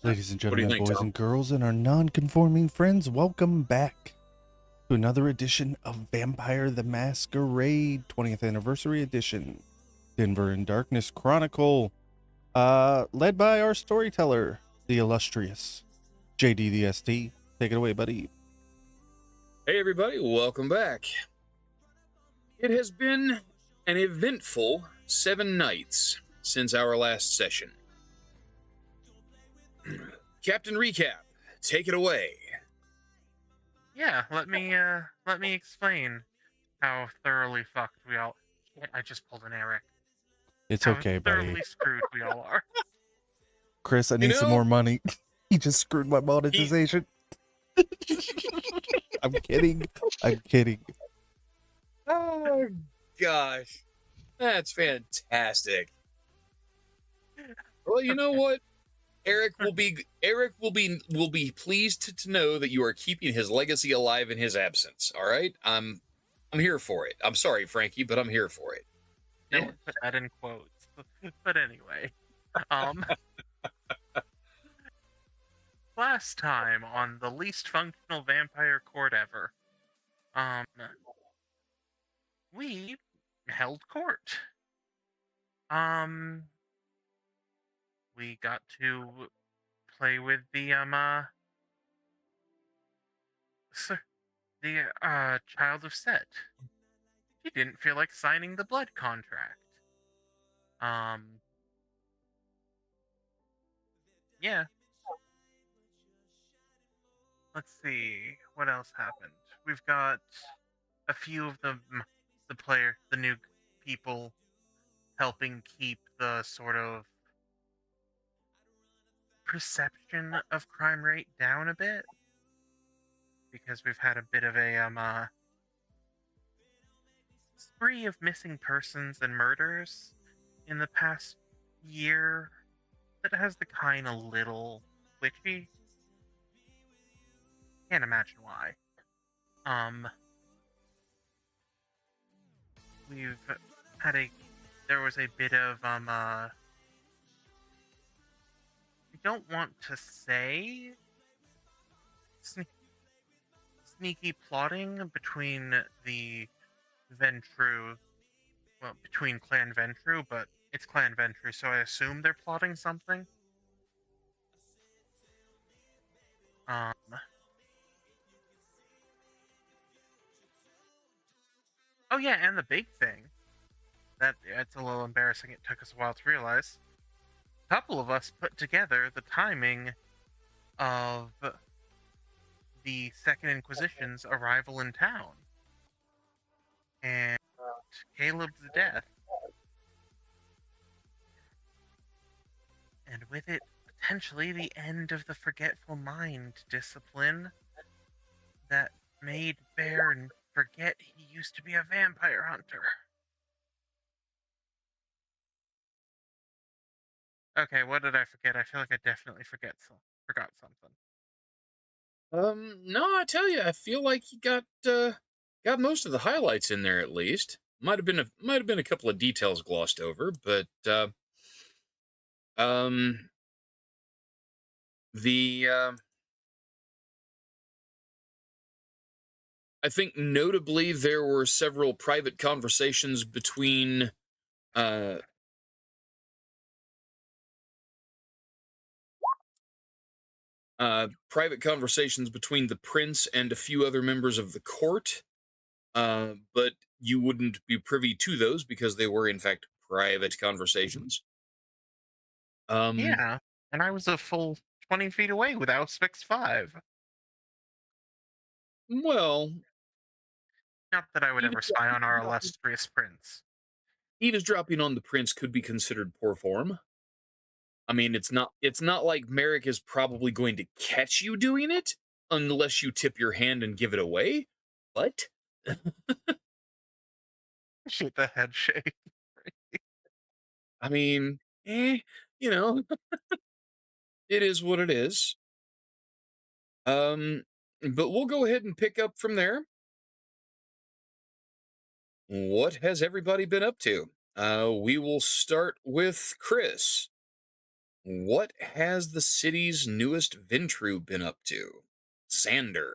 Ladies and What do you gentlemen, think, boys Tom? and girls, and our non-conforming friends, welcome back to another edition of Vampire the Masquerade 20th Anniversary Edition, Denver in Darkness Chronicle, led by our storyteller, the illustrious JD the ST. Take it away, buddy. Hey, everybody, welcome back. It has been an eventful 7 nights since our last session. Captain Recap, take it away. Yeah, let me explain how thoroughly fucked we all. Shit, I just pulled an Eric. It's How okay, buddy. thoroughly screwed we all are. Chris, I You need some know, more money. He just screwed my he, monetization. I'm kidding. I'm kidding. oh, gosh, that's fantastic. Well, you know what? Eric will be pleased to know that you are keeping his legacy alive in his absence. All right, I'm here for it. I'm sorry, Frankie, but I'm here for it. No one put that in quotes. But anyway, um, last time on the least functional vampire court ever, um, we held court. Um, we got to play with the child of Set. He didn't feel like signing the blood contract. Um, yeah. Let's see what else happened. We've got a few of the new people, helping keep the sort of perception of crime rate down a bit, because we've had a bit of a spree of missing persons and murders in the past year that has the kind a little witchy. Can't imagine why. Um, we've had there was a bit of I don't want to say sneaky plotting between the Ventru, well, between Clan Ventru, but it's Clan Ventru, so I assume they're plotting something. Um, oh yeah, and the big thing that it's a little embarrassing. It took us a while to realize. A couple of us put together the timing of the Second Inquisition's arrival in town and Caleb's death, and with it potentially the end of the forgetful mind discipline that made Baron forget he used to be a vampire hunter. Okay, what did I forget? I feel like I definitely forgot something. No, I tell you, I feel like you got most of the highlights in there at least. Might have been a couple of details glossed over, but um, the I think notably there were several private conversations between uh private conversations between the prince and a few other members of the court. But you wouldn't be privy to those because they were in fact private conversations. Um, Yeah, and I was a full 20 feet away with Auspix 5. well, Not that I would ever spy on our eavesdropping illustrious prince. eavesdropping on the prince could be considered poor form. I mean, it's not like Merrick is probably going to catch you doing it unless you tip your hand and give it away. But Shoot the head shake. I mean, you know, it is what it is. Um, but we'll go ahead and pick up from there. What has everybody been up to? We will start with Chris. What has the city's newest Ventru been up to? Xander.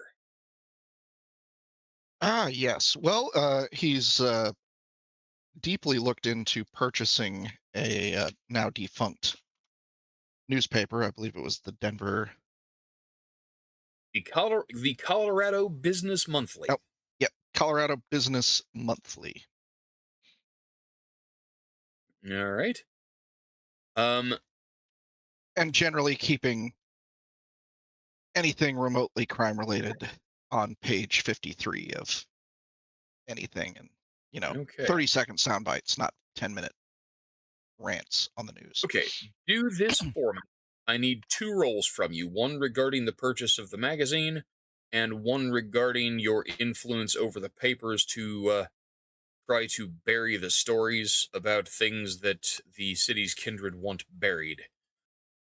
Ah, yes. Well, he's deeply looked into purchasing a now defunct newspaper. I believe it was the Denver. The Colorado Business Oh, Monthly. yep, Colorado Business Monthly, All right. Um, and generally keeping anything remotely crime related on page 53 of anything, and okay. 30-second sound bites, not 10-minute rants on the news. Okay. Do this for me. I need two roles from you, one regarding the purchase of the magazine and one regarding your influence over the papers to try to bury the stories about things that the city's kindred want buried.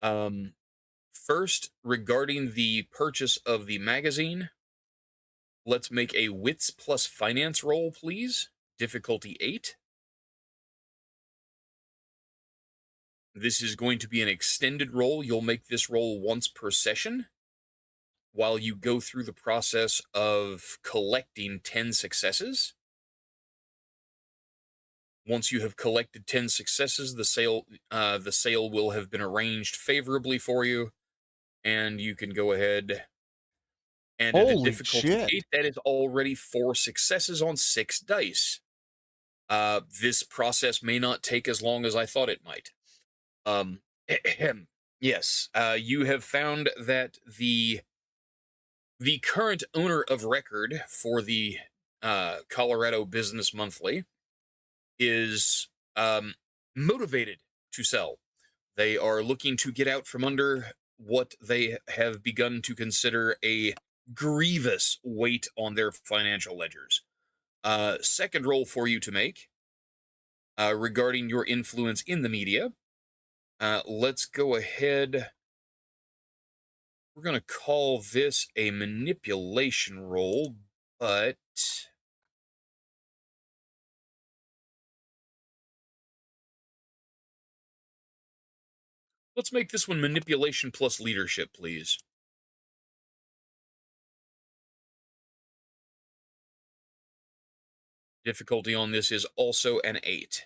Um, First, regarding the purchase of the magazine, let's make a wits plus finance roll, please. Difficulty 8. This is going to be an extended roll. You'll make this roll once per session while you go through the process of collecting 10 successes. Once you have collected 10 successes, the sale will have been arranged favorably for you, and you can go ahead and at a Holy difficulty shit. 8, that is already 4 successes on 6 dice. This process may not take as long as I thought it might. Yes, you have found that the current owner of record for the Colorado Business Monthly is motivated to sell. They are looking to get out from under what they have begun to consider a grievous weight on their financial ledgers. Second role for you to make regarding your influence in the media. Let's go ahead. We're going to call this a manipulation roll, but let's make this one manipulation plus leadership, please. Difficulty on this is also an 8.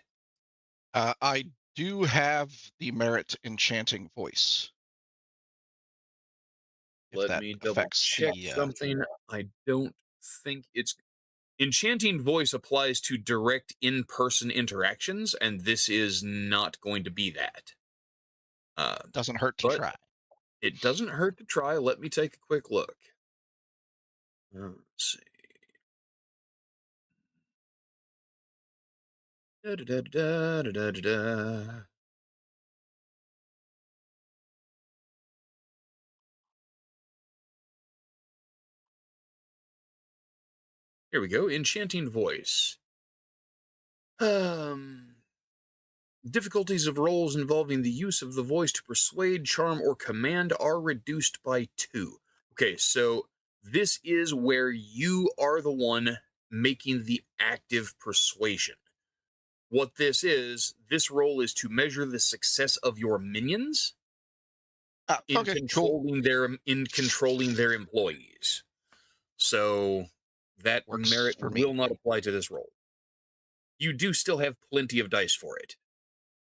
I do have the merit enchanting voice, if Let that me double affects check the. something. I don't think it's enchanting voice applies to direct in-person interactions, and this is not going to be that. Doesn't hurt to But try. it doesn't hurt to try. Let me take a quick look. Let's see. Da, da, da, da, da, da, da, da. Here we go. Enchanting voice. Um, Difficulties of roles involving the use of the voice to persuade, charm, or command are reduced by 2. Okay, so this is where you are the one making the active persuasion. What this role is to measure the success of your minions Okay, cool. in controlling their employees. So that Works merit for me. will not apply to this role. You do still have plenty of dice for it.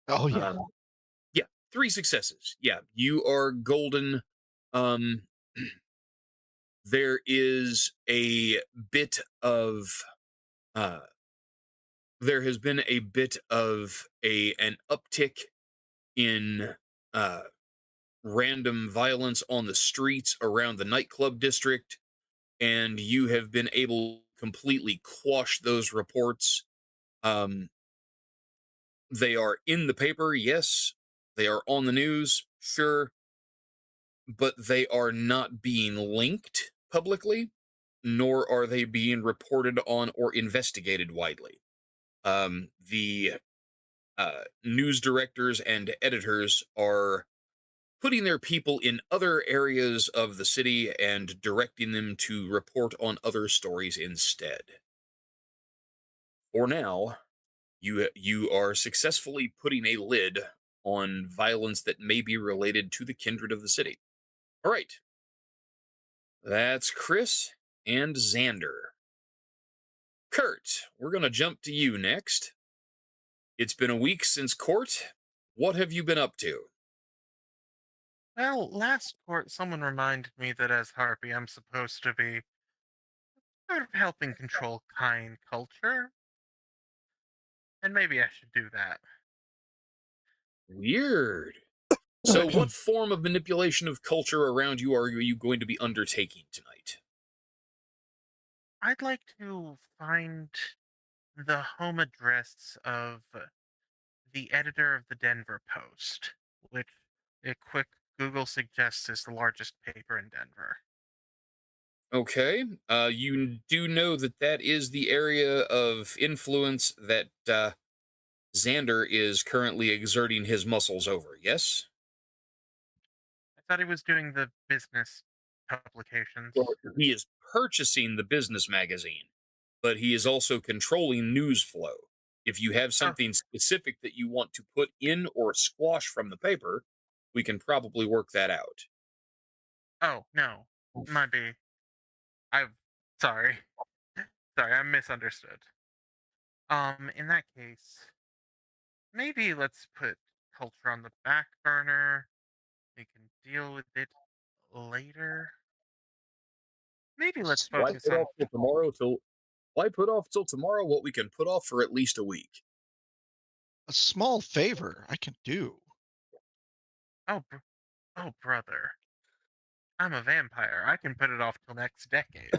Oh yeah. Um, yeah, 3 successes. Yeah, you are golden. Um, there is a bit of uh, there has been a bit of an uptick in uh, random violence on the streets around the nightclub district, and you have been able to completely quash those reports. Um, they are in the paper, yes. They are on the news, sure, but they are not being linked publicly, nor are they being reported on or investigated widely. The news directors and editors are putting their people in other areas of the city and directing them to report on other stories instead. For now, you are successfully putting a lid on violence that may be related to the kindred of the city. All right, that's Chris and Xander. Kurt, we're going to jump to you next. It's been a week since court. What have you been up to? Well, last court, someone reminded me that as Harpy, I'm supposed to be sort of helping control kind culture, and maybe I should do that. Weird. So, what form of manipulation of culture around you are you going to be undertaking tonight? I'd like to find the home address of the editor of the Denver Post, which a quick Google suggests is the largest paper in Denver. Okay. You do know that that is the area of influence that Xander is currently exerting his muscles over, yes? I thought he was doing the business publications. Well, he is purchasing the business magazine, but he is also controlling news flow. If you have Oh, something specific that you want to put in or squash from the paper, we can probably work that out. oh no, might be. I'm sorry. Sorry, I misunderstood. In that case, maybe let's put culture on the back burner. We can deal with it later. Maybe let's Why focus put on. off till tomorrow? Why put off till tomorrow what we can put off for at least a week? A small favor I can do. Oh, oh, brother. I'm a vampire. I can put it off till next decade.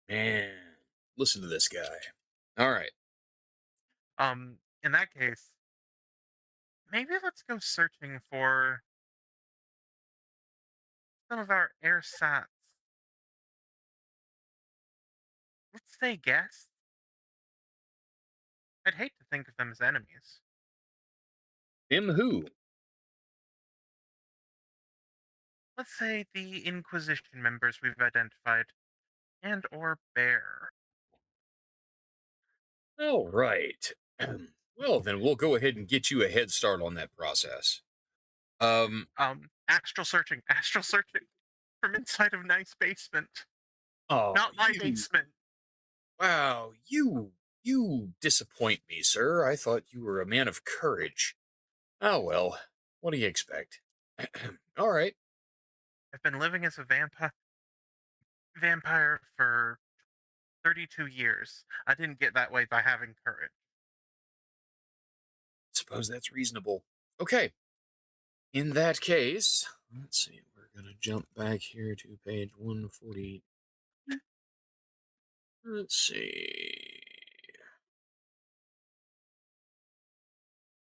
Man, listen to this guy. All right. In that case, maybe let's go searching for some of our airsats. Let's say guests. I'd hate to think of them as enemies. Him who? Let's say the Inquisition members we've identified, and or Bear. All right. Well, then we'll go ahead and get you a head start on that process. Astral searching from inside of nice basement. Oh, Not my basement. wow, you disappoint me, sir. I thought you were a man of courage. Oh well, what do you expect? All right. I've been living as a vampire for 32 years. I didn't get that way by having courage. Suppose that's reasonable. Okay. In that case, let's see. We're gonna jump back here to page 140. Let's see.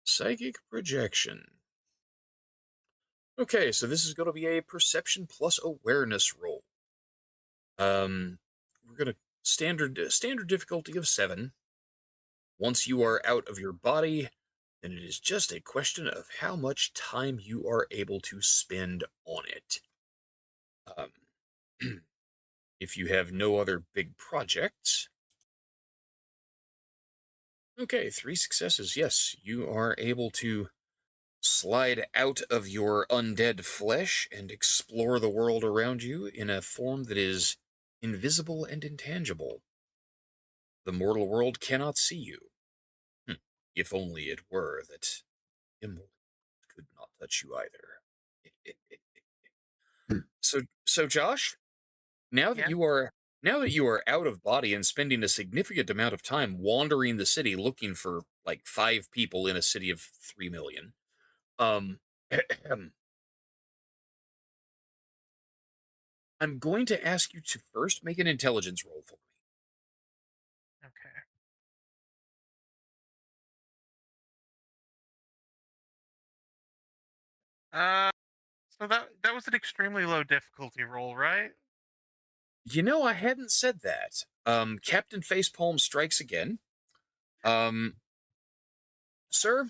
Psychic projection. Okay, so this is going to be a perception plus awareness roll. We're gonna standard difficulty of 7. Once you are out of your body, then it is just a question of how much time you are able to spend on it. Um, if you have no other big projects, okay, 3 successes. Yes, you are able to slide out of your undead flesh and explore the world around you in a form that is invisible and intangible. The mortal world cannot see you. If only it were that immortal could not touch you either. So Josh, now that Yeah. you are now that you are out of body and spending a significant amount of time wandering the city looking for like 5 people in a city of 3 million, um I'm going to ask you to first make an intelligence roll for me. Okay. Uh, so that was an extremely low difficulty roll, right? You know, I hadn't said that. Captain Facepalm strikes again. Um, Sir,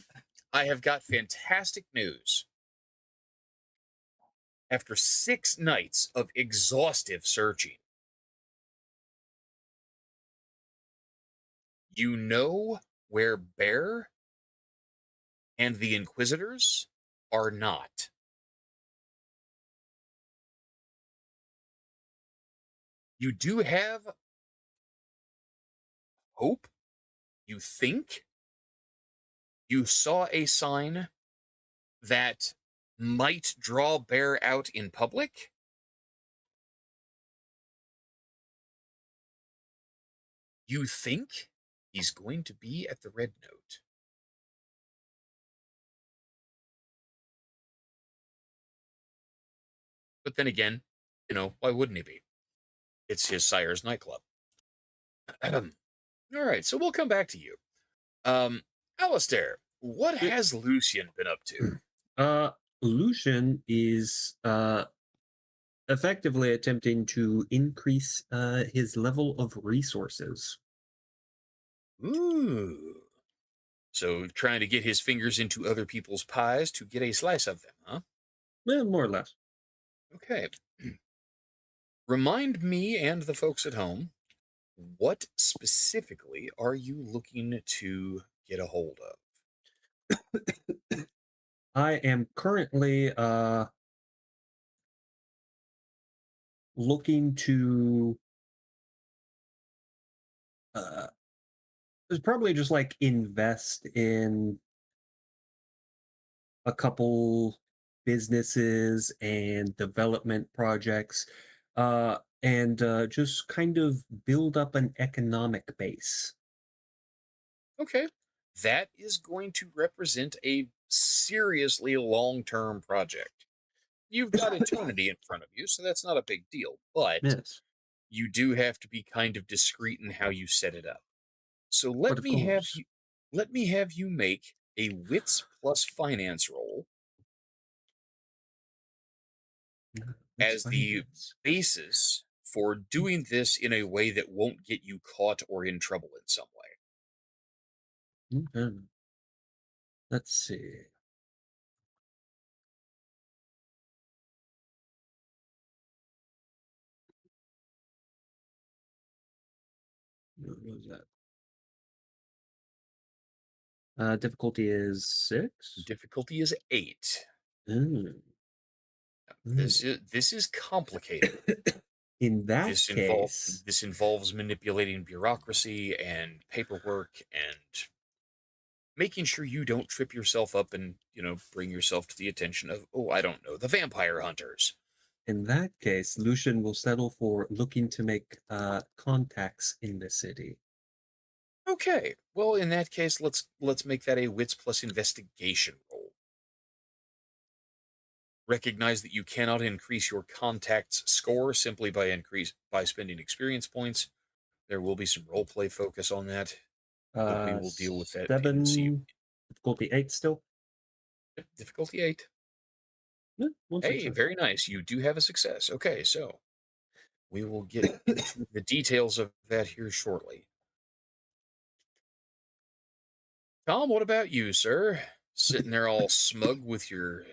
I have got fantastic news. After 6 nights of exhaustive searching, you know where Bear and the Inquisitors are not. You do have hope, you think. You saw a sign that might draw Bear out in public. You think he's going to be at the Red Note. But then again, why wouldn't he be? It's his sire's nightclub. All right, so we'll come back to you. Alistair, what Yeah. has Lucian been up to? Uh, Lucian is effectively attempting to increase his level of resources. Ooh. So trying to get his fingers into other people's pies to get a slice of them, huh? Well, more or less. Okay. Remind me and the folks at home, what specifically are you looking to get a hold of? I am currently looking to uh probably just like invest in a couple businesses and development projects, and just kind of build up an economic base. Okay. That is going to represent a seriously long term project. You've got eternity in front of you, so that's not a big deal, but Yes, you do have to be kind of discreet in how you set it up. So but of course. let me have you make a wits plus finance roll It's as the finance. basis for doing this in a way that won't get you caught or in trouble in some way. Okay. Let's see. What was that? Difficulty is 6. Difficulty is 8. Mm, mm. This is complicated. In that case, This involves manipulating bureaucracy and paperwork and making sure you don't trip yourself up and, bring yourself to the attention of, oh, I don't know, the vampire hunters. Lucian will settle for looking to make contacts in the city. Okay. Well, in that case, let's make that a wits plus investigation roll. Recognize that you cannot increase your contacts score simply by spending experience points. There will be some role play focus on that, but we will deal with that in 7, difficulty 8 still. difficulty 8. Yeah, one Hey, success. very nice. You do have a success. Okay, so we will get into the details of that here shortly. Tom, what about you, sir? Sitting there all smug with your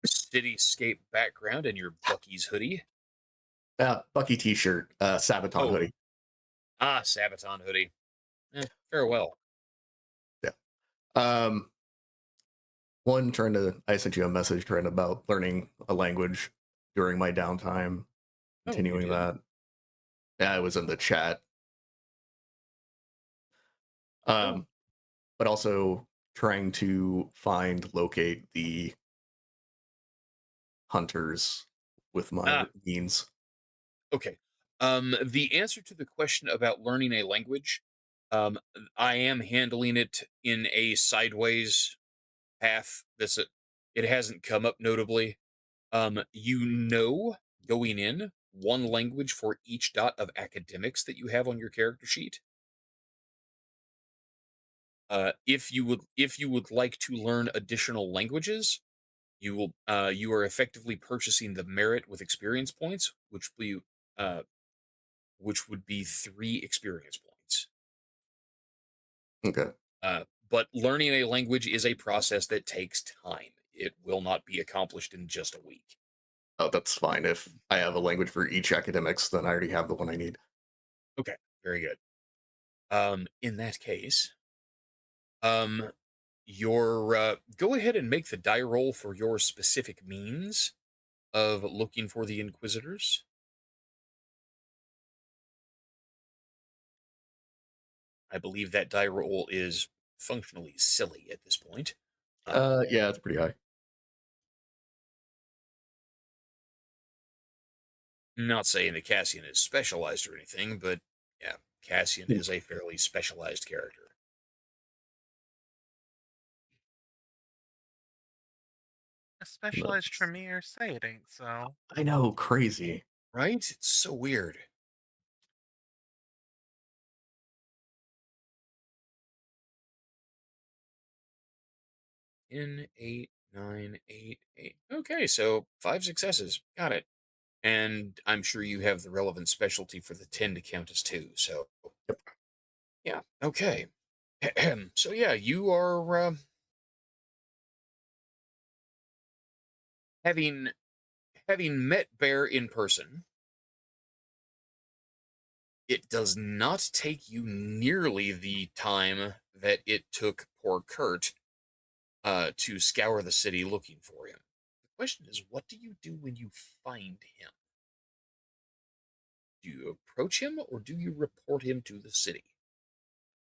cityscape background and your Bucky's hoodie. Bucky t-shirt, Sabaton Oh, hoodie. Sabaton hoodie. Farewell. Yeah. I sent you a message trying about learning a language during my downtime, Oh, you continuing did? that. Yeah, it was in the chat. Oh, But also trying to locate the hunters with my means. okay. The answer to the question about learning a language, I am handling it in a sideways path. It hasn't come up notably. Going in one language for each dot of academics that you have on your character sheet. If you would like to learn additional languages, you are effectively purchasing the merit with experience points, uh, which would be 3 experience points. Okay. But learning a language is a process that takes time. It will not be accomplished in just a week. Oh, that's fine. If I have a language for each academics, then I already have the one I need. Okay, very good. In that case, your go ahead and make the die roll for your specific means of looking for the Inquisitors. I believe that die roll is functionally silly at this point. Yeah, it's pretty high. Not saying that Cassian is specialized or anything, but yeah, Cassian is a fairly specialized character. A specialized Tremere, say it ain't so. I know, crazy. Right? It's so weird. In 8, 9, 8, 8. Okay, so 5 successes. Got it. And I'm sure you have the relevant specialty for the 10 to count as 2. So, yeah, okay. So, yeah, you are having met Bear in person. It does not take you nearly the time that it took poor Kurt to scour the city looking for him. The question is, what do you do when you find him? Do you approach him or do you report him to the city?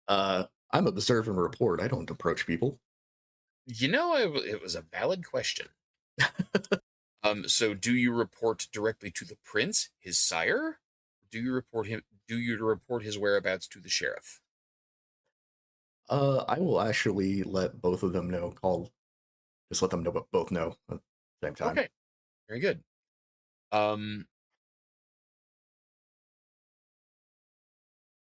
I'm observe and report. I don't approach people. You know, it was a valid question. So do you report directly to the prince, his sire? Do you report him? Do you report his whereabouts to the sheriff? I will actually let both of them know. Just let them know, both know at the same time. Okay, very good.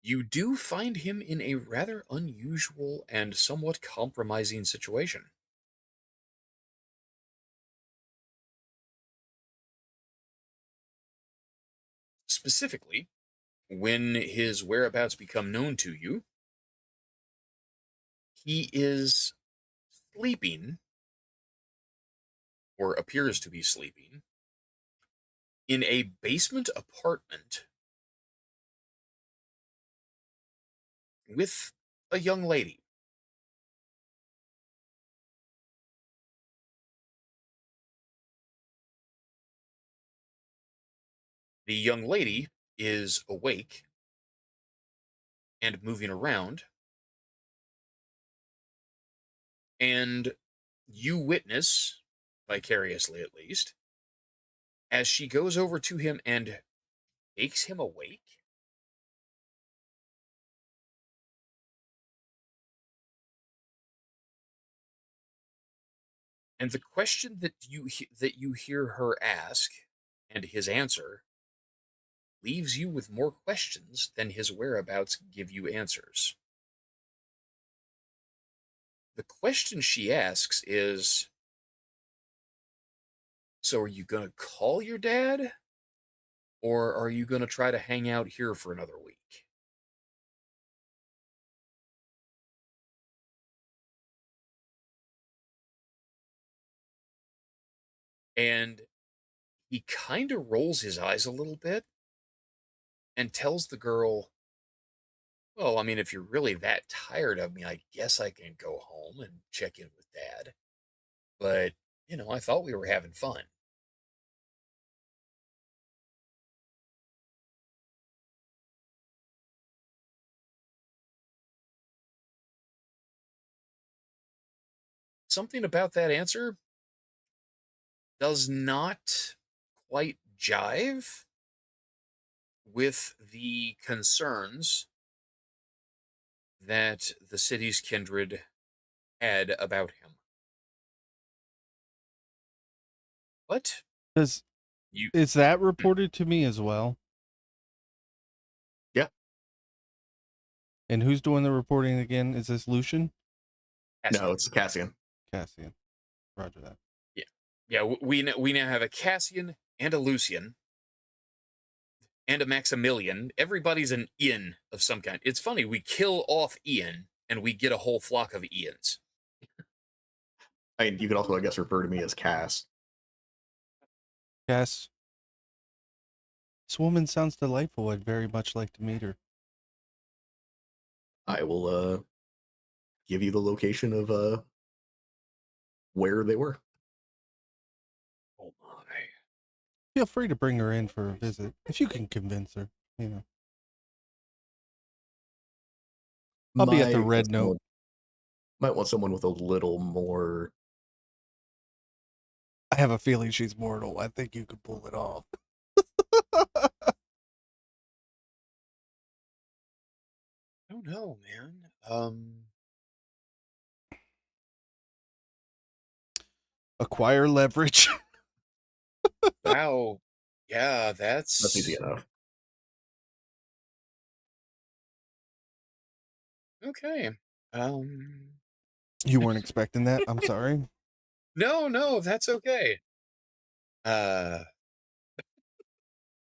You do find him in a rather unusual and somewhat compromising situation. Specifically, when his whereabouts become known to you, he is sleeping, or appears to be sleeping, in a basement apartment with a young lady. The young lady is awake and moving around, and you witness, vicariously at least, as she goes over to him and makes him awake. And the question that you hear her ask, and his answer, leaves you with more questions than his whereabouts give you answers. The question she asks is, so are you going to call your dad? Or are you going to try to hang out here for another week? And he kind of rolls his eyes a little bit and tells the girl, well, I mean, if you're really that tired of me, I guess I can go home and check in with dad. But, I thought we were having fun. Something about that answer does not quite jive with the concerns that the city's kindred had about him. What? Does You is that reported to me as well? Yeah. And who's doing the reporting again? Is this Lucian? No, it's Cassian. Cassian. Roger that. Yeah. Yeah, we now have a Cassian and a Lucian and a Maximilian. Everybody's an Ian of some kind. It's funny, we kill off Ian and we get a whole flock of Ians. I mean, you could also, I guess, refer to me as Cass. Cass. This woman sounds delightful. I'd very much like to meet her. I will give you the location of where they were. Oh my. Feel free to bring her in for a visit if you can convince her. You know, I'll be at the Might want Red Note. someone, might want someone with a little more. I have a feeling she's mortal. I think you could pull it off. I don't know, man. Acquire leverage. Wow. Yeah, That's easy that's enough. okay. Um, You weren't expecting that. I'm sorry. no, that's okay. Uh,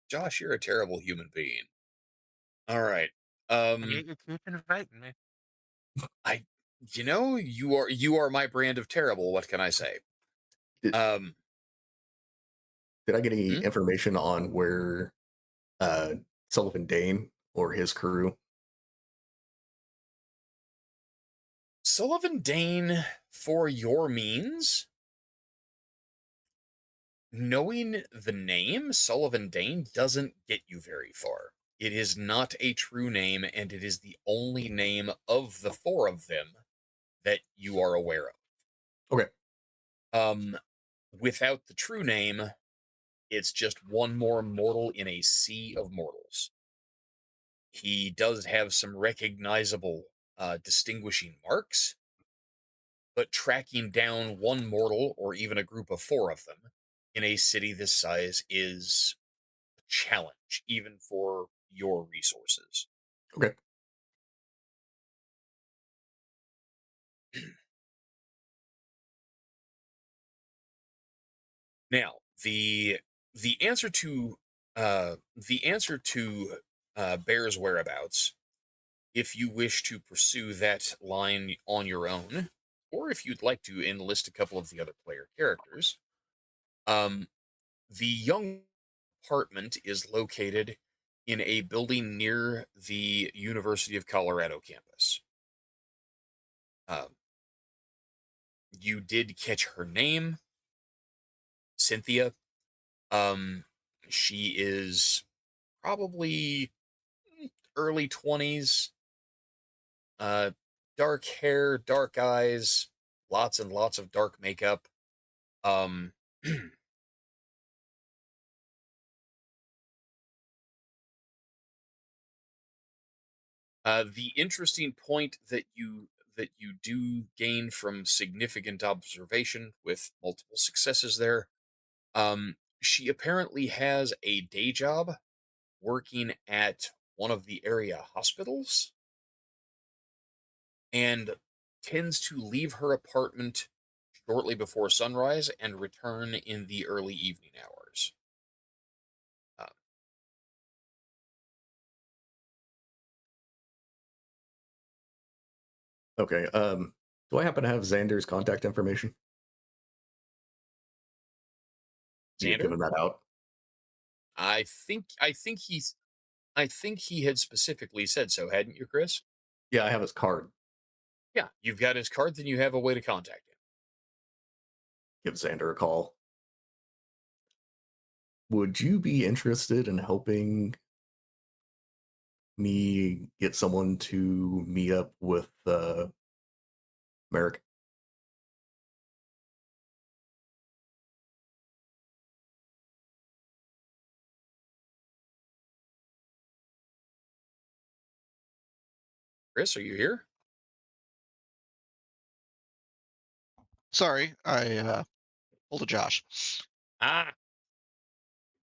Josh, you're a terrible human being. All right. You, you keep inviting me. I, you are my brand of terrible. What can I say? Did, Um, did I get any hmm? information on where uh, Sullivan Dane or his crew? Sullivan Dane, for your means, knowing the name Sullivan Dane doesn't get you very far. It is not a true name, and it is the only name of the four of them that you are aware Okay. of. Without the true name, it's just one more mortal in a sea of mortals. He does have some recognizable distinguishing marks, but tracking down one mortal or even a group of four of them in a city this size is a challenge, even for your resources. Okay. Now, the answer to Bear's whereabouts, if you wish to pursue that line on your own, or if you'd like to enlist a couple of the other player characters, um, the young apartment is located in a building near the University of Colorado campus. Um, you did catch her name, Cynthia. Um, she is probably early 20s, uh, dark hair, dark eyes, lots and lots of dark makeup. Um, the interesting point that you do gain from significant observation with multiple successes there, she apparently has a day job working at one of the area hospitals and tends to leave her apartment shortly before sunrise and return in the early evening hours. Uh, Okay. Do I happen to have Xander's contact information? You had Xander, given that out. I think he had specifically said so, hadn't you, Chris? Yeah, I have his card. Yeah, you've got his card, then you have a way to contact him. Give Xander a call. Would you be interested in helping me get someone to meet up with Merrick? Chris, are you here? Sorry, I pulled a Josh. Ah,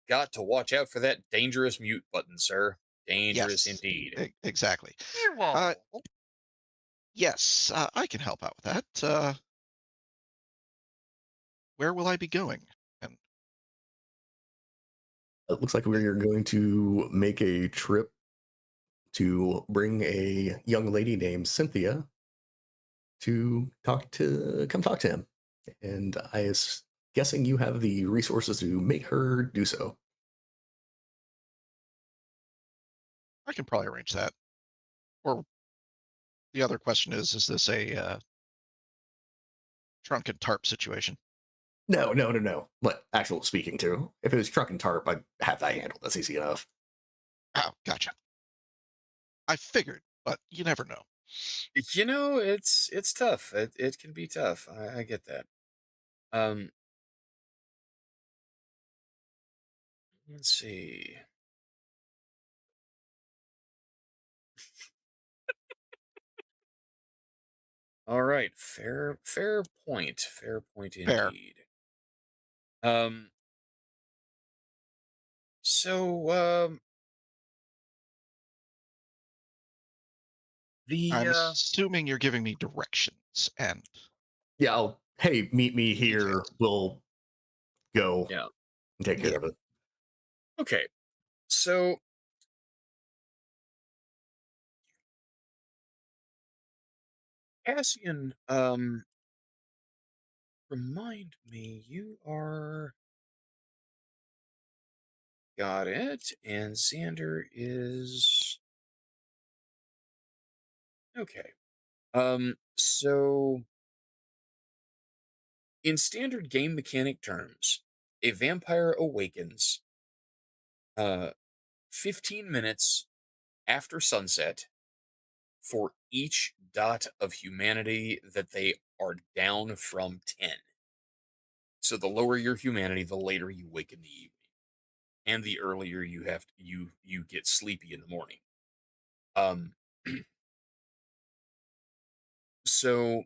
got to watch out for that dangerous mute button, sir. Dangerous Yes, indeed. exactly. You Uh, won't. yes, I can help out with that. Where will I be going? And It looks like we're going to make a trip to bring a young lady named Cynthia to come talk to him. And I was guessing you have the resources to make her do so. I can probably arrange that. Or the other question is this trunk and tarp situation. No, no, no, no. But actual speaking to, if it was truck and tarp, I'd have that handled. That's easy enough. Oh, gotcha. I figured, but you never know. It's tough. It can be tough. I get that. Um, let's see. All right, fair point. Fair point Fair. indeed. Um, so the I'm assuming you're giving me directions and Yeah, hey, meet me here. details. We'll go yeah. and take care Yeah. of it. Okay. So Cassian, remind me, you are got it, and Xander is okay. So in standard game mechanic terms, a vampire awakens uh 15 minutes after sunset for each dot of humanity that they are down from 10. So the lower your humanity, the later you wake in the evening, and the earlier you get sleepy in the morning. Um, so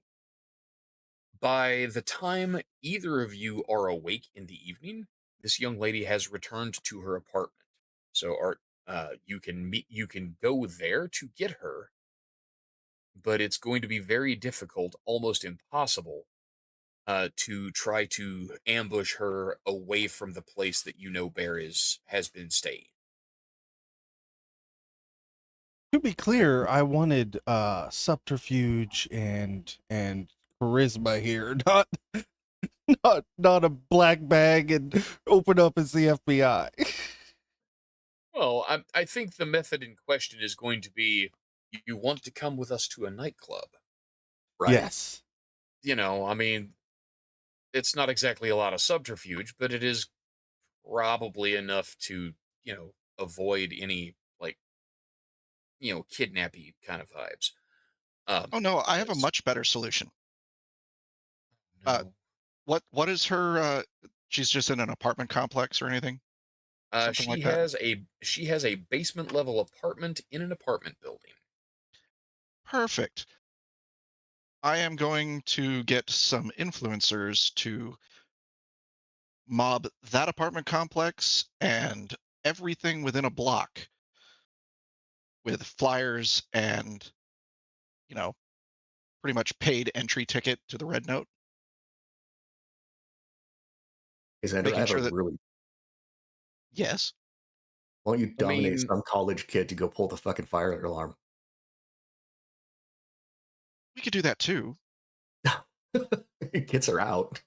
by the time either of you are awake in the evening, this young lady has returned to her apartment. So Art, you can go there to get her, but it's going to be very difficult, almost impossible, to try to ambush her away from the place that you know Bear is has been staying. To be clear, I wanted subterfuge and charisma here, not a black bag and open up as the FBI. Well, I think the method in question is going to be you want to come with us to a nightclub. Right. Yes. I mean, it's not exactly a lot of subterfuge, but it is probably enough to, avoid any like, kidnappy kind of vibes. Oh no, I have a Yes. much better solution. Uh, No. what is her? She's just in an apartment complex or anything, something like that. She has a basement level apartment in an apartment building. Perfect. I am going to get some influencers to mob that apartment complex and everything within a block with flyers and, you know, pretty much paid entry ticket to the Red Note, Hey, Xander, I making have a sure that, really. yes, Why don't you I dominate mean, some college kid to go pull the fucking fire alarm? we could do that too. It gets her out,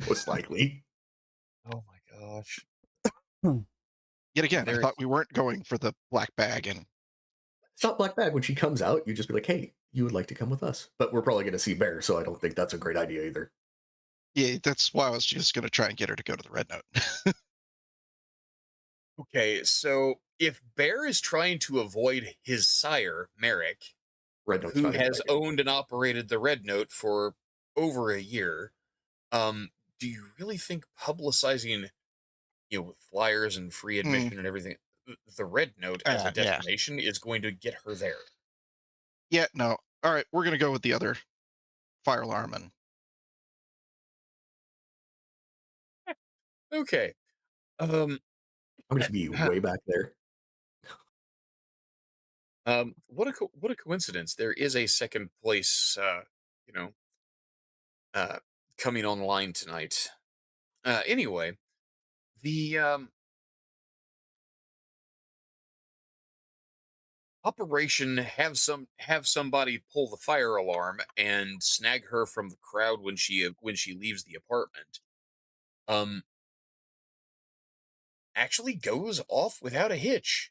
most likely. oh my gosh. Hmm. Yet again, I There thought we weren't going for the black bag and It's not black bag. When she comes out, you just be like, hey, you would like to come with us. But we're probably going to see Bear, so I don't think that's a great idea either. yeah, that's why I was just going to try and get her to go to the Red Note. Okay, so if Bear is trying to avoid his sire, Merrick, Red Note's who not a good has idea. owned and operated the Red Note for over a year, do you really think publicizing, with flyers and free Hmm. admission and everything, the Red Note as a Yeah. destination is going to get her there? Yeah, no. All right, we're going to go with the other fire alarm and Okay. Um, I'm going to be way back there. what a coincidence. There is a second place, you know, uh, coming online tonight. Anyway, the operation have somebody pull the fire alarm and snag her from the crowd when she leaves the apartment. Um, actually goes off without a hitch.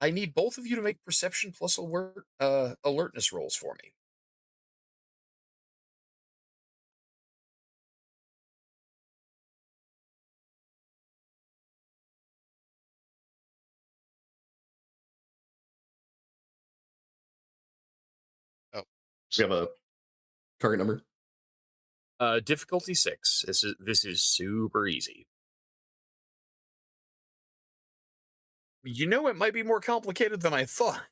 I need both of you to make perception plus alertness rolls for me. We have a target number. Difficulty 6. This is super easy. You know, it might be more complicated than I thought.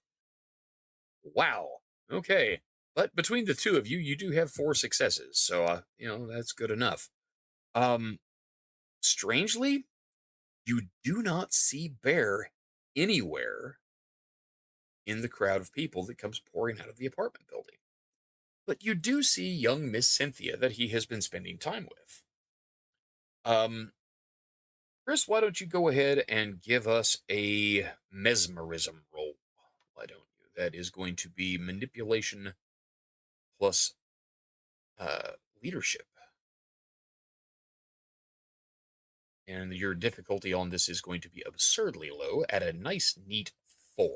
Wow. Okay. But between the two of you, you do have 4 successes, so that's good enough. Um, Strangely, you do not see Bear anywhere in the crowd of people that comes pouring out of the apartment building. But you do see young Miss Cynthia that he has been spending time with. Chris, why don't you go ahead and give us a mesmerism roll? Why don't you? That is going to be manipulation plus uh, leadership. And your difficulty on this is going to be absurdly low at a nice, neat 4.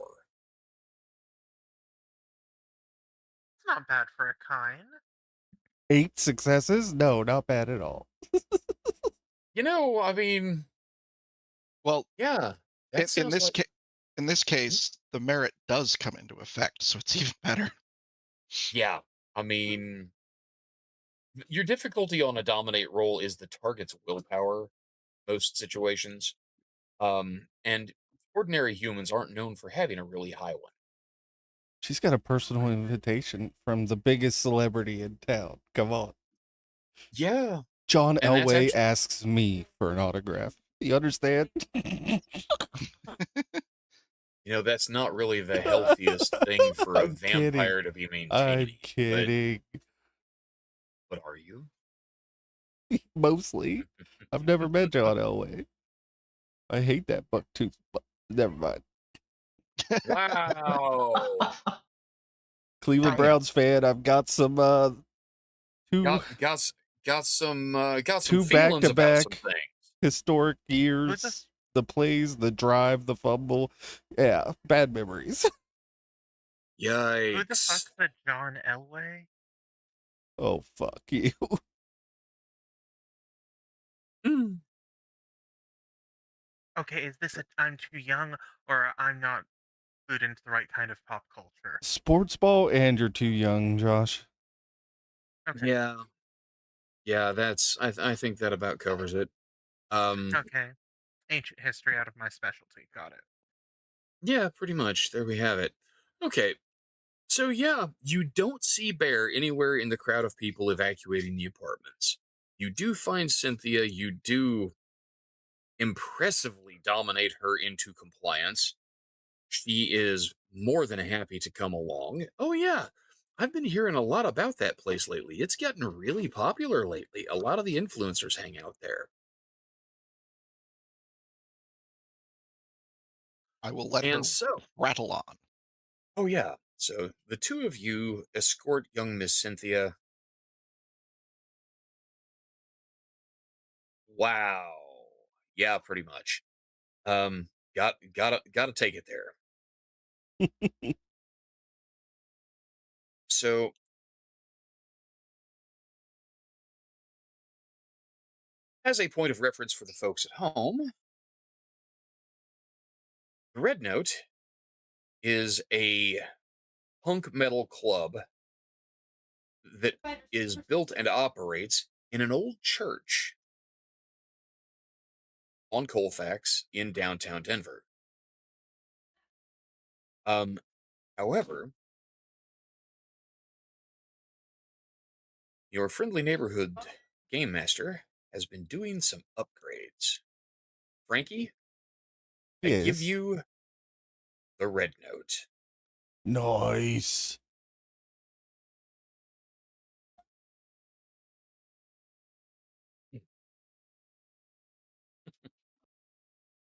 It's not bad for a kind. 8 successes? No, not bad at all. I mean, Well, yeah, that in sounds this like. case, in this case, the merit does come into effect, so it's even better. Yeah, I mean, your difficulty on a dominate roll is the target's willpower, most situations. And ordinary humans aren't known for having a really high one. She's got a personal invitation from the biggest celebrity in town. Come on. Yeah, John and that's Elway actually, asks me for an autograph. You understand? that's not really the healthiest thing for a I'm kidding. vampire to be I'm maintaining. kidding. But are you? Mostly. I've never met John Elway. I hate that buck tooth. But never mind. Wow. Cleveland Right. Browns fan. I've got some two Got some two feelings about some back-to-back things. historic years. The plays, the drive, the fumble. Yeah, bad memories. Who the Yikes. fuck's the John Elway? Oh, fuck you. Mm. Okay, is this a I'm too young or I'm not clued into the right kind of pop culture? Sports ball, and you're too young, Josh. Okay. Yeah. Yeah, I think that about covers it. Okay. Ancient history out of my specialty. Got it. Yeah, pretty much. There we have it. Okay. So yeah, you don't see Bear anywhere in the crowd of people evacuating the apartments. You do find Cynthia, you do impressively dominate her into compliance. She is more than happy to come along. Oh yeah, I've been hearing a lot about that place lately. It's getting really popular lately. A lot of the influencers hang out there. I will let her And so, rattle on. oh yeah, so the two of you escort young Miss Cynthia. Wow. Yeah, pretty much. Gotta take it there. So as a point of reference for the folks at home, the Red Note is a punk metal club that is built and operates in an old church on Colfax in downtown Denver. Um, However, your friendly neighborhood game master has been doing some upgrades. Frankie, I give Yes. you the Red Note. Nice.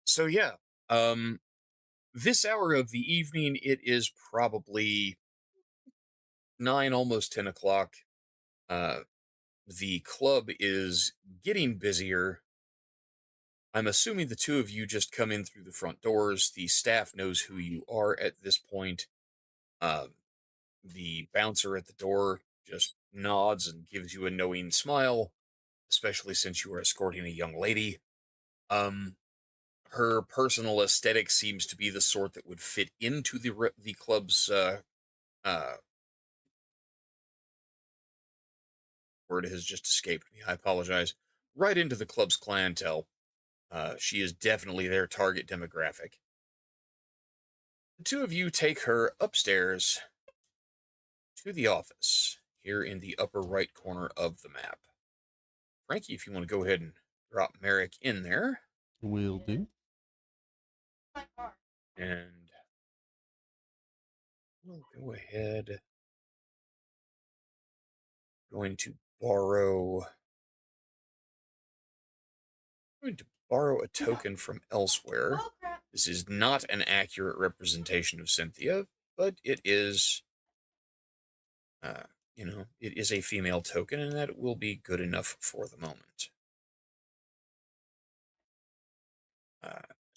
So yeah, um, this hour of the evening, it is probably 9, almost 10 o'clock. Uh, the club is getting busier. I'm assuming the two of you just come in through the front doors. The staff knows who you are at this point. Um, the bouncer at the door just nods and gives you a knowing smile, especially since you are escorting a young lady. Um, Her personal aesthetic seems to be the sort that would fit into the club's uh, word has just escaped me. I apologize. Right into the club's clientele. She is definitely their target demographic. The two of you take her upstairs to the office here in the upper right corner of the map. Frankie, if you want to go ahead and drop Merrick in there, Will do. and we'll go ahead. Going to borrow. Going to borrow a token from elsewhere. This is not an accurate representation of Cynthia, but it is, it is a female token, and that will be good enough for the moment.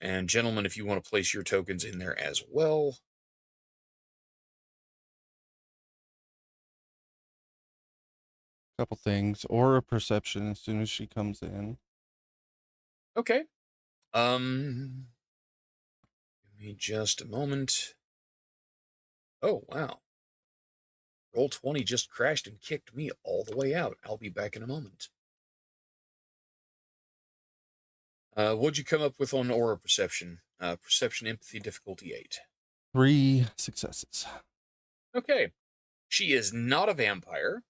And gentlemen, if you want to place your tokens in there as well. Couple things. Aura perception as soon as she comes in. Okay. Give me just a moment. Oh, wow. Roll20 just crashed and kicked me all the way out. I'll be back in a moment. What'd you come up with on aura perception? Perception, empathy, difficulty 8. 3 successes. Okay. She is not a vampire.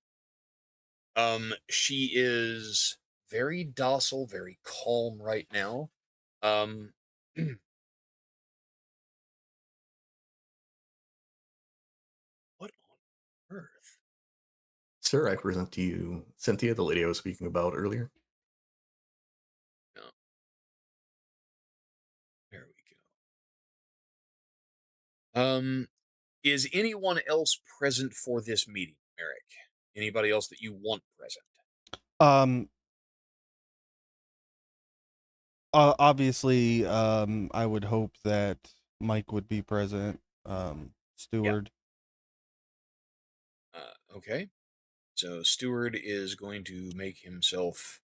She is very docile, very calm right now. What on earth? Sir, I present to you Cynthia, the lady I was speaking about earlier. No. There we go. Is anyone else present for this meeting, Merrick? Anybody else that you want present? Obviously, I would hope that Mike would be present. Steward. Okay. So Steward is going to make himself.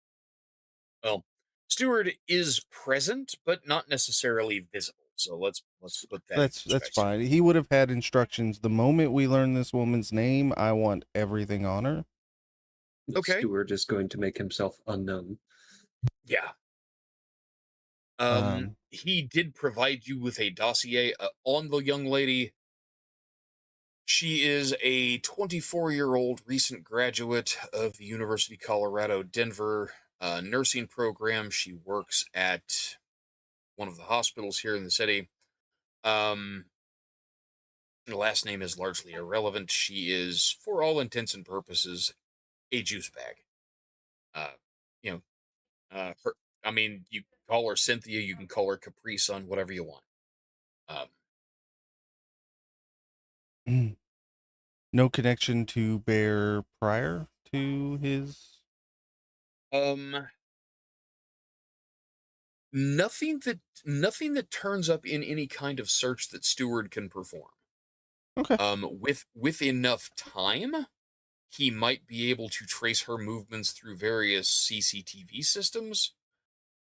Well, Steward is present, but not necessarily visible. So let's put that in That's perspective. fine. He would have had instructions. The moment we learn this woman's name, I want everything on her. Okay. Stewart is going to make himself unknown. Yeah. He did provide you with a dossier on the young lady. She is a 24-year-old recent graduate of the University of Colorado Denver nursing program. She works at one of the hospitals here in the city. The last name is largely irrelevant. She is, for all intents and purposes, a juice bag. You know, I mean, you can call her Cynthia, you can call her Capri Sun, whatever you want. No connection to Bear prior to his. Nothing that turns up in any kind of search that Steward can perform. Okay. With enough time, he might be able to trace her movements through various CCTV systems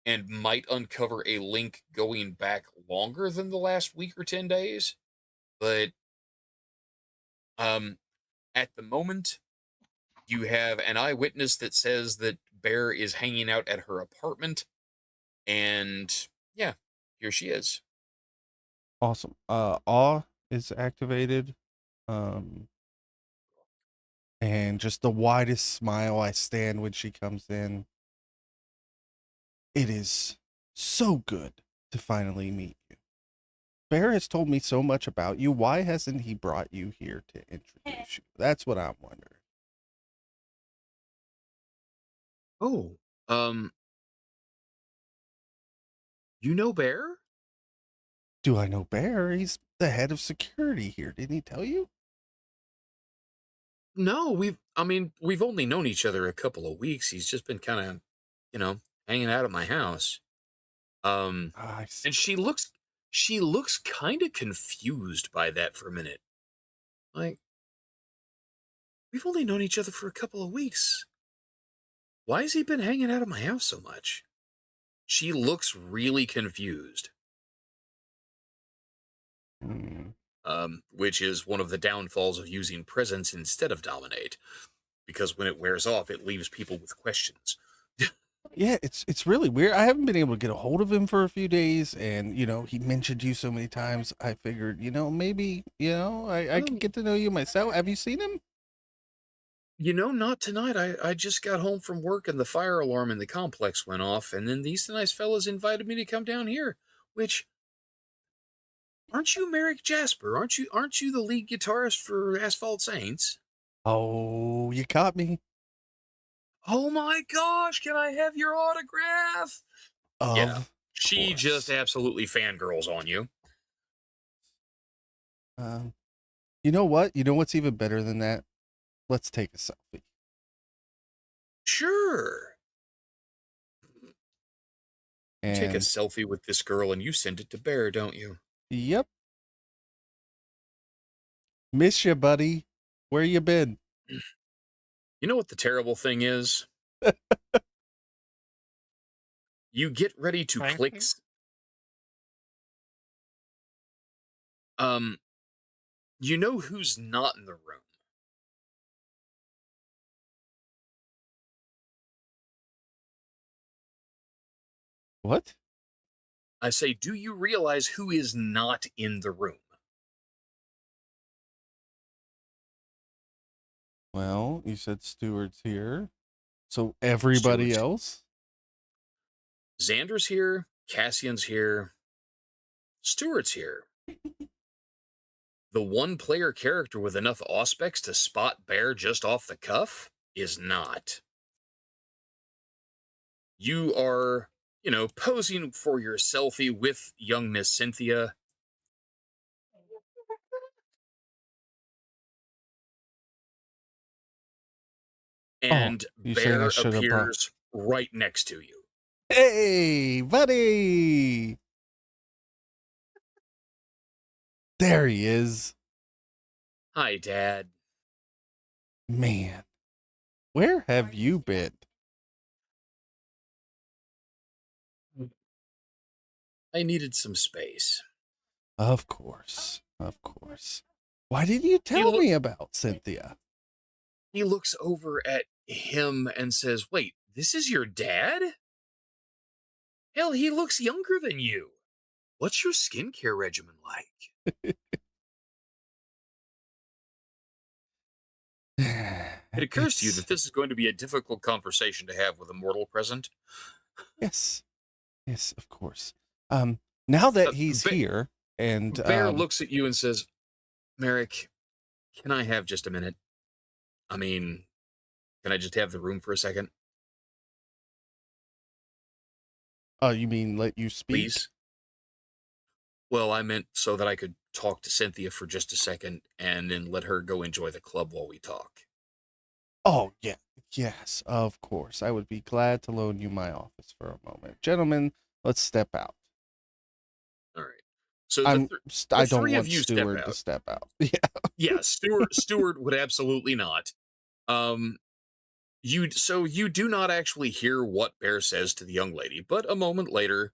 and might uncover a link going back longer than the last week or 10 days. But at the moment, you have an eyewitness that says that Bear is hanging out at her apartment, and yeah, here she is. Awesome. Awe is activated. And just the widest smile I stand when she comes in. It is so good to finally meet you. Bear has told me so much about you. Why hasn't he brought you here to introduce you? That's what I'm wondering. Oh, you know Bear? Do I know Bear? He's the head of security here. Didn't he tell you? No, we've only known each other a couple of weeks. He's just been kind of, hanging out at my house. I see. And she looks kind of confused by that for a minute. Like, we've only known each other for a couple of weeks. Why has he been hanging out at my house so much? She looks really confused. Hmm. Which is one of the downfalls of using presence instead of dominate. because when it wears off, it leaves people with questions. Yeah, it's really weird. I haven't been able to get a hold of him for a few days, and he mentioned you so many times. I figured, maybe, I could get to know you myself. Have you seen him? Not tonight. I just got home from work and the fire alarm in the complex went off, and then these nice fellas invited me to come down here. Which, aren't you Merrick Jasper? Aren't you the lead guitarist for Asphalt Saints? Oh, you caught me. Oh my gosh, can I have your autograph? Yeah. Of She just course. absolutely fangirls on you. You know what? You know what's even better than that? Let's take a selfie. Sure. You take a And selfie with this girl and you send it to Bear, don't you? yep, miss you, buddy. Where you been? You know what the terrible thing is? You get ready to Thank click. you. You know who's not in the room? What? I say, do you realize who is not in the room? Well, you said Stewart's here. So everybody Stewart's, else? Xander's here, Cassian's here, Stewart's here. The one player character with enough auspex to spot Bear just off the cuff is not. You are, posing for your selfie with young Miss Cynthia. Oh, And you saying I Bear should have brought. appears right next to you. Hey, buddy! There he is. Hi, Dad. Man, where have you been? I needed some space. Of course. Of course. Why didn't you tell me about Cynthia? He looks over at him and says, "Wait, this is your dad? Hell, he looks younger than you. What's your skincare regimen like?" It occurs to you that this is going to be a difficult conversation to have with a mortal present. Yes. Yes, of course. Now that he's Ba- here and Bear looks at you and says, "Merrick, can I have just a minute? I mean, can I just have the room for a second, oh, you mean let you speak? please?" Well, I meant so that I could talk to Cynthia for just a second and then let her go enjoy the club while we talk. Oh, yeah. Yes, of course. I would be glad to loan you my office for a moment. Gentlemen, let's step out. All right. So I don't three of want you Stewart to step out. Yeah. Yeah, Stewart would absolutely not. You do not actually hear what Bear says to the young lady, but a moment later,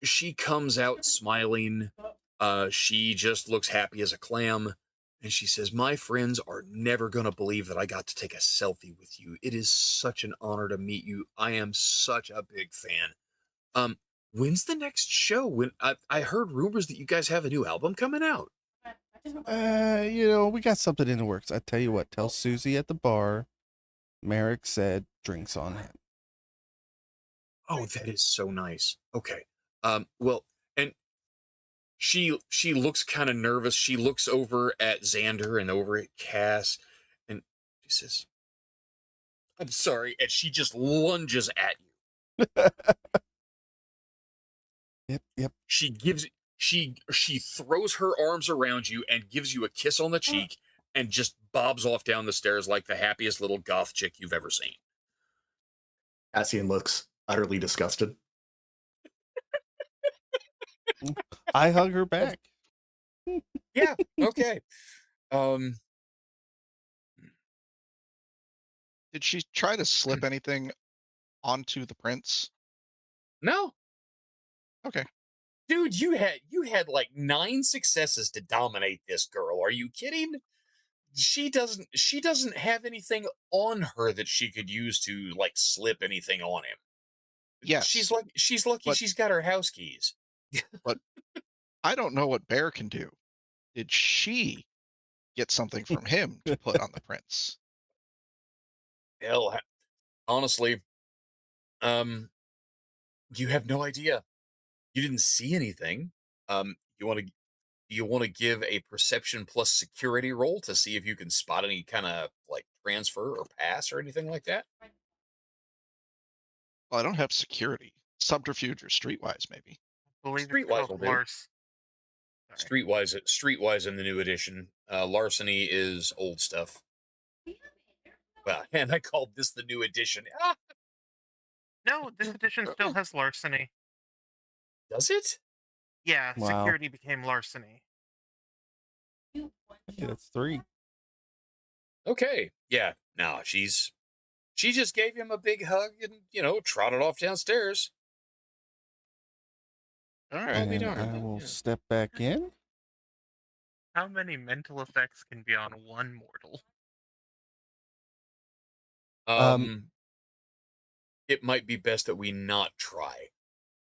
she comes out smiling. She just looks happy as a clam, and she says, "My friends are never gonna believe that I got to take a selfie with you. It is such an honor to meet you. I am such a big fan. Um, when's the next show? When I heard rumors that you guys have a new album coming out." We got something in the works. I tell you what, tell Susie at the bar. Merrick said drinks on him. Oh, that is so nice. Okay. Well, and she looks kind of nervous. She looks over at Xander and over at Cass, and she says, "I'm sorry," and she just lunges at you. Yep. She throws her arms around you and gives you a kiss on the cheek and just bobs off down the stairs like the happiest little goth chick you've ever seen. Cassian looks utterly disgusted. I hug her back. Yeah, okay. Did she try to slip anything onto the prince? No. Okay. Dude, you had like 9 successes to dominate this girl. Are you kidding? she doesn't have anything on her that she could use to like slip anything on him. Yes, She's lucky but she's got her house keys. but I don't know what Bear can do. Did she get something from him to put on the prince? Hell, honestly, um, you have no idea. You didn't see anything. You want to give a perception plus security roll to see if you can spot any kind of like transfer or pass or anything like that? Well, I don't have security. Subterfuge or streetwise, maybe. I believe it's Streetwise called will do. Lars. Sorry. Streetwise in the new edition. Larceny is old stuff. Well, and I called this the new edition. Ah, No, this edition still has larceny. does it? Yeah, Wow. security became larceny. Hey, that's 3. Okay. Yeah. No, she just gave him a big hug and trotted off downstairs. All I'll right. be And darned. I will Yeah. step back in. How many mental effects can be on one mortal? Um, it might be best that we not try.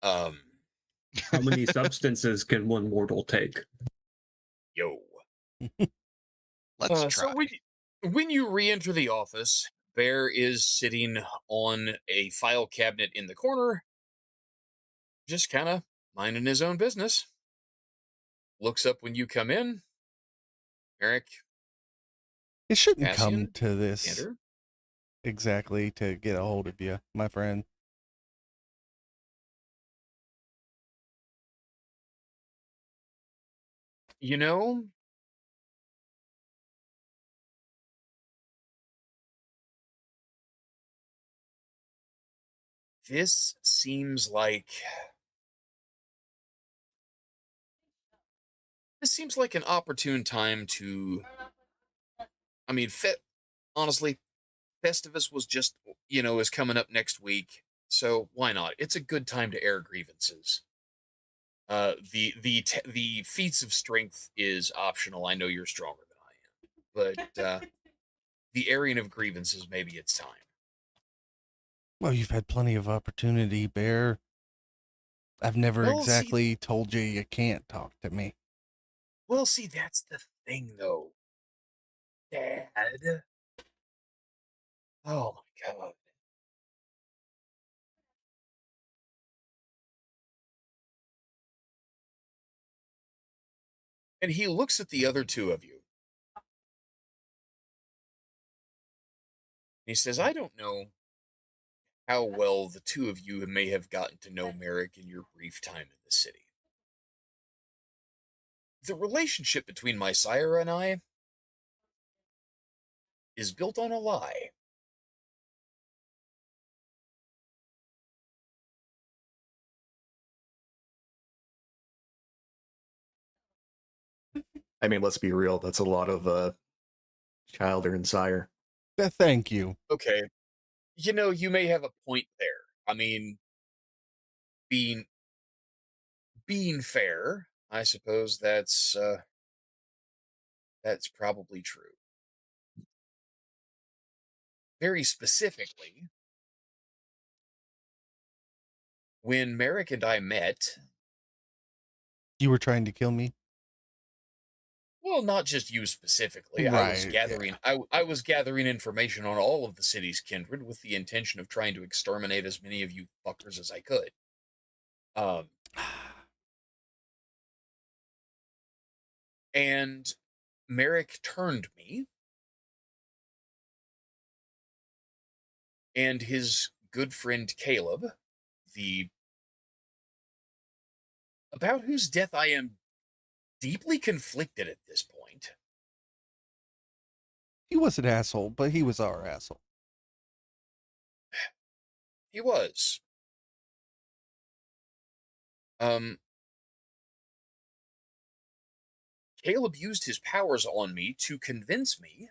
How many substances can one mortal take? Yo. Let's try. So when you re-enter the office, Bear is sitting on a file cabinet in the corner, just kind of minding his own business. Looks up when you come in. Eric, It shouldn't come Cassian, to this Andrew. exactly to get a hold of you, my friend. You know, this seems like an opportune time to. I mean, honestly, Festivus was just is coming up next week, so why not? It's a good time to air grievances. The feats of strength is optional. I know you're stronger than I am, but the airing of grievances, maybe it's time. Well, you've had plenty of opportunity, Bear. I've never Well, see, exactly told you you can't talk to me. that's the thing, though, Dad. Oh my God. And he looks at the other two of you. He says, I don't know how well the two of you may have gotten to know Merrick in your brief time in the city. The relationship between my sire and I is built on a lie. I mean, let's be real. That's a lot of child and sire. Thank you. Okay, you may have a point there. I mean, being fair, I suppose that's probably true. Very specifically, when Merrick and I met, You were trying to kill me? well, not just you specifically. I was Right, gathering I was gathering information on all of the city's kindred with the intention of trying to exterminate as many of you fuckers as I could. Um, and Merrick turned me, and his good friend Caleb, the about whose death I am deeply conflicted at this point. He was an asshole, but he was our asshole. He was. Um, Caleb used his powers on me to convince me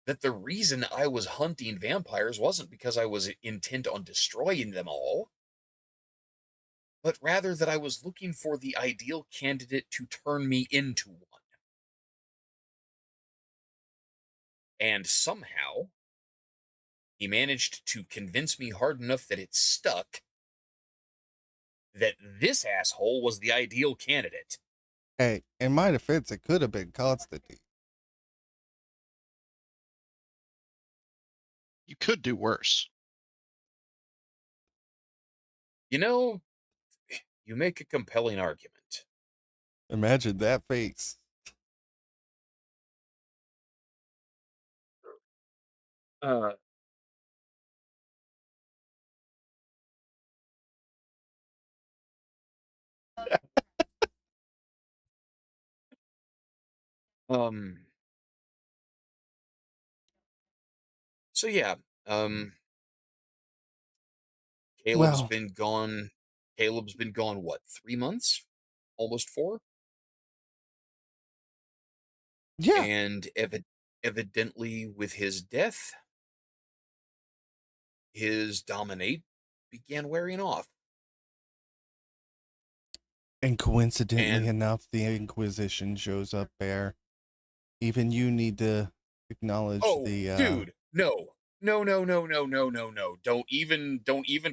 that the reason I was hunting vampires wasn't because I was intent on destroying them all, but rather that I was looking for the ideal candidate to turn me into one. And somehow he managed to convince me hard enough that it stuck that this asshole was the ideal candidate. Hey, in my defense, it could have been Constantine. You could do worse. You know, you make a compelling argument. Imagine that face. Uh, um, so yeah, um, Caleb's Well, been gone. Caleb's been gone, what, 3 months? Almost 4? yeah. And evidently, with his death, his dominate began wearing off. And coincidentally And enough, the Inquisition shows up there. Even you need to acknowledge oh, the dude, no. No, no, no, no, no, no, no. Don't even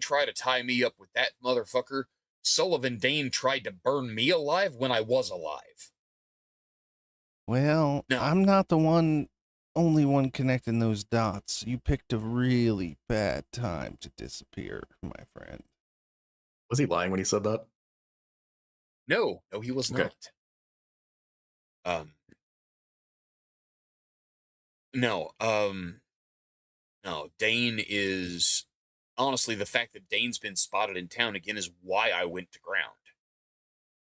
try to tie me up with that motherfucker. Sullivan Dane tried to burn me alive when I was alive. well, No. I'm not the only one connecting those dots. You picked a really bad time to disappear, my friend. Was he lying when he said that? No, he was Okay. not. No, no, Dane is honestly the fact that Dane's been spotted in town again is why I went to ground.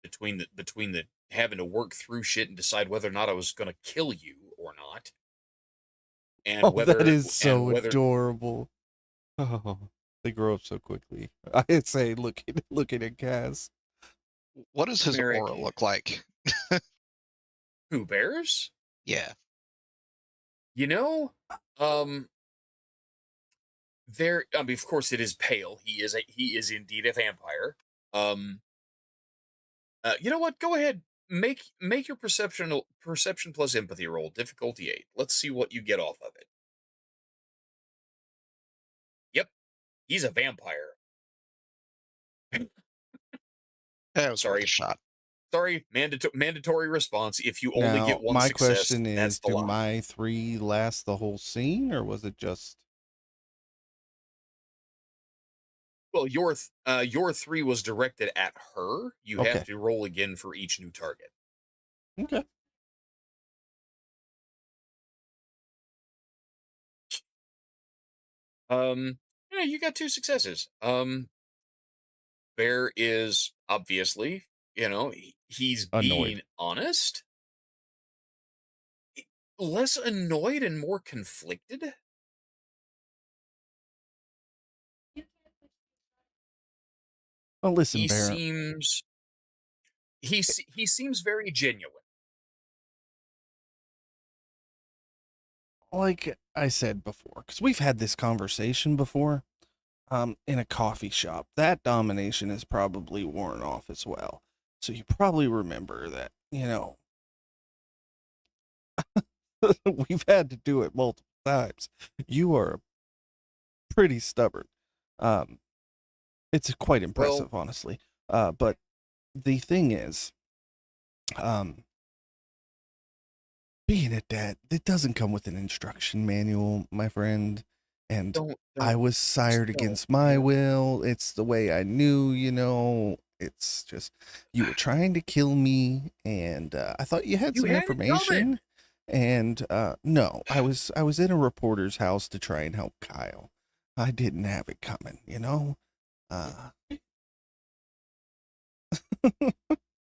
Between the having to work through shit and decide whether or not I was gonna kill you or not. And Oh, that whether is and so whether adorable. Oh, they grow up so quickly. I'd say looking at Cass. What does his Merrick, aura look like? who bears? Yeah. You know, um there I mean of course it is pale. He is indeed a vampire. Um you know what? Go ahead. Make your perception plus empathy roll, difficulty 8. Let's see what you get off of it. Yep, he's a vampire. That was worth a Sorry. shot. Sorry, mandatory response. If you only get Now, one my success, question that's is, the do line. my 3 last the whole scene, or was it just... Well, your 3 was directed at her. You have Okay. to roll again for each new target. Okay. Yeah, you got 2 successes. Bear is obviously, he's Annoyed. being honest. Less annoyed and more conflicted. Well, listen, He Bear. seems he seems very genuine. Like I said before, because we've had this conversation before, in a coffee shop. That domination is probably worn off as well. So you probably remember that, we've had to do it multiple times. You are pretty stubborn. Um, it's quite Well, impressive, honestly. But the thing is, um, being a dad, it doesn't come with an instruction manual, my friend. And I was sired against my man. will. It's the way I knew, it's just, you were trying to kill me, and I thought you had You some had it coming. information. And no, I was in a reporter's house to try and help Kyle. I didn't have it coming,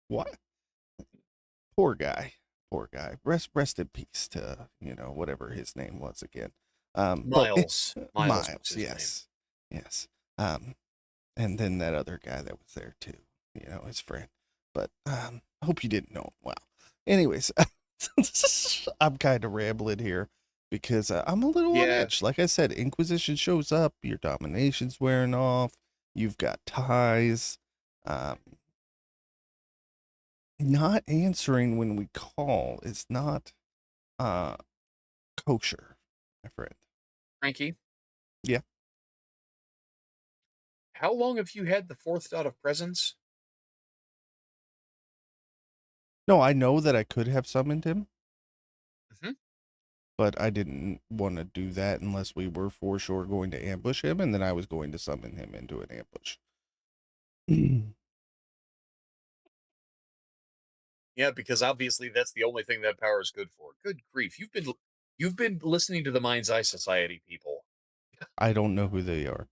what? Poor guy. Poor guy. Rest in peace to, whatever his name was again. But Miles. Miles was Miles, his yes. Yes. And then that other guy that was there too, his friend. But I hope you didn't know him well. Anyways, I'm kind of rambling here because I'm a little on Yeah. edge. Like I said, Inquisition shows up, your domination's wearing off, you've got ties. Not answering when we call is not kosher. friend. Frankie, Yeah. how long have you had the fourth dot of presence? No, I know that I could have summoned him, Mhm. but I didn't want to do that unless we were for sure going to ambush him, and then I was going to summon him into an ambush. Yeah, because obviously that's the only thing that power is good for. Good grief, you've been listening to the Mind's Eye Society people. I don't know who they are.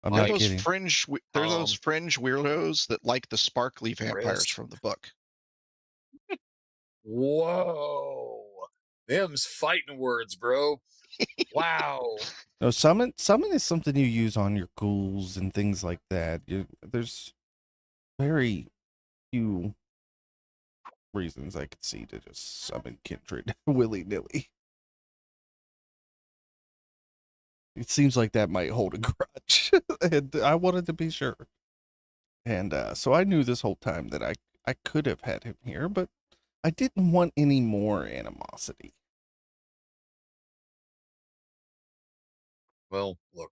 I'm They're not Like, those kidding. they're those um, fringe weirdos that like the sparkly vampires Chris. from the book. Whoa, them's fighting words, bro. Wow. No, summon is something you use on your ghouls and things like that. There's very few reasons I could see to just summon kindred willy-nilly. It seems like that might hold a grudge, and I wanted to be sure. And so I knew this whole time that I could have had him here, but I didn't want any more animosity. Well, look,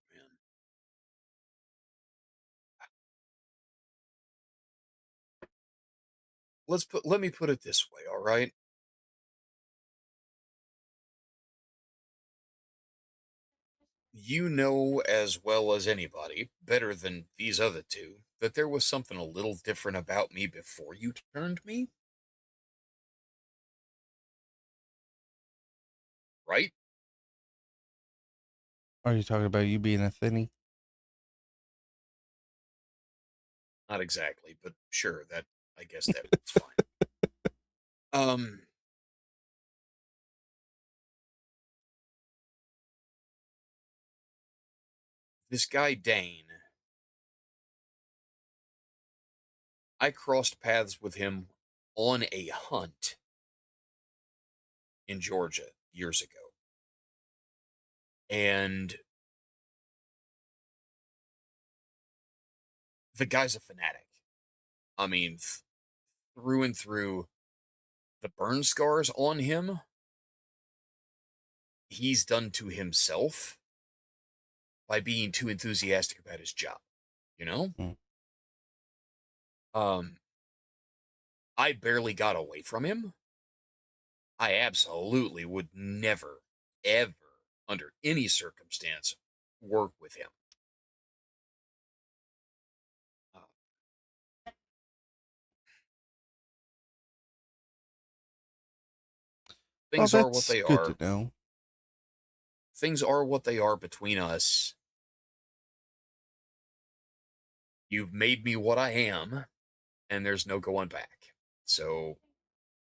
man. Let me put it this way, all right? You know as well as anybody, better than these other two, that there was something a little different about me before you turned me, right? Are you talking about you being a thinny? Not exactly, but sure, that I guess that was fine. Um, this guy Dane, I crossed paths with him on a hunt in Georgia years ago. And the guy's a fanatic. I mean, through and through, the burn scars on him, he's done to himself by being too enthusiastic about his job, you know? Mm. Um, I barely got away from him. I absolutely would never, ever, under any circumstance, work with him. Uh, Well, things are what that's they good to are. know. Things are what they are between us. You've made me what I am, and there's no going back. So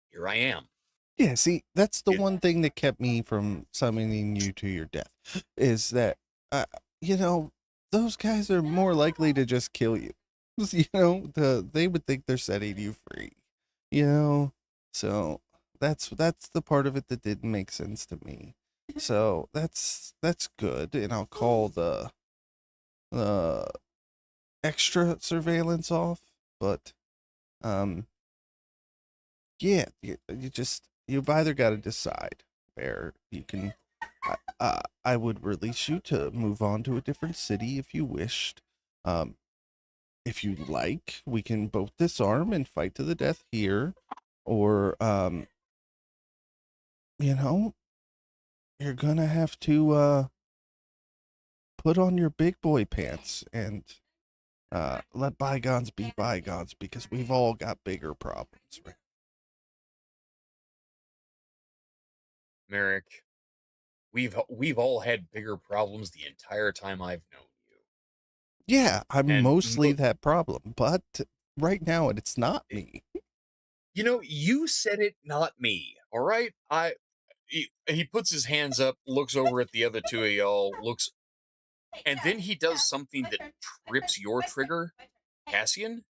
here I am. Yeah, see, that's the It, one thing that kept me from summoning you to your death, is that, uh, you know, those guys are more likely to just kill you. You know, they would think they're setting you free, you know? So that's the part of it that didn't make sense to me. So that's good, and I'll call the extra surveillance off, but um yeah, you've either got to decide where you can. I would release you to move on to a different city if you wished. Um, if you like, we can both disarm and fight to the death here, or you know, you're gonna have to put on your big boy pants and let bygones be bygones because we've all got bigger problems, right? Merrick, we've all had bigger problems the entire time I've known you. Yeah, I'm And mostly that problem, but right now it's not me. you said it, not me. All right? He puts his hands up, looks over at the other two of y'all, looks, and then he does something that trips your trigger, Cassian.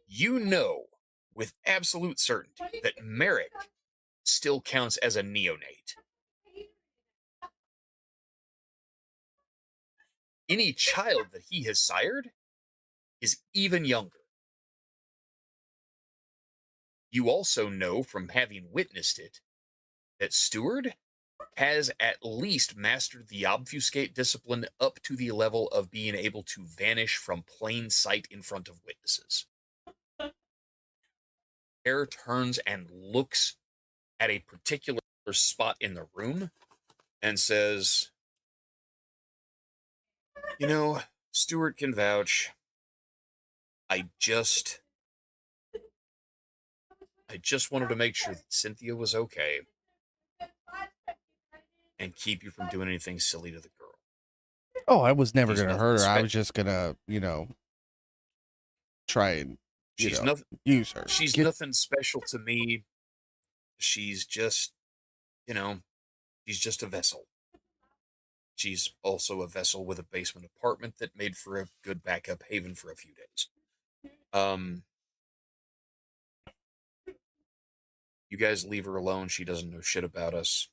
You know with absolute certainty that Merrick still counts as a neonate. Any child that he has sired is even younger. You also know from having witnessed it that Steward has at least mastered the obfuscate discipline up to the level of being able to vanish from plain sight in front of witnesses. Hare turns and looks at a particular spot in the room and says, "You know, Stewart can vouch. I just wanted to make sure that Cynthia was okay and keep you from doing anything silly to the girl. Oh, I was never She's gonna nothing hurt her. I spe- was just gonna, try and, she's nothing use her. she's Get nothing special to me. She's just, you know, she's just a vessel. She's also a vessel with a basement apartment that made for a good backup haven for a few days. You guys leave her alone. She doesn't know shit about us.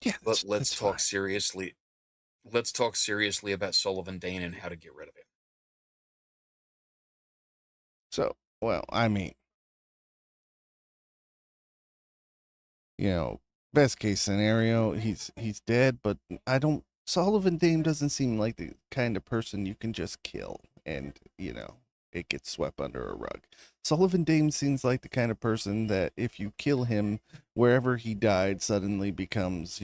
yeah, But that's fine. Let's talk seriously about Sullivan Dane and how to get rid of him. So, well, I mean, best case scenario, he's dead, but I don't. Sullivan Dame doesn't seem like the kind of person you can just kill and it gets swept under a rug. Sullivan Dame seems like the kind of person that if you kill him, wherever he died suddenly becomes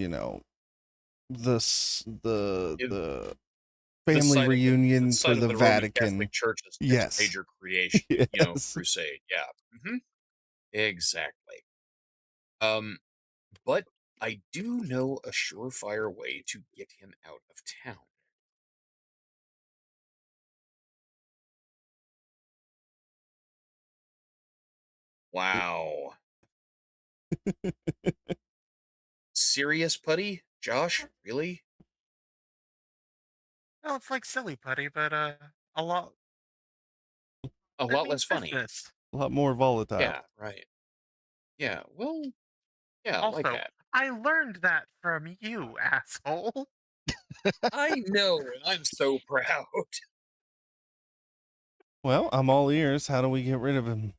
the s- the family The reunion for site of the the Roman Vatican. Catholic Church's next Yes, major creation, yes. crusade. Yeah. Exactly. But I do know a surefire way to get him out of town. Wow. Serious, Putty? Josh? Really? Well, it's like silly putty, but a lot. A It lot means less funny. business. A lot more volatile. Yeah, right. Yeah, well, yeah, like Also, that. I learned that from you, asshole. I know, and I'm so proud. Well, I'm all ears. How do we get rid of him?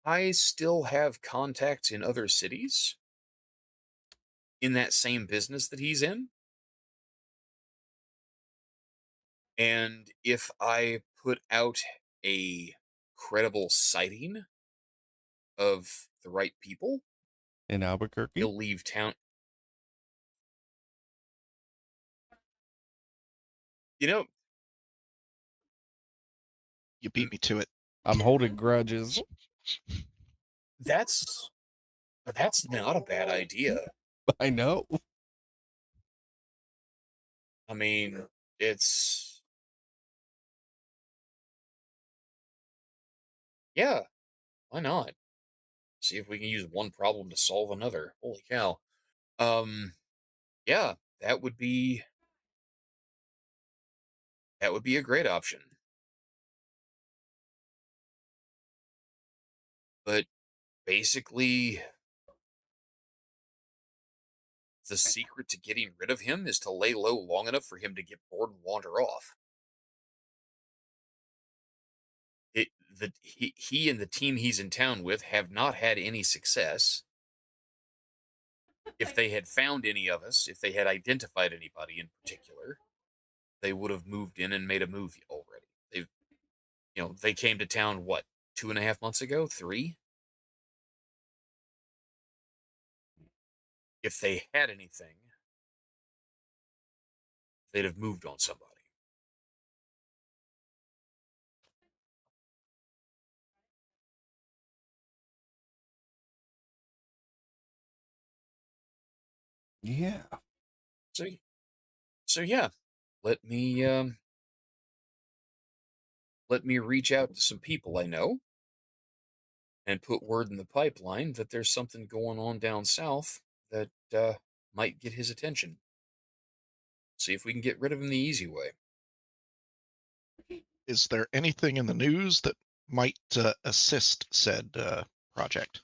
I still have contacts in other cities in that same business that he's in. And if I put out a credible sighting of the right people, In Albuquerque? he'll leave town. You know, You beat me to it. I'm holding grudges. that's not a bad idea. I know. I mean, it's yeah, why not? See if we can use one problem to solve another. Holy cow. Um, yeah, that would be a great option. But basically, the secret to getting rid of him is to lay low long enough for him to get bored and wander off. He and the team he's in town with have not had any success. If they had found any of us, if they had identified anybody in particular, they would have moved in and made a movie already. They came to town, what, 2.5 months ago? 3? If they had anything, they'd have moved on somebody. Yeah. So, so yeah, let me let me reach out to some people I know and put word in the pipeline that there's something going on down south that might get his attention. See if we can get rid of him the easy way. Is there anything in the news that might assist said project?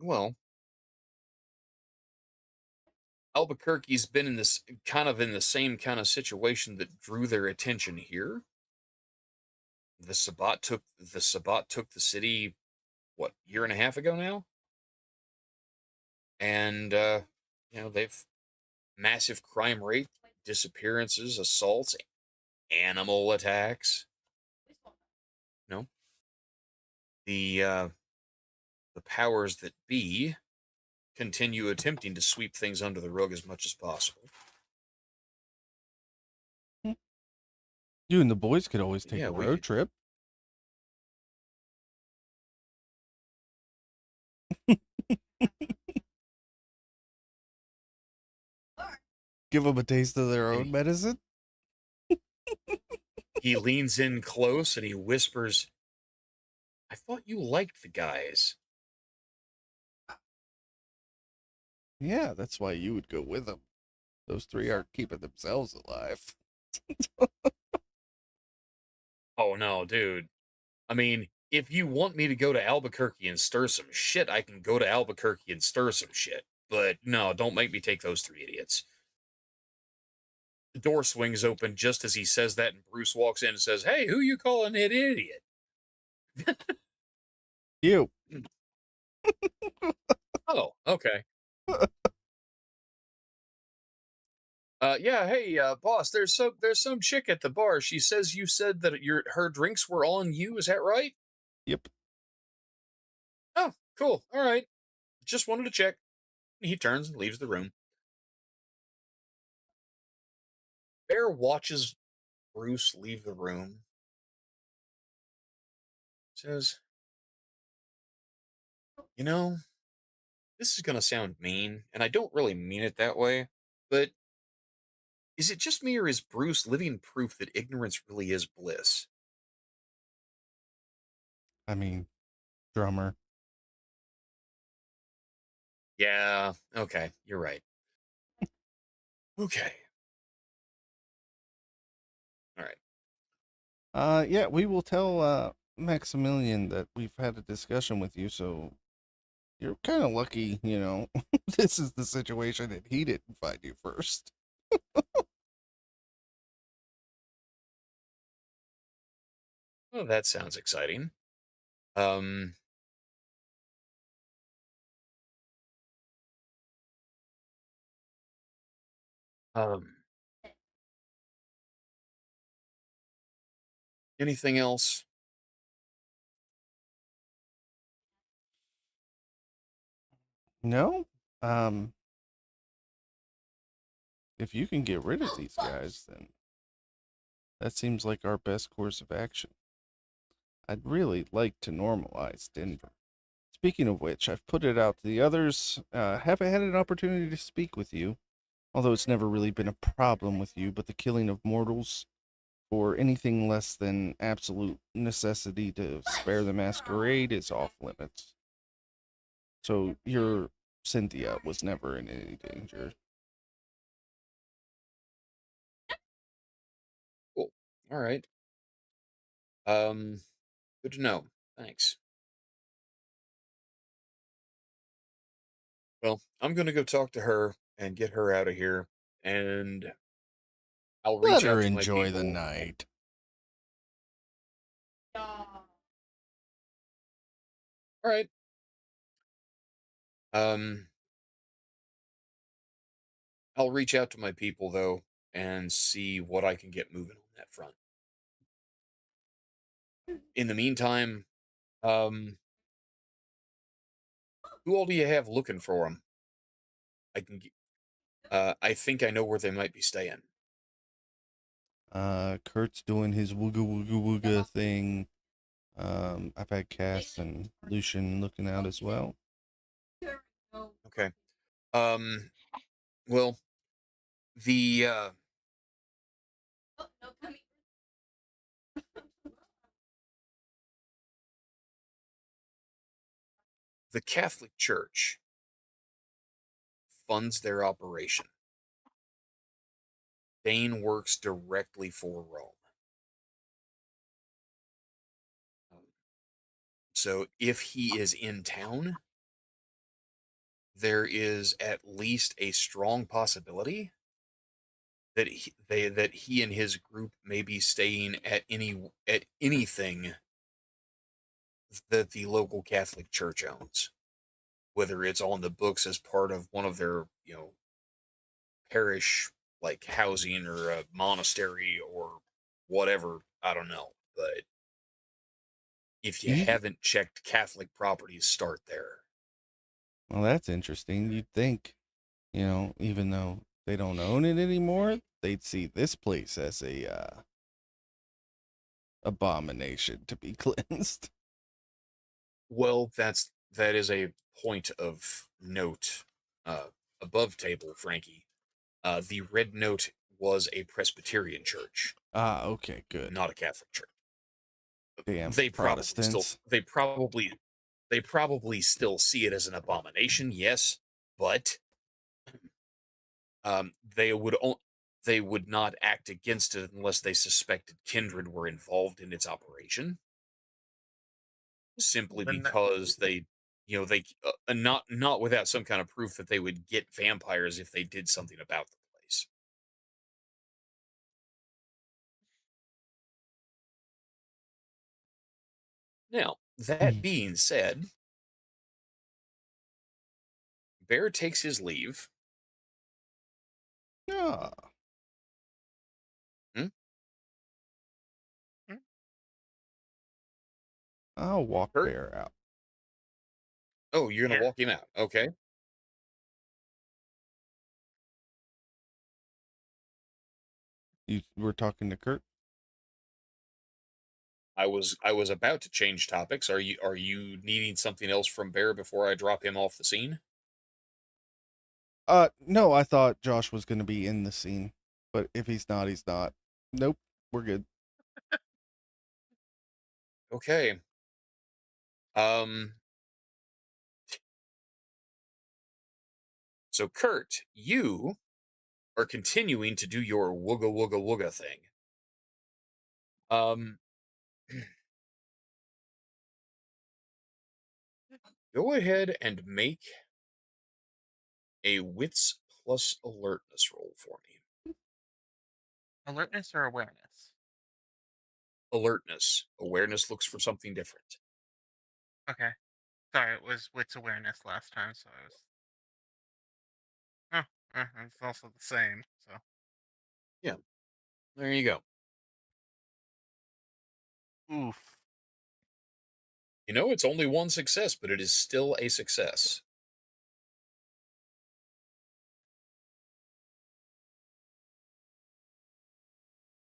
well, Albuquerque's been in this kind of in the same kind of situation that drew their attention here. The Sabbat took the city, what, year and a half ago now? And they've massive crime rate, disappearances, assaults, animal attacks. No, the powers that be continue attempting to sweep things under the rug as much as possible. You and the boys could always take Yeah, a we road could- trip. Give them a taste of their own Hey. medicine. He leans in close and he whispers, "I thought you liked the guys." Yeah, that's why you would go with them. Those three aren't keeping themselves alive. Oh no, dude. I mean, if you want me to go to Albuquerque and stir some shit, I can go to Albuquerque and stir some shit. But no, don't make me take those three idiots. The door swings open just as he says that, and Bruce walks in and says, "Hey, who you calling an idiot?" You. Oh, okay. Yeah, hey, boss, there's some chick at the bar. She says you said that her drinks were on you. Is that right? Yep. Oh, cool. All right. Just wanted to check. He turns and leaves the room. Bear watches Bruce leave the room. Says, "You know, this is gonna sound mean, and I don't really mean it that way, but is it just me or is Bruce living proof that ignorance really is bliss?" I mean, drummer. Yeah, okay, you're right. Okay. All right. Yeah, we will tell Maximilian that we've had a discussion with you, so you're kind of lucky, this is the situation and he didn't find you first. Well, that sounds exciting. Um, um, anything else? No? Um, if you can get rid of these guys, then that seems like our best course of action. I'd really like to normalize Denver. Speaking of which, I've put it out to the others. Haven't had an opportunity to speak with you, although it's never really been a problem with you, but the killing of mortals for anything less than absolute necessity to spare the masquerade is off limits. So your Cynthia was never in any danger. Cool. All right. Um, Good to know. Thanks. Well, I'm gonna go talk to her and get her out of here, and I'll Let reach her out to my enjoy the people. night. All right. Um, I'll reach out to my people though and see what I can get moving on that front. In the meantime, um, who all do you have looking for them? I can. I think I know where they might be staying. Kurt's doing his wooga wooga wooga thing. I've had Cass and Lucian looking out as well. Okay. Um. Well, the the Catholic Church funds their operation. Dane works directly for Rome. Um, So if he is in town, there is at least a strong possibility that he and his group may be staying at anything that the local Catholic Church owns, whether it's on the books as part of one of their, parish like housing or a monastery or whatever. I don't know, but if you Even, haven't checked Catholic properties, start there. well, that's interesting. You'd think, even though they don't own it anymore, they'd see this place as a abomination to be cleansed. Well, that is a point of note. Above table, Frankie. The Red Note was a Presbyterian church, Ah, okay, good. not a Catholic church. Damn They probably still Protestants. they probably still see it as an abomination, yes, but they they would not act against it unless they suspected kindred were involved in its operation, simply Then that, because they not without some kind of proof that they would get vampires if they did something about the place. Now, that Hmm. being said, Bear takes his leave. Ah, Hmm? hmm, I'll walk Kurt? Bear out. Oh, you're gonna yeah, walk him out. Okay. You were talking to Kurt? I was about to change topics. Are you needing something else from Bear before I drop him off the scene? No, I thought Josh was gonna be in the scene, but if he's not, he's not. Nope, we're good. Okay. Um so Kurt, you are continuing to do your wooga wooga wooga thing. Um Go ahead and make a wits plus alertness roll for me. alertness or awareness. Alertness. Awareness looks for something different. Okay, sorry, it was wits awareness last time, so I was. Oh, it's also the same. So Yeah, there you go. oof. It's only one success, but it is still a success.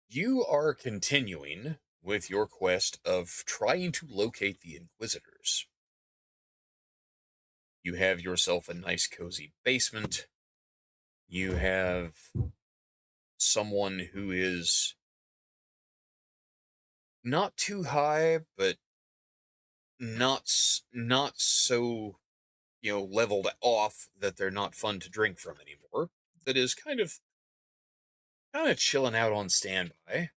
You are continuing with your quest of trying to locate the Inquisitors. You have yourself a nice, cozy basement. You have someone who is not too high, but not so leveled off that they're not fun to drink from anymore. That is kind of chilling out on standby.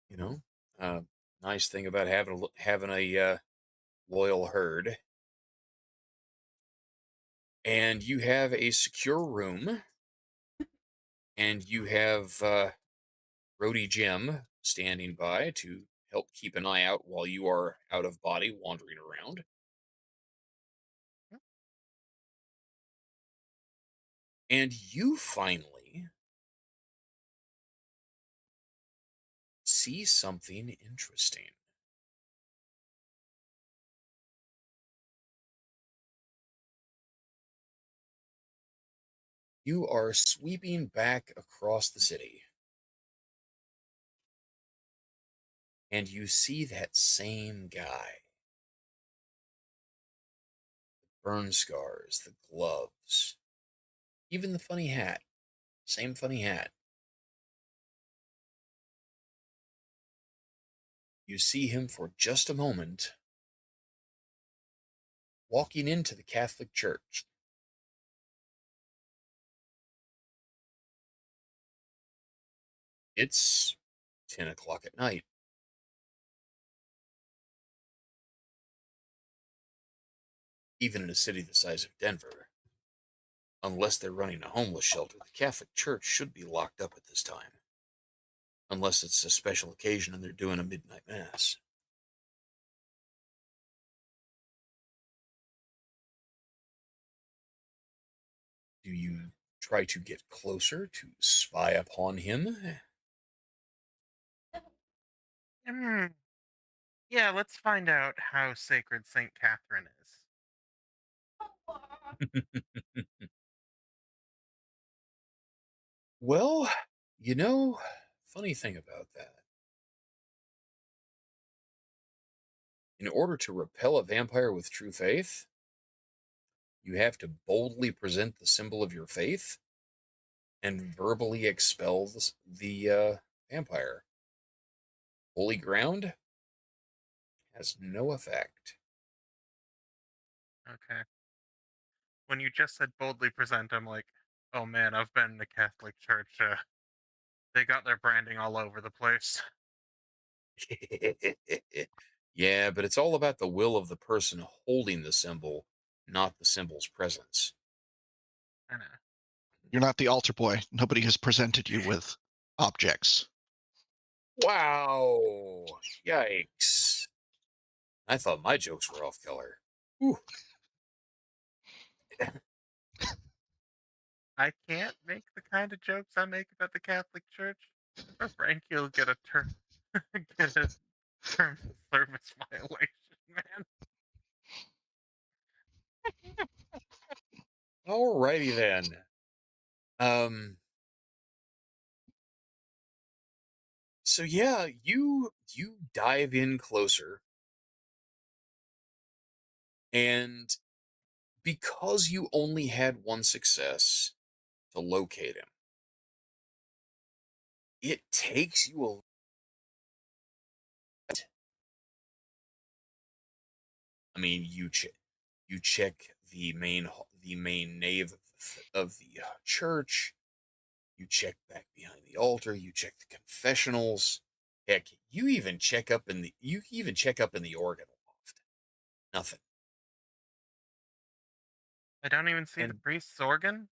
You know, uh, nice thing about having a loyal herd. And you have a secure room, and you have Rhodey Jim standing by to help keep an eye out while you are out of body wandering around. And you finally see something interesting. You are sweeping back across the city, and you see that same guy. Burn scars, the gloves, even the funny hat. Same funny hat. You see him for just a moment walking into the Catholic Church. It's 10 o'clock at night. Even in a city the size of Denver, Unless they're running a homeless shelter, the Catholic Church should be locked up at this time. Unless it's a special occasion and they're doing a midnight mass. Do you try to get closer to spy upon him? Hmm. Yeah, let's find out how sacred Saint Catherine is. Well, you know, funny thing about that. In order to repel a vampire with true faith, you have to boldly present the symbol of your faith and verbally expel the vampire. Holy ground has no effect. Okay. When you just said boldly present, I'm like, oh man, I've been in the Catholic Church. They got their branding all over the place. Yeah, but it's all about the will of the person holding the symbol, not the symbol's presence. I know. You're not the altar boy. Nobody has presented you with objects. Wow. Yikes. I thought my jokes were off color. Whew. I can't make the kind of jokes I make about the Catholic Church, or Frankie will get a get a terms of service violation, man. Alrighty then. So yeah, you dive in closer, and because you only had one success to locate him, it takes you a I mean, you check the main nave of the church. You check back behind the altar. You check the confessionals. Heck, you even check up in the organ loft. Nothing. I don't even see the And priest's organ.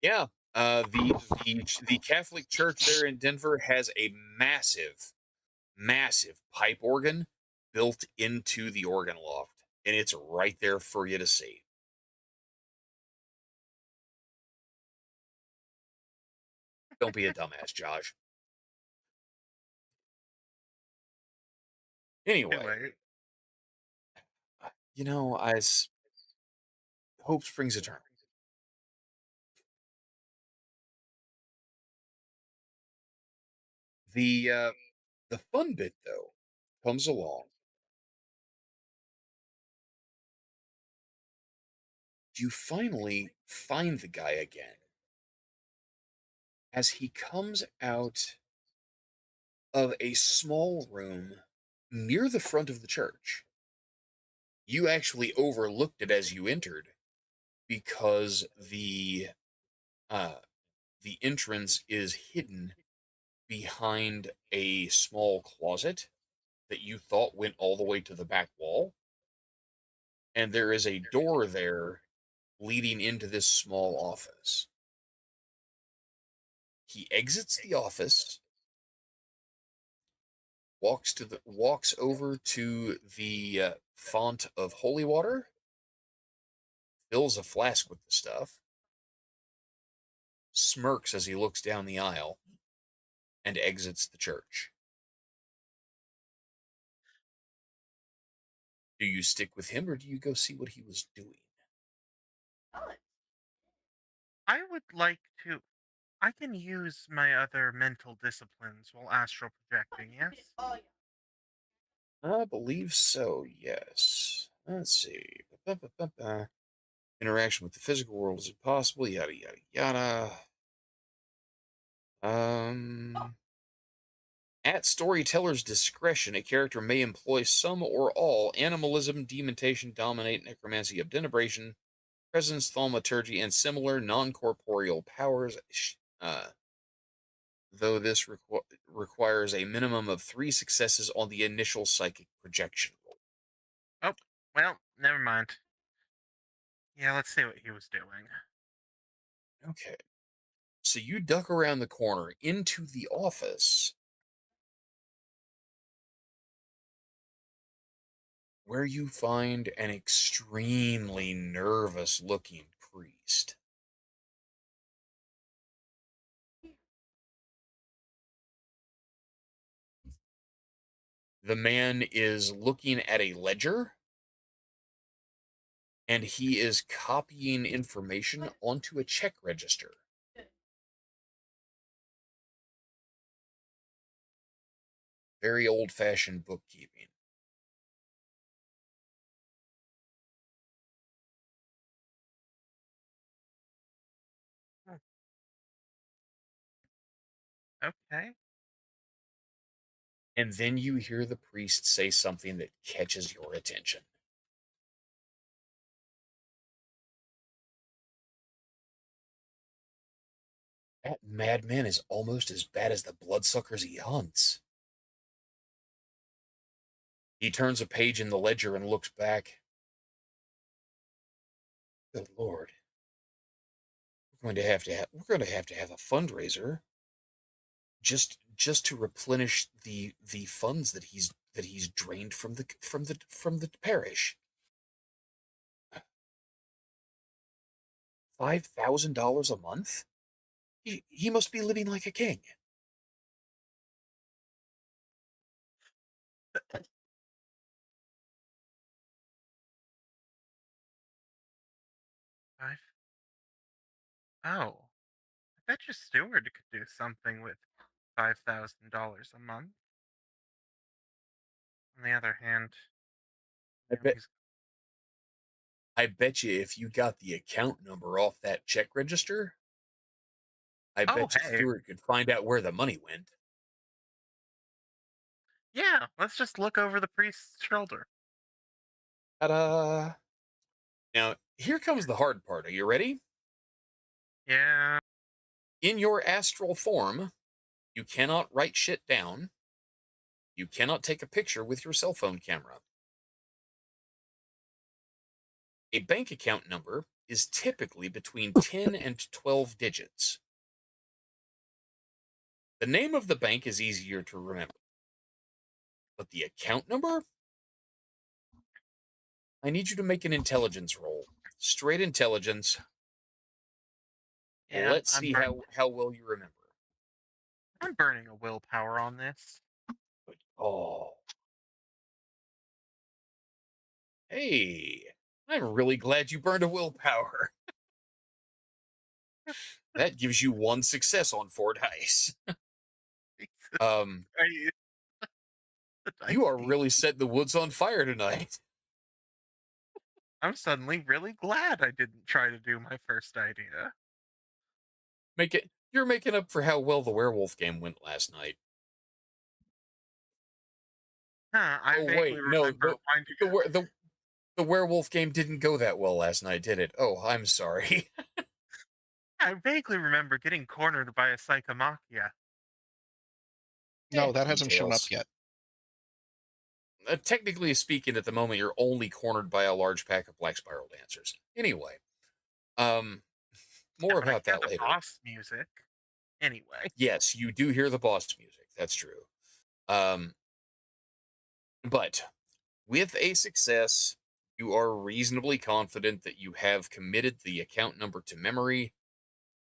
yeah, the Catholic Church there in Denver has a massive pipe organ built into the organ loft, and it's right there for you to see. Don't be a dumbass, Josh. Too Anyway, late. hope springs eternal. The fun bit though comes along. You finally find the guy again as he comes out of a small room near the front of the church. You actually overlooked it as you entered because uh the entrance is hidden behind a small closet that you thought went all the way to the back wall, and there is a door there leading into this small office. He exits the office, walks over to the font of holy water, fills a flask with the stuff, smirks as he looks down the aisle, and exits the church. Do you stick with him or do you go see what he was doing? I would like to. I can use my other mental disciplines while astral projecting, yes? I believe so, yes. Let's see. Ba-ba-ba-ba-ba. Interaction with the physical world is impossible, yada yada yada. At storyteller's discretion, a character may employ some or all animalism, demontation, dominate, necromancy, obdenebration, presence, thaumaturgy, and similar non corporeal powers. though this requires a minimum of 3 successes on the initial psychic projection roll. Oh, well, never mind. Yeah, let's see what he was doing. Okay. So you duck around the corner into the office where you find an extremely nervous looking priest. The man is looking at a ledger and he is copying information onto a check register. Very old fashioned bookkeeping. Okay. And then you hear the priest say something that catches your attention. That madman is almost as bad as the bloodsuckers he hunts. He turns a page in the ledger and looks back. Good Lord. We're going to have a fundraiser just to replenish the funds that he's drained from the parish. $5,000 a month? He must be living like a king. Five. Oh, I bet your steward could do something with $5,000 a month. On the other hand, I you know, bet he's I bet you if you got the account number off that check register, I oh bet you hey, Stewart could find out where the money went. yeah. Let's just look over the priest's shoulder. Ta-da! Now, here comes the hard part. Are you ready? Yeah. In your astral form, you cannot write shit down. You cannot take a picture with your cell phone camera. A bank account number is typically between 10 and 12 digits. The name of the bank is easier to remember, but the account number? I need you to make an intelligence roll. Straight intelligence. Yeah. Let's see how well you remember. I'm burning a willpower on this. Oh, hey, I'm really glad you burned a willpower. That gives you 1 success on 4 dice. Jesus Um, Christ, the dice you are game. really setting the woods on fire tonight. I'm suddenly really glad I didn't try to do my first idea. You're making up for how well the werewolf game went last night. Huh, I Oh vaguely wait, no, remember finding. the were- the werewolf game didn't go that well last night, did it? Oh, I'm sorry. I vaguely remember getting cornered by a psychomachia. No, that hasn't shown up Details. yet. Technically speaking, at the moment, you're only cornered by a large pack of black spiral dancers. Anyway, um, Yeah, more but I about hear that the later. boss music. Anyway. Yes, you do hear the boss music. That's true. Um, but with a success, you are reasonably confident that you have committed the account number to memory.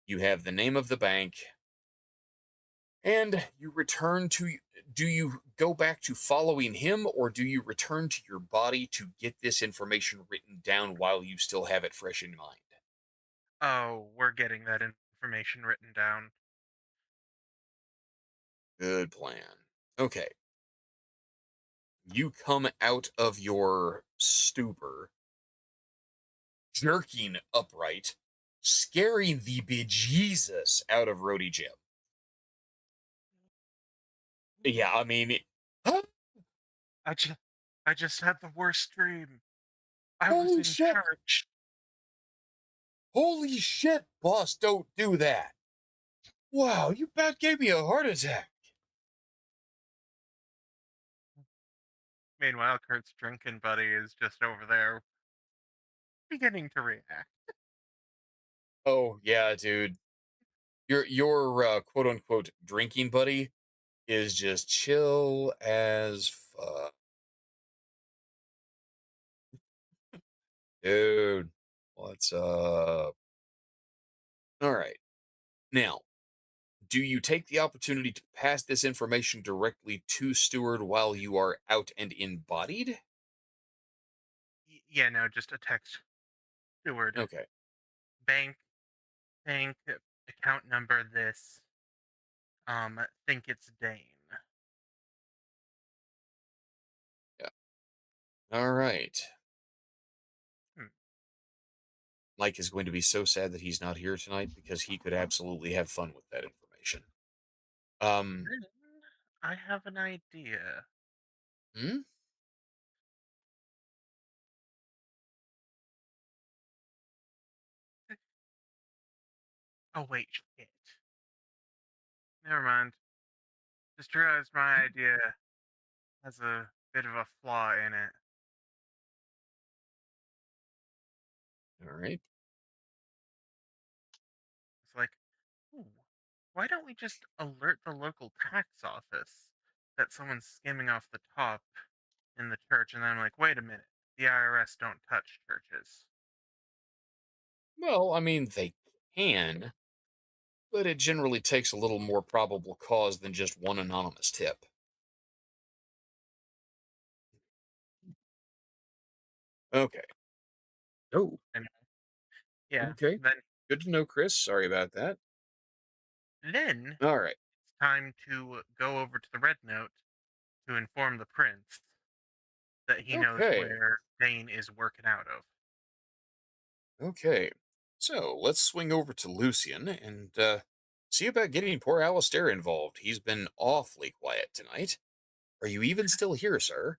You have the name of the bank, and you return to. Do you go back to following him, or do you return to your body to get this information written down while you still have it fresh in mind? Oh, we're getting that information written down. Good plan. Okay. You come out of your stupor, jerking upright, scaring the bejesus out of Rhodey Jim. Yeah, I mean, huh? I just, I just had the worst dream. I was Holy in shit! church. Holy shit, boss! Don't do that. Wow, you about gave me a heart attack. Meanwhile, Kurt's drinking buddy is just over there beginning to react. Oh yeah, dude. Your quote unquote drinking buddy is just chill as fuck. Dude, what's up? All right. Now, do you take the opportunity to pass this information directly to Steward while you are out and embodied? Yeah, no, just a text. Steward. Okay. Bank, bank, account number this. Think it's Dane. Yeah. All right. Hmm. Mike is going to be so sad that he's not here tonight because he could absolutely have fun with that information. Then I have an idea. Hmm? Oh wait, shit. Never mind. Just realized my idea has a bit of a flaw in it. All right. It's like, ooh, why don't we just alert the local tax office that someone's skimming off the top in the church? And then I'm like, wait a minute, the IRS don't touch churches. Well, I mean, they can, but it generally takes a little more probable cause than just one anonymous tip. Okay. Oh, And yeah, okay. Good to know, Chris. Sorry about that. then All right. it's time to go over to the Red Note to inform the prince that he knows Okay. where Dane is working out of. Okay. So let's swing over to Lucian and see about getting poor Alistair involved. He's been awfully quiet tonight. Are you even still here, sir?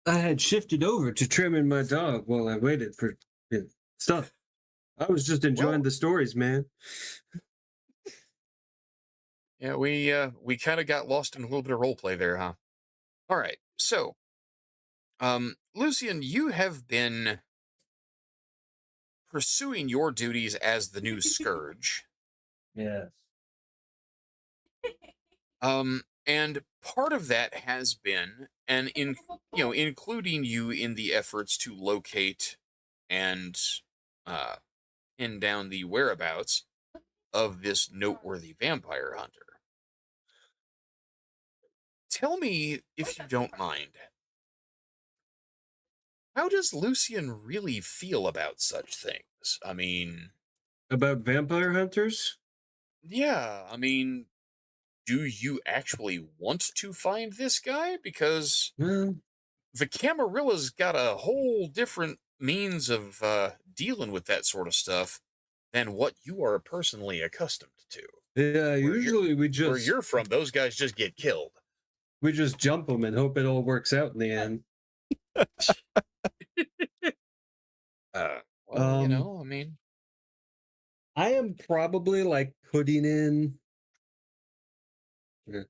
I had shifted over to trimming my dog while I waited for stuff. I was just enjoying Well, the stories, man. yeah, we kind of got lost in a little bit of role play there, huh? All right. So, Lucian, you have been pursuing your duties as the new scourge. Yes. And part of that has been, and including you in the efforts to locate and uh, pin down the whereabouts of this noteworthy vampire hunter. Tell me, if you don't mind, how does Lucian really feel about such things? I mean, About vampire hunters? yeah, I mean, do you actually want to find this guy? Because Well, the Camarilla's got a whole different means of dealing with that sort of stuff than what you are personally accustomed to. yeah. Usually Where you're from, those guys just get killed. we just jump them and hope it all works out in the end. Well, I mean, I am probably like putting in.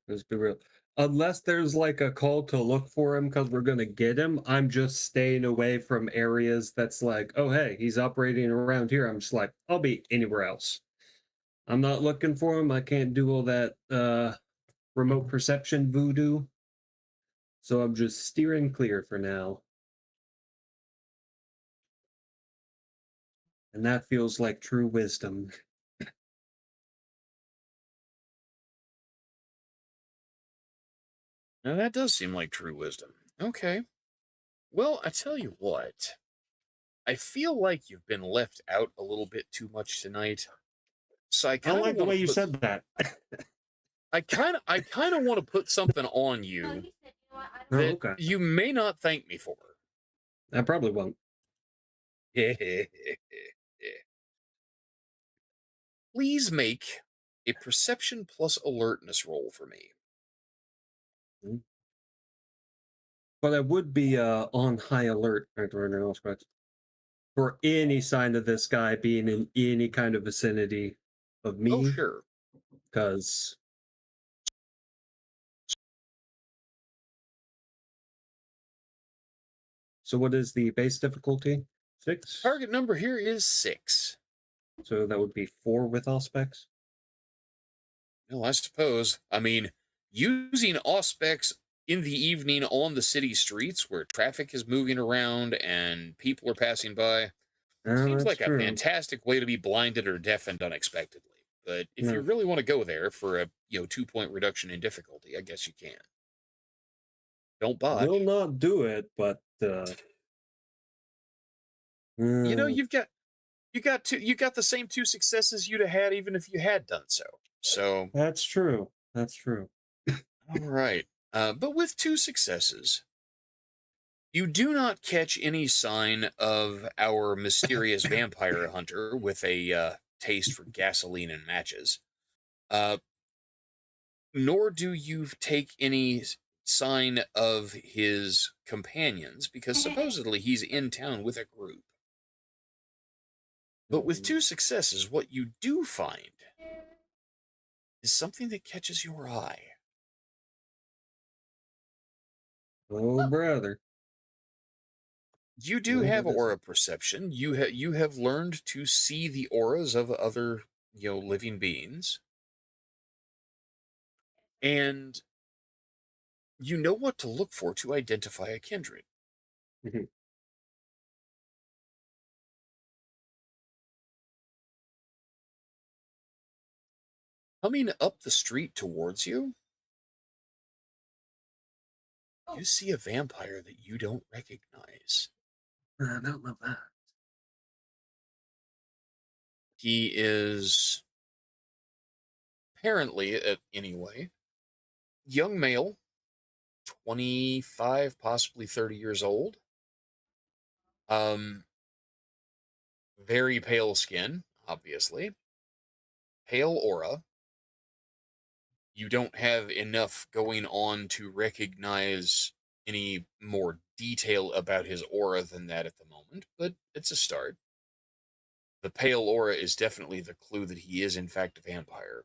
Let's be real. Unless there's like a call to look for him because we're gonna get him, I'm just staying away from areas that's like, oh hey, he's operating around here. I'm just like, I'll be anywhere else. I'm not looking for him. I can't do all that remote perception voodoo. So I'm just steering clear for now. And that feels like true wisdom. now that does seem like true wisdom. Okay. Well, I tell you what, I feel like you've been left out a little bit too much tonight. So I I kind don't of like the want way to you put said that. I kind of want to put something on you Oh, that okay. you may not thank me for. I probably won't. Please make a perception plus alertness roll for me. But I would be on high alert for any sign of this guy being in any kind of vicinity. of Oh, me, sure. because so what is the base difficulty? 6? Target number here is 6. So that would be 4 with all specs. Well, I suppose. I mean, using Auspex in the evening on the city streets where traffic is moving around and people are passing by Oh, seems that's like a true. fantastic way to be blinded or deafened unexpectedly. But if you No, really want to go there for a 2-point reduction in difficulty, I guess you can. Don't will botch. not do it, but You know, uh, you got the same 2 successes you'd have had even if you had done so. So, that's true. That's true. all right. But with 2 successes, you do not catch any sign of our mysterious vampire hunter with a taste for gasoline and matches. Uh, Nor do you take any sign of his companions because supposedly he's in town with a group. But with 2 successes, what you do find is something that catches your eye. Oh, brother. You do Well, have what is aura it? perception. You have learned to see the auras of other, living beings. And you know what to look for to identify a kindred. Mhm. Coming up the street towards you, you see a vampire that you don't recognize. I don't know that. He is apparently, anyway, young male, 25, possibly 30 years old. Um, very pale skin, obviously. Pale aura. You don't have enough going on to recognize any more detail about his aura than that at the moment, but it's a start. The pale aura is definitely the clue that he is, in fact, a vampire.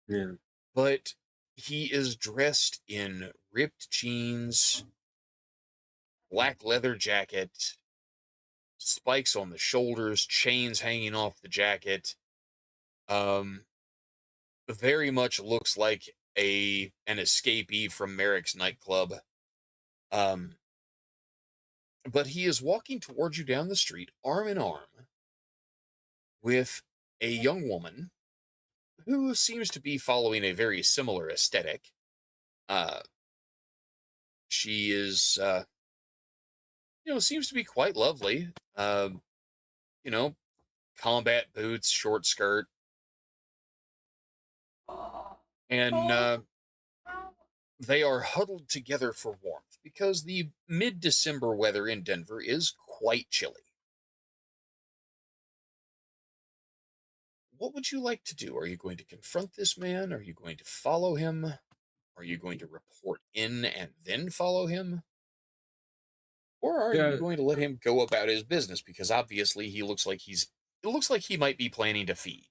Yeah. But he is dressed in ripped jeans, black leather jacket, spikes on the shoulders, chains hanging off the jacket. Um, Very much looks like an escapee from Merrick's nightclub. Um, but he is walking towards you down the street, arm in arm, with a young woman who seems to be following a very similar aesthetic. Uh, she is, seems to be quite lovely. You know, combat boots, short skirt, and they are huddled together for warmth because the mid-December weather in Denver is quite chilly. What would you like to do? Are you going to confront this man? Are you going to follow him? Are you going to report in and then follow him? Or are you Yeah. going to let him go about his business? Because obviously it looks like he might be planning to feed.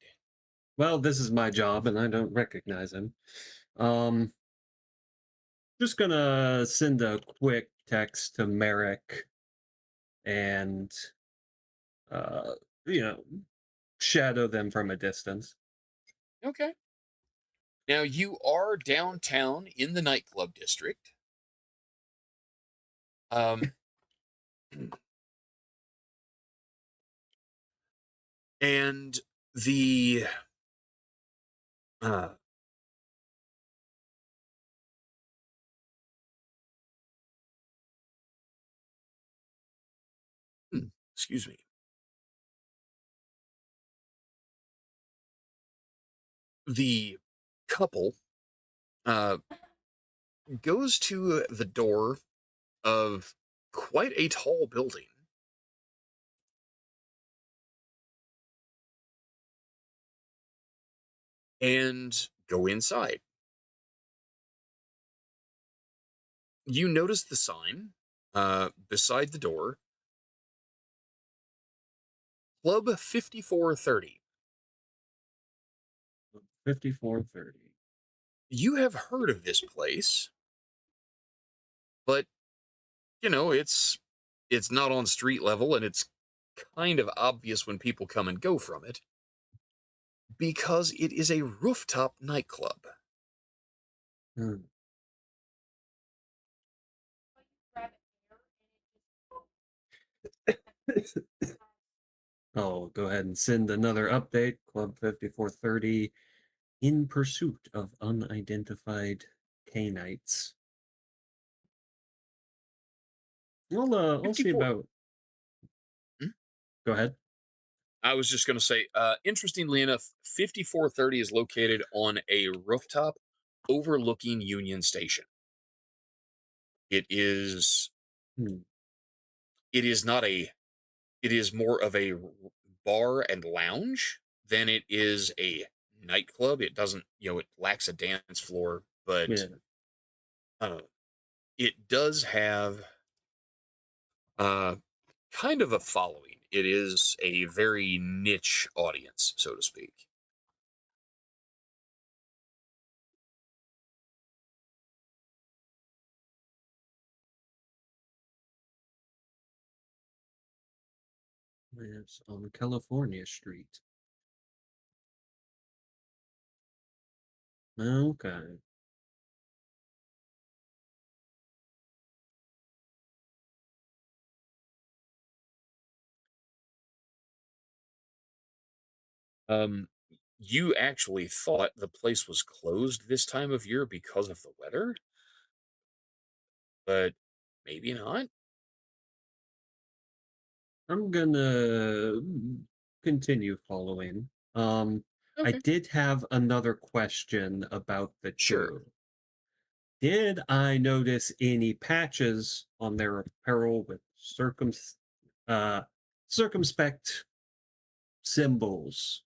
Well, this is my job, and I don't recognize him. Um, just gonna send a quick text to Merrick and uh, you know, shadow them from a distance. Okay. Now you are downtown in the nightclub district. Um, and the uh, excuse me, the couple uh, goes to the door of quite a tall building and go inside. You notice the sign beside the door, Club 5430. 5430. You have heard of this place, but it's not on street level, and it's kind of obvious when people come and go from it because it is a rooftop nightclub. Hmm. I'll go ahead and send another update. Club 5430 in pursuit of unidentified Canites. I'll see 54. about. Hmm? Go ahead. I was just going to say, interestingly enough, 5430 is located on a rooftop overlooking Union Station. It is Hmm. it is not a it is more of a bar and lounge than it is a nightclub. It doesn't, it lacks a dance floor, but Yeah. uh, it does have uh, kind of a following. It is a very niche audience, so to speak. It's on California Street. Okay. Um, you actually thought the place was closed this time of year because of the weather, but maybe not. I'm gonna continue following. I Okay, did have another question about the sure. tour. Did I notice any patches on their apparel with uh, circumspect symbols?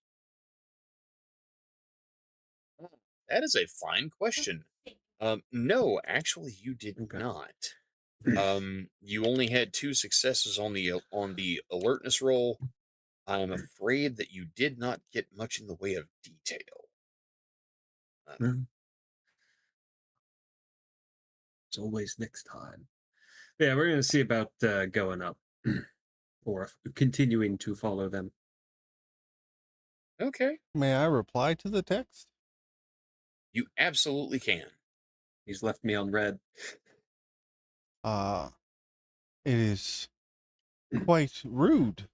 That is a fine question. No, actually, you did Okay. not. You only had two successes on the alertness roll. I'm afraid that you did not get much in the way of detail. Uh, Hmm. It's always next time. Yeah, we're gonna see about going up or continuing to follow them. okay, May I reply to the text? you absolutely can. He's left me on red. Uh, it is quite rude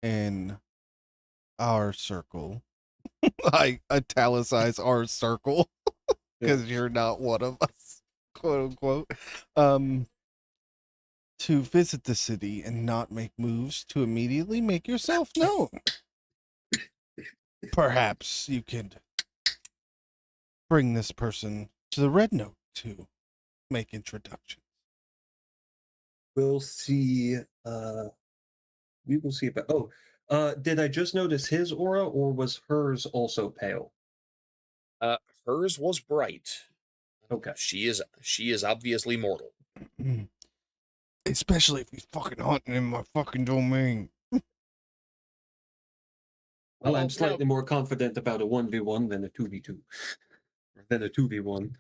in our circle. I italicize our circle Yeah. because you're not one of us, quote unquote. Um, to visit the city and not make moves to immediately make yourself known. Perhaps you could bring this person to the Red Note to make introductions. We'll see. We will see about. Oh, did I just notice his aura, or was hers also pale? Uh, Hers was bright. Okay. She is obviously mortal. Especially if he's fucking hunting in my fucking domain. Well, I'm Now, slightly more confident about a 1v1 than a 2v2. Than a 2v1.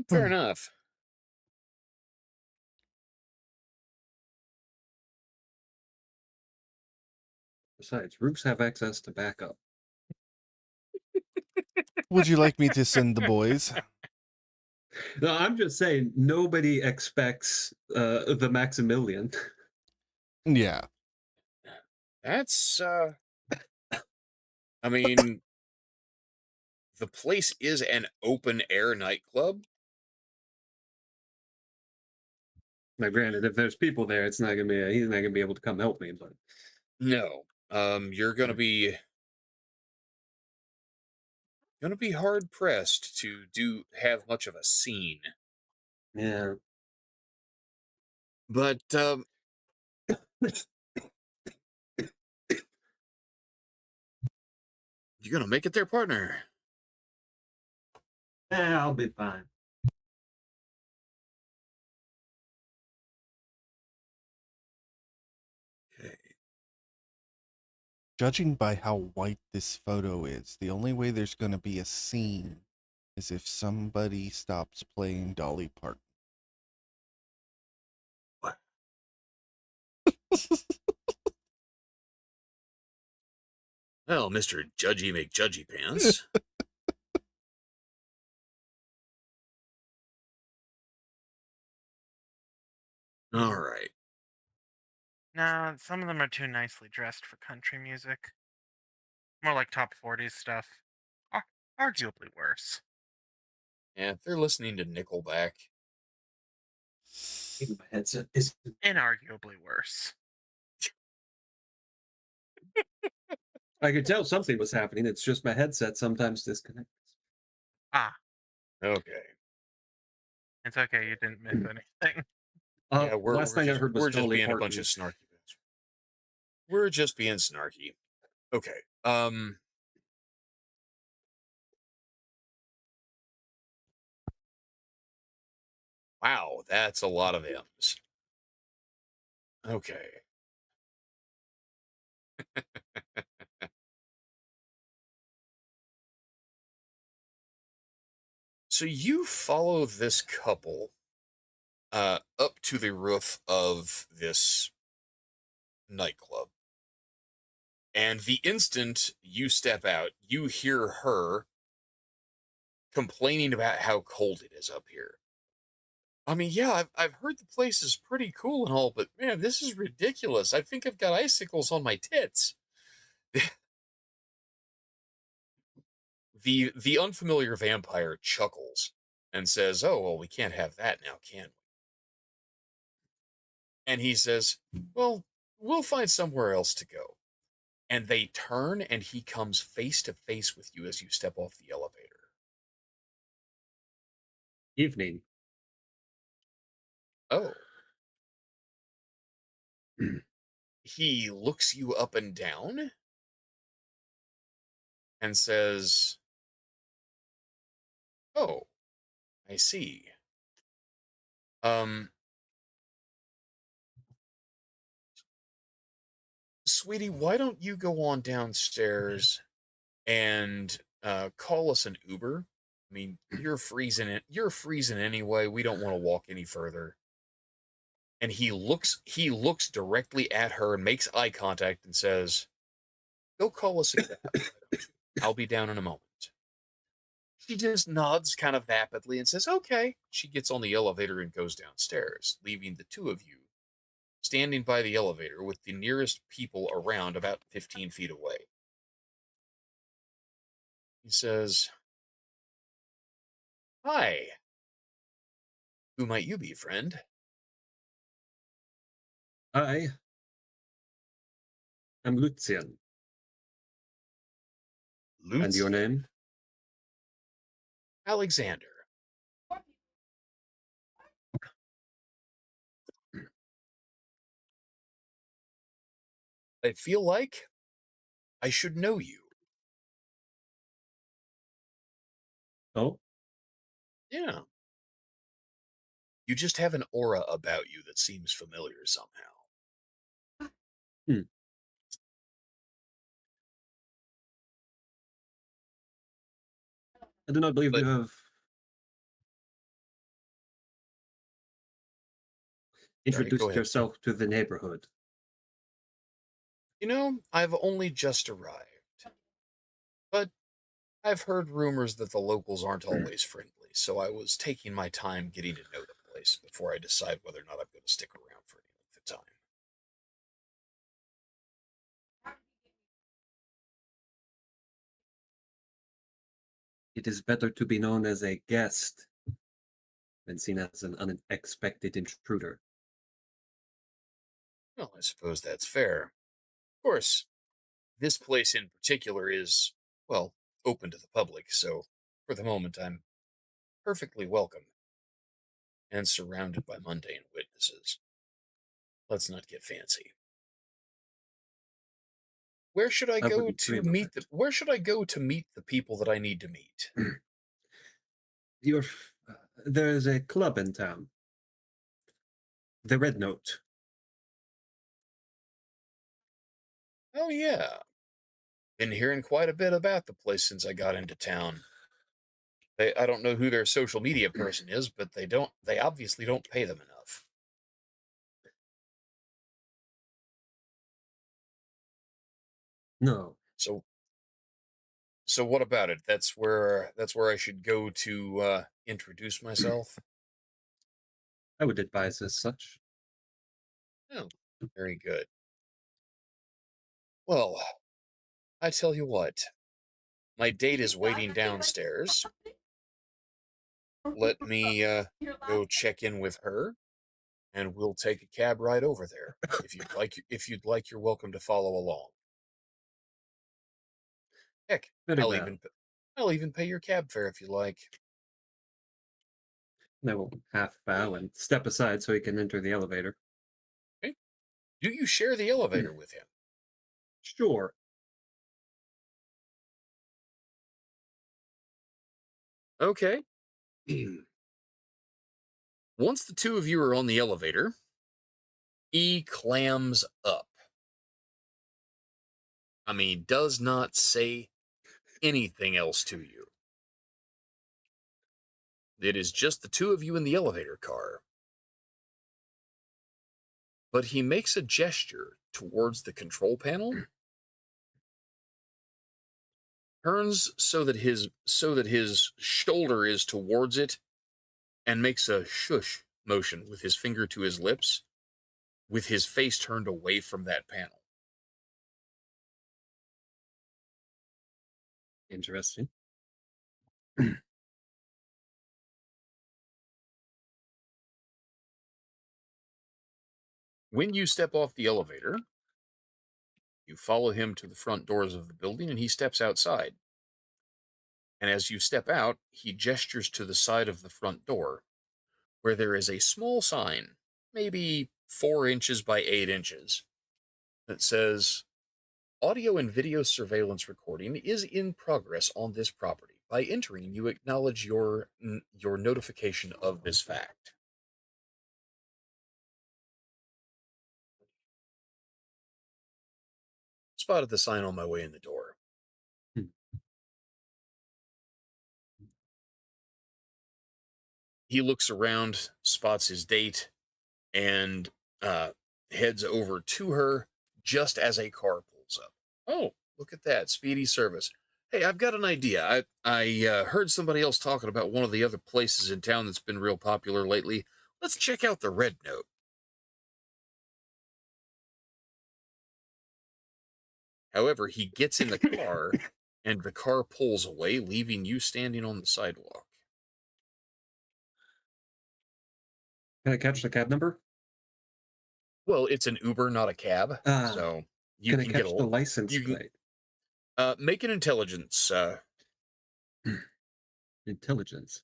fair enough. Besides, roofs have access to backup. Would you like me to send the boys? No, I'm just saying, nobody expects the Maximilian. Yeah. That's I mean, the place is an open air nightclub. Now, granted, if there's people there, it's not gonna be. He's not gonna be able to come help me. But No. You're gonna be hard pressed to have much of a scene. yeah, But you're gonna make it there, partner. I'll be fine. Okay. Judging by how white this photo is, the only way there's going to be a scene is if somebody stops playing Dolly Parton. What? Well, Mr. Judgy McJudgy Pants. All right. No, some of them are too nicely dressed for country music. More like top 40s stuff. Arguably worse. Yeah, if they're listening to Nickelback. Maybe my headset is. Inarguably worse. I could tell something was happening. It's just my headset sometimes disconnects. Ah, Okay. it's okay. You didn't miss anything. Yeah, Last thing I heard was we're just Dolly being a Parton. bunch of snarky bitches. We're just being snarky. Okay. Wow, that's a lot of M's. Okay. So you follow this couple up to the roof of this nightclub. And the instant you step out, you hear her complaining about how cold it is up here. I mean, yeah, I've heard the place is pretty cool and all, but man, this is ridiculous. I think I've got icicles on my tits. The unfamiliar vampire chuckles and says, "Oh, well, we can't have that now, can we?" And he says, "Well, we'll find somewhere else to go." And they turn and he comes face to face with you as you step off the elevator. Evening. Oh. He looks you up and down and says, "Oh, I see. Um, Sweetie, why don't you go on downstairs and call us an Uber? I mean, you're freezing it. You're freezing anyway. We don't want to walk any further." And he looks directly at her and makes eye contact and says, "Go call us a cab. Why don't you? I'll be down in a moment." She just nods kind of vapidly and says, "Okay." She gets on the elevator and goes downstairs, leaving the two of you standing by the elevator with the nearest people around about 15 feet away. He says, "Hi, who might you be, friend?" I am Lucian. And your Lutz name? Alexander. I feel like I should know you. Oh, Yeah. You just have an aura about you that seems familiar somehow. hmm. I do not believe But, you have sorry, go introduced ahead. yourself to the neighborhood. I've only just arrived. But I've heard rumors that the locals aren't always friendly, so I was taking my time getting to know the place before I decide whether or not I'm going to stick around for any length of time. It is better to be known as a guest than seen as an unexpected intruder. Well, I suppose that's fair. Of course, this place in particular is, well, open to the public, so for the moment I'm perfectly welcome and surrounded by mundane witnesses. Let's not get fancy. Where should I I go wouldn't to dream of meet it. where should I go to meet the people that I need to meet? Your, there is a club in town, the Red Note. Oh yeah. Been hearing quite a bit about the place since I got into town. I don't know who their social media person is, but they obviously don't pay them enough. No, So so what about it? That's where I should go to introduce myself. I would advise as such. Oh, very good. Well, I tell you what, my date is waiting downstairs. Let me go check in with her, and we'll take a cab right over there. If you'd like, you're welcome to follow along. Heck, Very I'll well. even I'll even pay your cab fare if you like. And I will half bow and step aside so he can enter the elevator. Okay? Do you share the elevator with him? Sure. Okay. Once the two of you are on the elevator, he clams up. I mean, does not say anything else to you. It is just the two of you in the elevator car. But he makes a gesture towards the control panel, turns so that his shoulder is towards it, and makes a shush motion with his finger to his lips, with his face turned away from that panel. Interesting. When you step off the elevator, you follow him to the front doors of the building, and he steps outside. And as you step out, he gestures to the side of the front door, where there is a small sign, maybe 4 inches by 8 inches, that says, "Audio and video surveillance recording is in progress on this property. By entering, you acknowledge your notification of this fact." Spotted the sign on my way in the door. Hmm. He looks around, spots his date, and uh, heads over to her just as a car pulls up. "Oh, look at that. Speedy service. Hey, I've got an idea. I heard somebody else talking about one of the other places in town that's been real popular lately. Let's check out the Red Note." However, he gets in the car, and the car pulls away, leaving you standing on the sidewalk. Can I catch the cab number? Well, it's an Uber, not a cab, Ah, so you can I can get catch a the license you can plate? make an intelligence. Intelligence.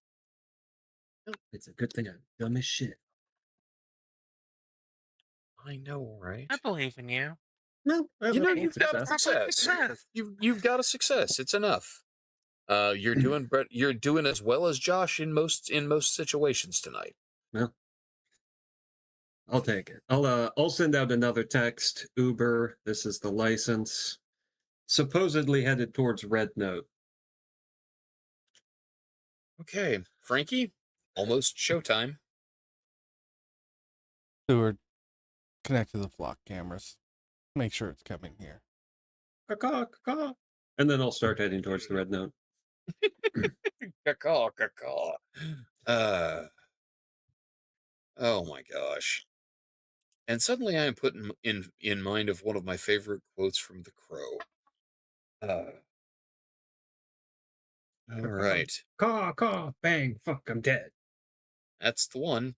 It's a good thing I'm dumb as shit. I know, right? I believe in you. No, I have You a know, full you've got a success. success. Success. You've got a success. It's enough. You're doing as well as Josh in most situations tonight. Well, I'll take it. I'll send out another text. Uber, this is the license. Supposedly headed towards Red Note. Okay, Frankie, almost showtime. Steward, connect to the flock cameras. Make sure it's coming here. Caw, caw. And then I'll start heading towards the Red Note. Caw, caw. Oh my gosh. And suddenly I am put in mind of one of my favorite quotes from The Crow. All right. Caw, bang, fuck, I'm dead. That's the one.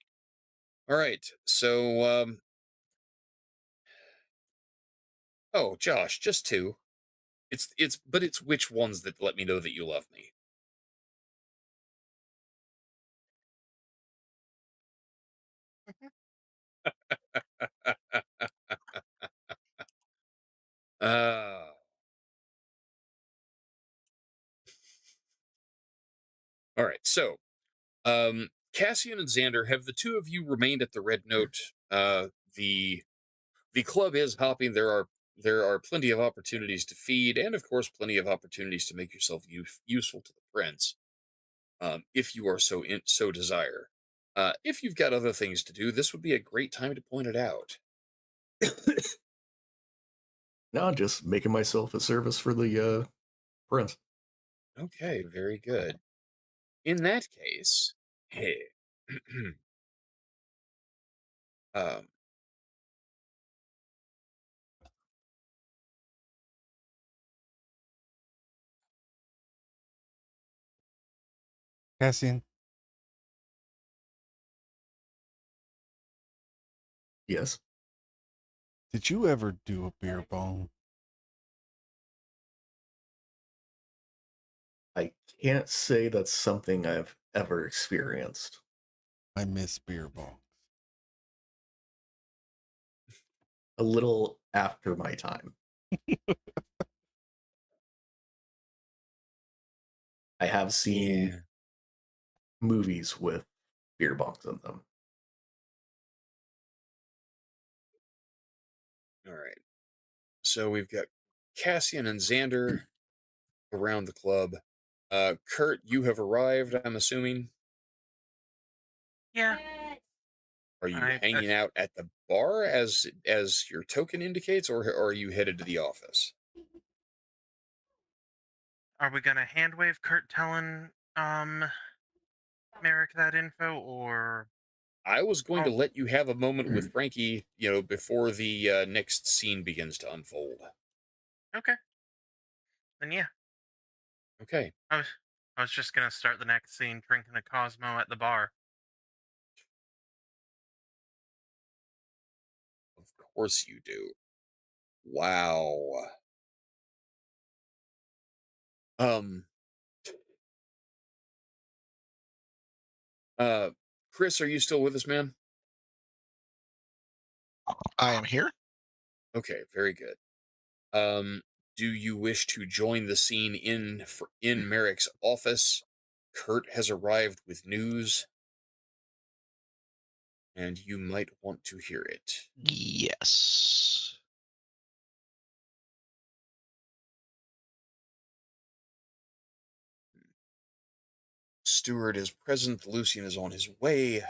All right. So, oh, Josh, just two. But it's which ones that let me know that you love me. Uh, all right. So, Cassian and Xander, have the two of you remained at the Red Note? The club is hopping. There are there are plenty of opportunities to feed, and of course, plenty of opportunities to make yourself useful to the prince, if you are so desire. If you've got other things to do, this would be a great time to point it out. No, just making myself a service for the prince. Okay, very good. In that case, hey, um, Cassian, Yes, did you ever do a beer bong? I can't say that's something I've ever experienced. I miss beer bongs. A little after my time. I have seen yeah. movies with beer bongs in them. All right. So we've got Cassian and Xander around the club. Kurt, you have arrived, I'm assuming. Yeah, Are you I. hanging out at the bar as your token indicates, or are you headed to the office? Are we gonna hand wave Kurt telling Merrick that info, or I was going to oh, let you have a moment with Frankie, before the next scene begins to unfold. okay, then yeah, Okay. I was I was just gonna start the next scene drinking a Cosmo at the bar. Of course you do. Wow. Um, uh, Chris, are you still with us, man? I am here. Okay, very good. Um, do you wish to join the scene in Merrick's office? Kurt has arrived with news, and you might want to hear it. Yes. Stewart is present. Lucian is on his way.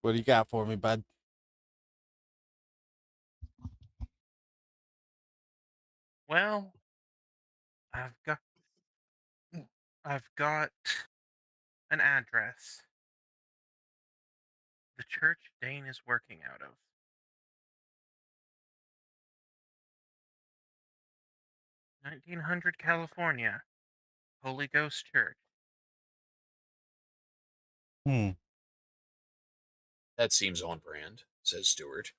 What do you got for me, bud? Well, I've got I've got an address. The church Dane is working out of. 1900 California. Holy Ghost Church. Hmm. That seems on brand, says Stewart.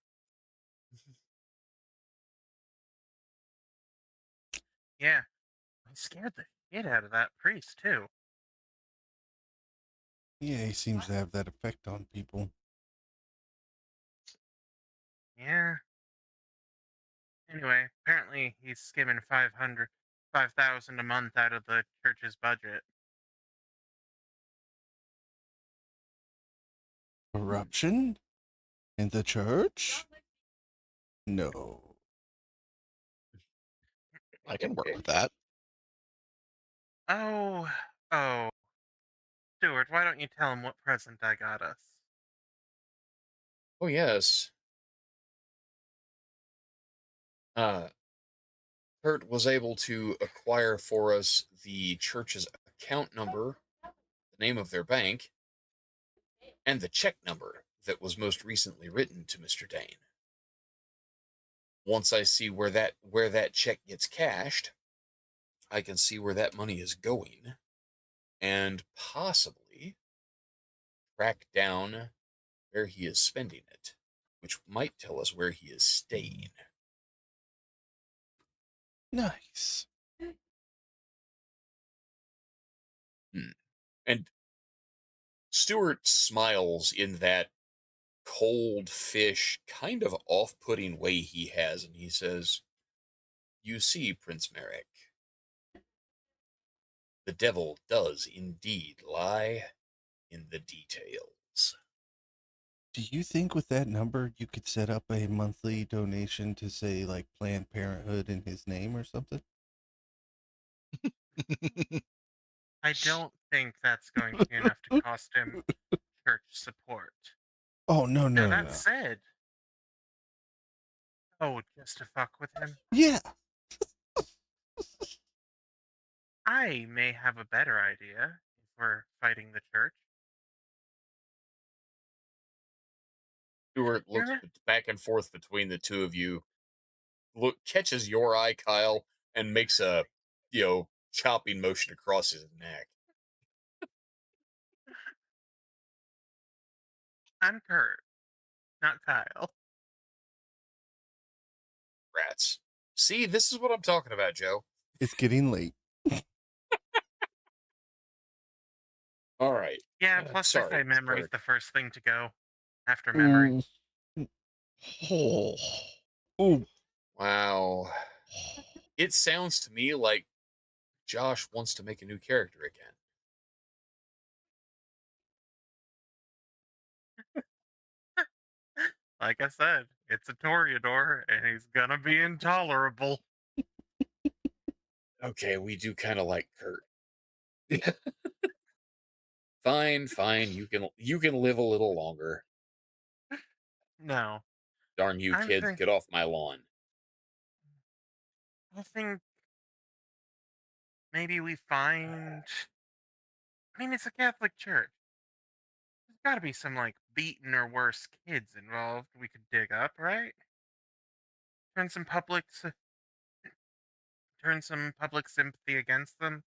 Yeah, I scared the shit out of that priest too. Yeah, he seems to have that effect on people. Yeah. Anyway, apparently he's skimming 5,000 a month out of the church's budget. Corruption in the church? No. I can work with that. Oh, oh, Stuart, why don't you tell him what present I got us? Oh yes. Uh, Kurt was able to acquire for us the church's account number, the name of their bank, and the check number that was most recently written to Mr. Dane. Once I see where that check gets cashed, I can see where that money is going and possibly track down where he is spending it, which might tell us where he is staying. Nice. Hmm. And Stewart smiles in that cold fish, kind of off putting way he has, and he says, "You see, Prince Merrick, the devil does indeed lie in the details." Do you think with that number you could set up a monthly donation to say like Planned Parenthood in his name or something? I don't think that's going to be enough to cost him church support. Oh no Now no no that no. said, oh, just to fuck with him, Yeah. I may have a better idea if we're fighting the church. Stuart You looks know, back and forth between the two of you, catches your eye, Kyle, and makes a, chopping motion across his neck. I'm Kurt, not Kyle. Rats. See, this is what I'm talking about, Joe. It's getting late. All right. Yeah, plus they Sorry, say memory's Kurt. the first thing to go after memory. Oh. Oh, Wow. It sounds to me like Josh wants to make a new character again. Like I said, it's a Toreador, and he's gonna be intolerable. Okay, we do kind of like Kurt. Fine. You can live a little longer. No, Darn you I kids, think get off my lawn. I think maybe we find. I mean, it's a Catholic church. There's got to be some like beaten or worse kids involved. We could dig up, right? Turn some public, turn some public sympathy against them.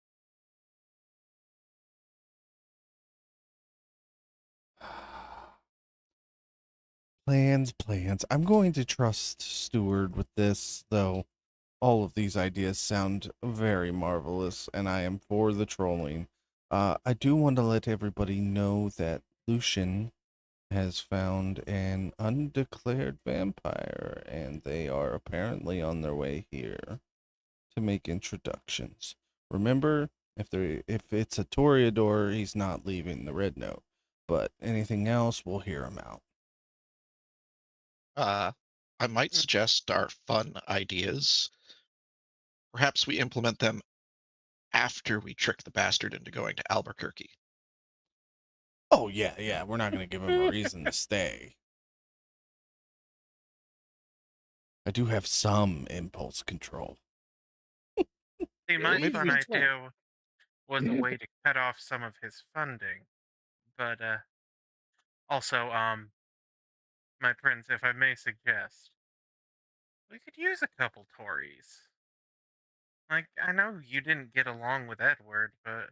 plans. I'm going to trust Stewart with this, though. All of these ideas sound very marvelous, and I am for the trolling. I do want to let everybody know that Lucian has found an undeclared vampire, and they are apparently on their way here to make introductions. Remember, if it's a Toreador, he's not leaving the red note. But anything else, we'll hear him out. I might suggest our fun ideas. Perhaps we implement them after we trick the bastard into going to Albuquerque. Oh yeah. We're not gonna give him a reason to stay. I do have some impulse control. See, my Maybe fun we don't. idea was a way to cut off some of his funding, but also, my prince, if I may suggest, we could use a couple Tories. Like, I know you didn't get along with Edward, but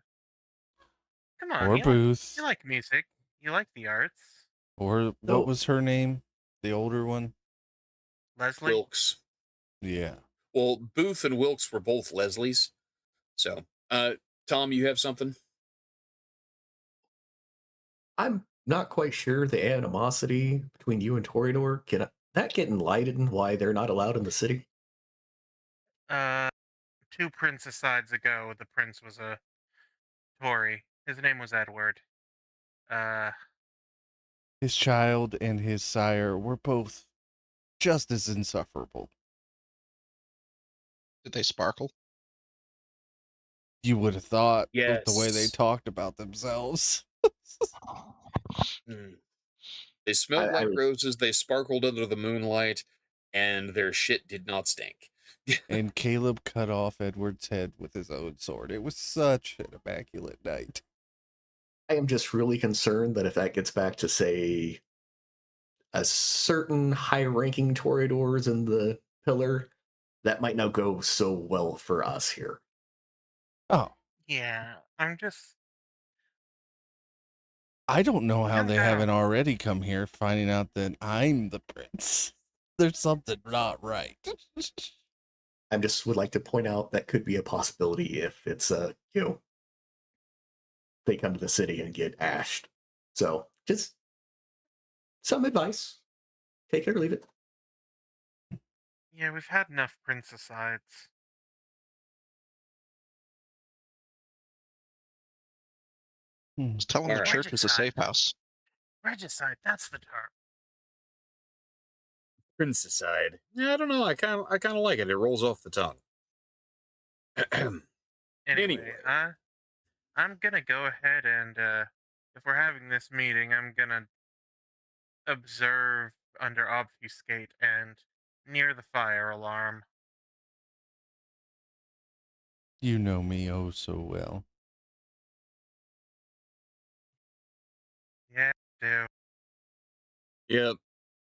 come on, Or you Booth. like music, you like the arts. Or what So was her name? The older one? Leslie, Wilkes. Yeah. Well, Booth and Wilkes were both Leslie's. So, Tom, you have something? I'm not quite sure the animosity between you and Toreador. That get enlightened why they're not allowed in the city? uh, two princesides ago, the prince was a Tory. His name was Edward. Uh, His child and his sire were both just as insufferable. Did they sparkle? You would have thought with the way they Yes. talked about themselves. Mm. They I, smelled I like was roses, they sparkled under the moonlight, and their shit did not stink. And Caleb cut off Edward's head with his own sword. It was such an immaculate night. I am just really concerned that if that gets back to, say, a certain high-ranking Toreadors in the pillar, that might not go so well for us here. Oh, yeah, I don't know how I'm they down. haven't already come here finding out that I'm the prince. There's something not right. I just would like to point out that could be a possibility if it's they come to the city and get ashed. So just some advice. Take it or leave it. Yeah, we've had enough princesides. Hmm. Just tell them All the right. church is a safe house. Regicide, that's the term. Princesside. Yeah, I don't know. I kind of like it. It rolls off the tongue. Anyway, Anyway. I'm gonna go ahead and if we're having this meeting, I'm gonna observe under obfuscate and near the fire alarm. You know me oh so well. Yeah, I do. Yep.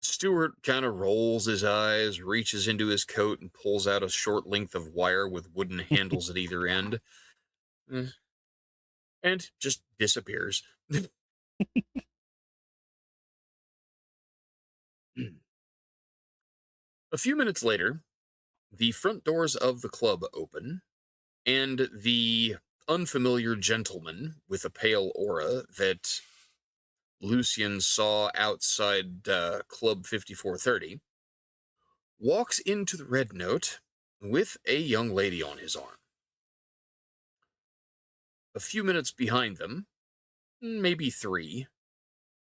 Stewart kind of rolls his eyes, reaches into his coat, and pulls out a short length of wire with wooden handles at either end, eh, and just disappears. A few minutes later, the front doors of the club open, and the unfamiliar gentleman with a pale aura that Lucian saw outside Club 5430 walks into the Red Note with a young lady on his arm. A few minutes behind them, maybe 3,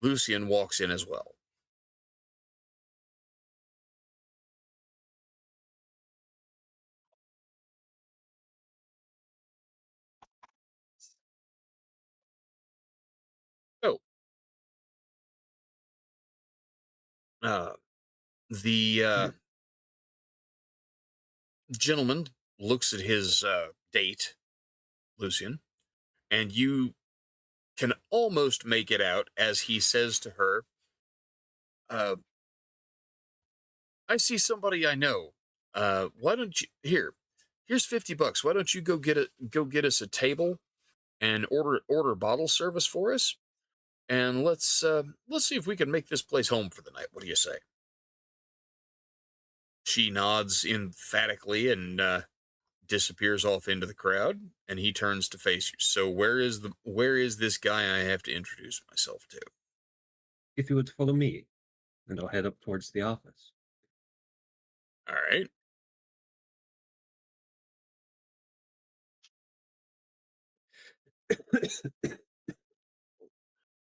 Lucian walks in as well. Oh, uh, the gentleman looks at his date, Lucian, and you can almost make it out as he says to her, uh, I see somebody I know. Why don't you here's $50. Why don't you go get us a table and order bottle service for us? And let's see if we can make this place home for the night. What do you say? She nods emphatically and disappears off into the crowd, and he turns to face you. So where is this guy I have to introduce myself to? If you would follow me, and I'll head up towards the office. All right.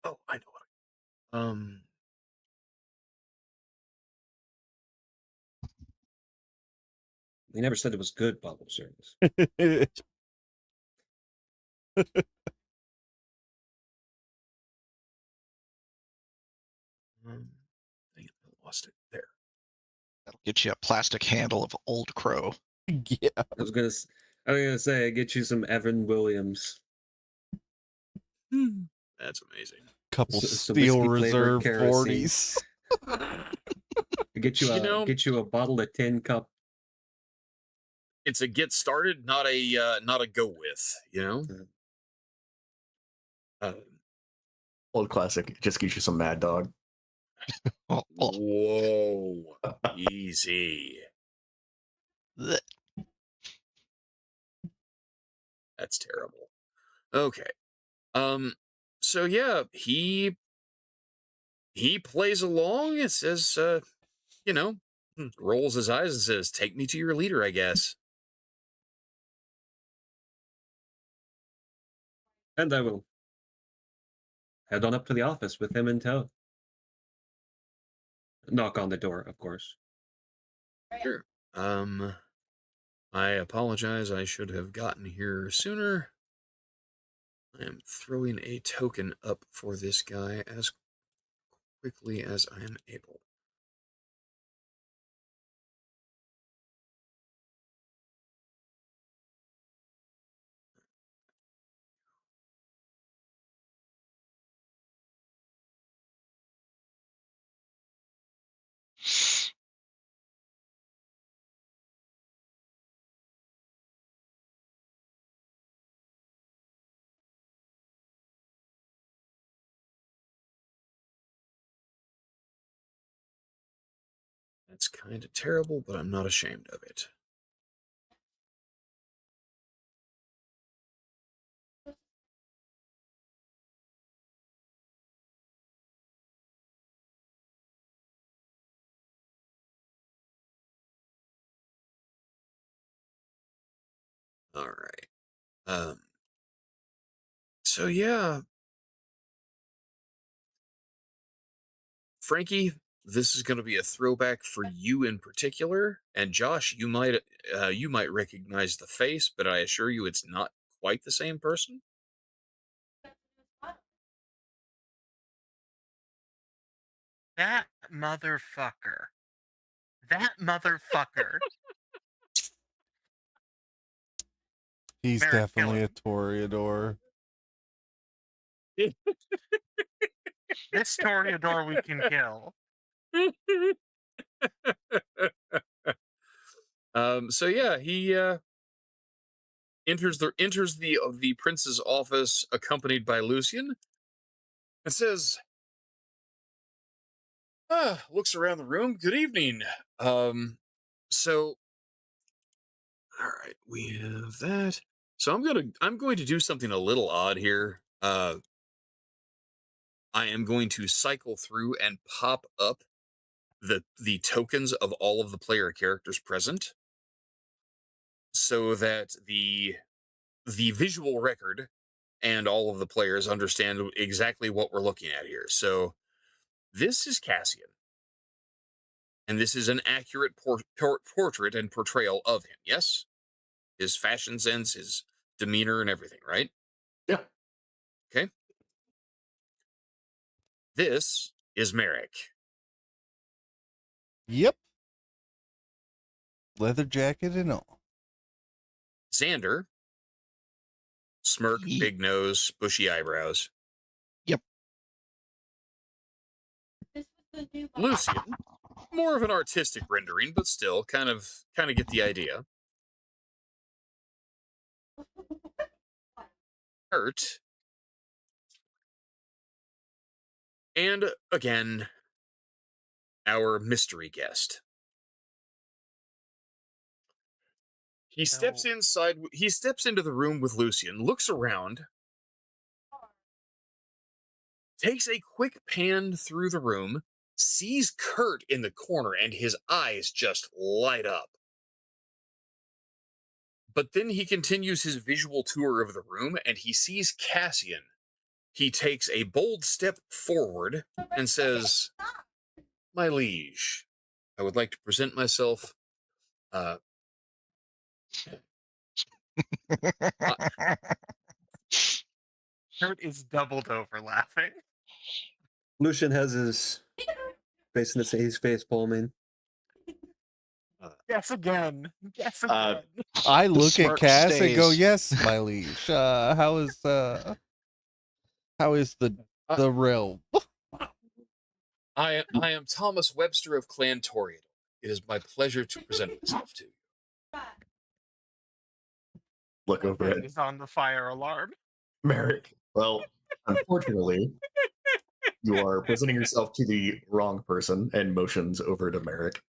Oh, I know what. They never said it was good bottle service. Dang it, I lost it there. That'll get you a plastic handle of Old Crow. Yeah. I was gonna say, get you some Evan Williams. That's amazing. Couple Some Steel whiskey-flavored Reserve kerosene. 40s. Get you a bottle of Tin Cup. It's a get started, not a go with. You know. Uh, Old classic. It just gives you some Mad Dog. Oh, oh. Whoa, easy. Blech. That's terrible. Okay. So yeah, he plays along. It says, you know, rolls his eyes and says, "Take me to your leader, I guess." And I will head on up to the office with him in tow. Knock on the door, of course. Sure. I apologize. I should have gotten here sooner. I am throwing a token up for this guy as quickly as I am able. That's kind of terrible, but I'm not ashamed of it. All right. So yeah, Frankie, this is going to be a throwback for you in particular. And Josh, you might recognize the face, but I assure you, it's not quite the same person. That motherfucker. That motherfucker. He's Merrick, kill definitely a him. Toreador. This Toreador we can kill. So yeah, he enters the prince's office accompanied by Lucian and says, looks around the room. Good evening. So all right, we have that. So I'm going to do something a little odd here. I am going to cycle through and pop up the tokens of all of the player characters present, so that the visual record and all of the players understand exactly what we're looking at here. So this is Cassian, and this is an accurate portrait and portrayal of him. Yes, his fashion sense, his demeanor, and everything. Right? Yeah. Okay. This is Merrick. Yep. Leather jacket and all. Xander. Smirk, Ye- big nose, bushy eyebrows. Yep. Lucian, more of an artistic rendering, but still kind of get the idea. Kurt. And again, our mystery guest. He steps into the room with Lucian, looks around, takes a quick pan through the room, sees Kurt in the corner, and his eyes just light up. But then he continues his visual tour of the room, and he sees Cassian. He takes a bold step forward and says, "My liege, I would like to present myself. Kurt is doubled over laughing. Lucian has his face in his face palming. Guess again. Guess again. I look at smirk Cass and go, stays. "Yes, my liege. How is the realm?" I am Thomas Webster of Clan Toreador. It is my pleasure to present myself to you." Look over Kurt at is on the fire alarm. Merrick. Well, unfortunately, you are presenting yourself to the wrong person and motions over to Merrick.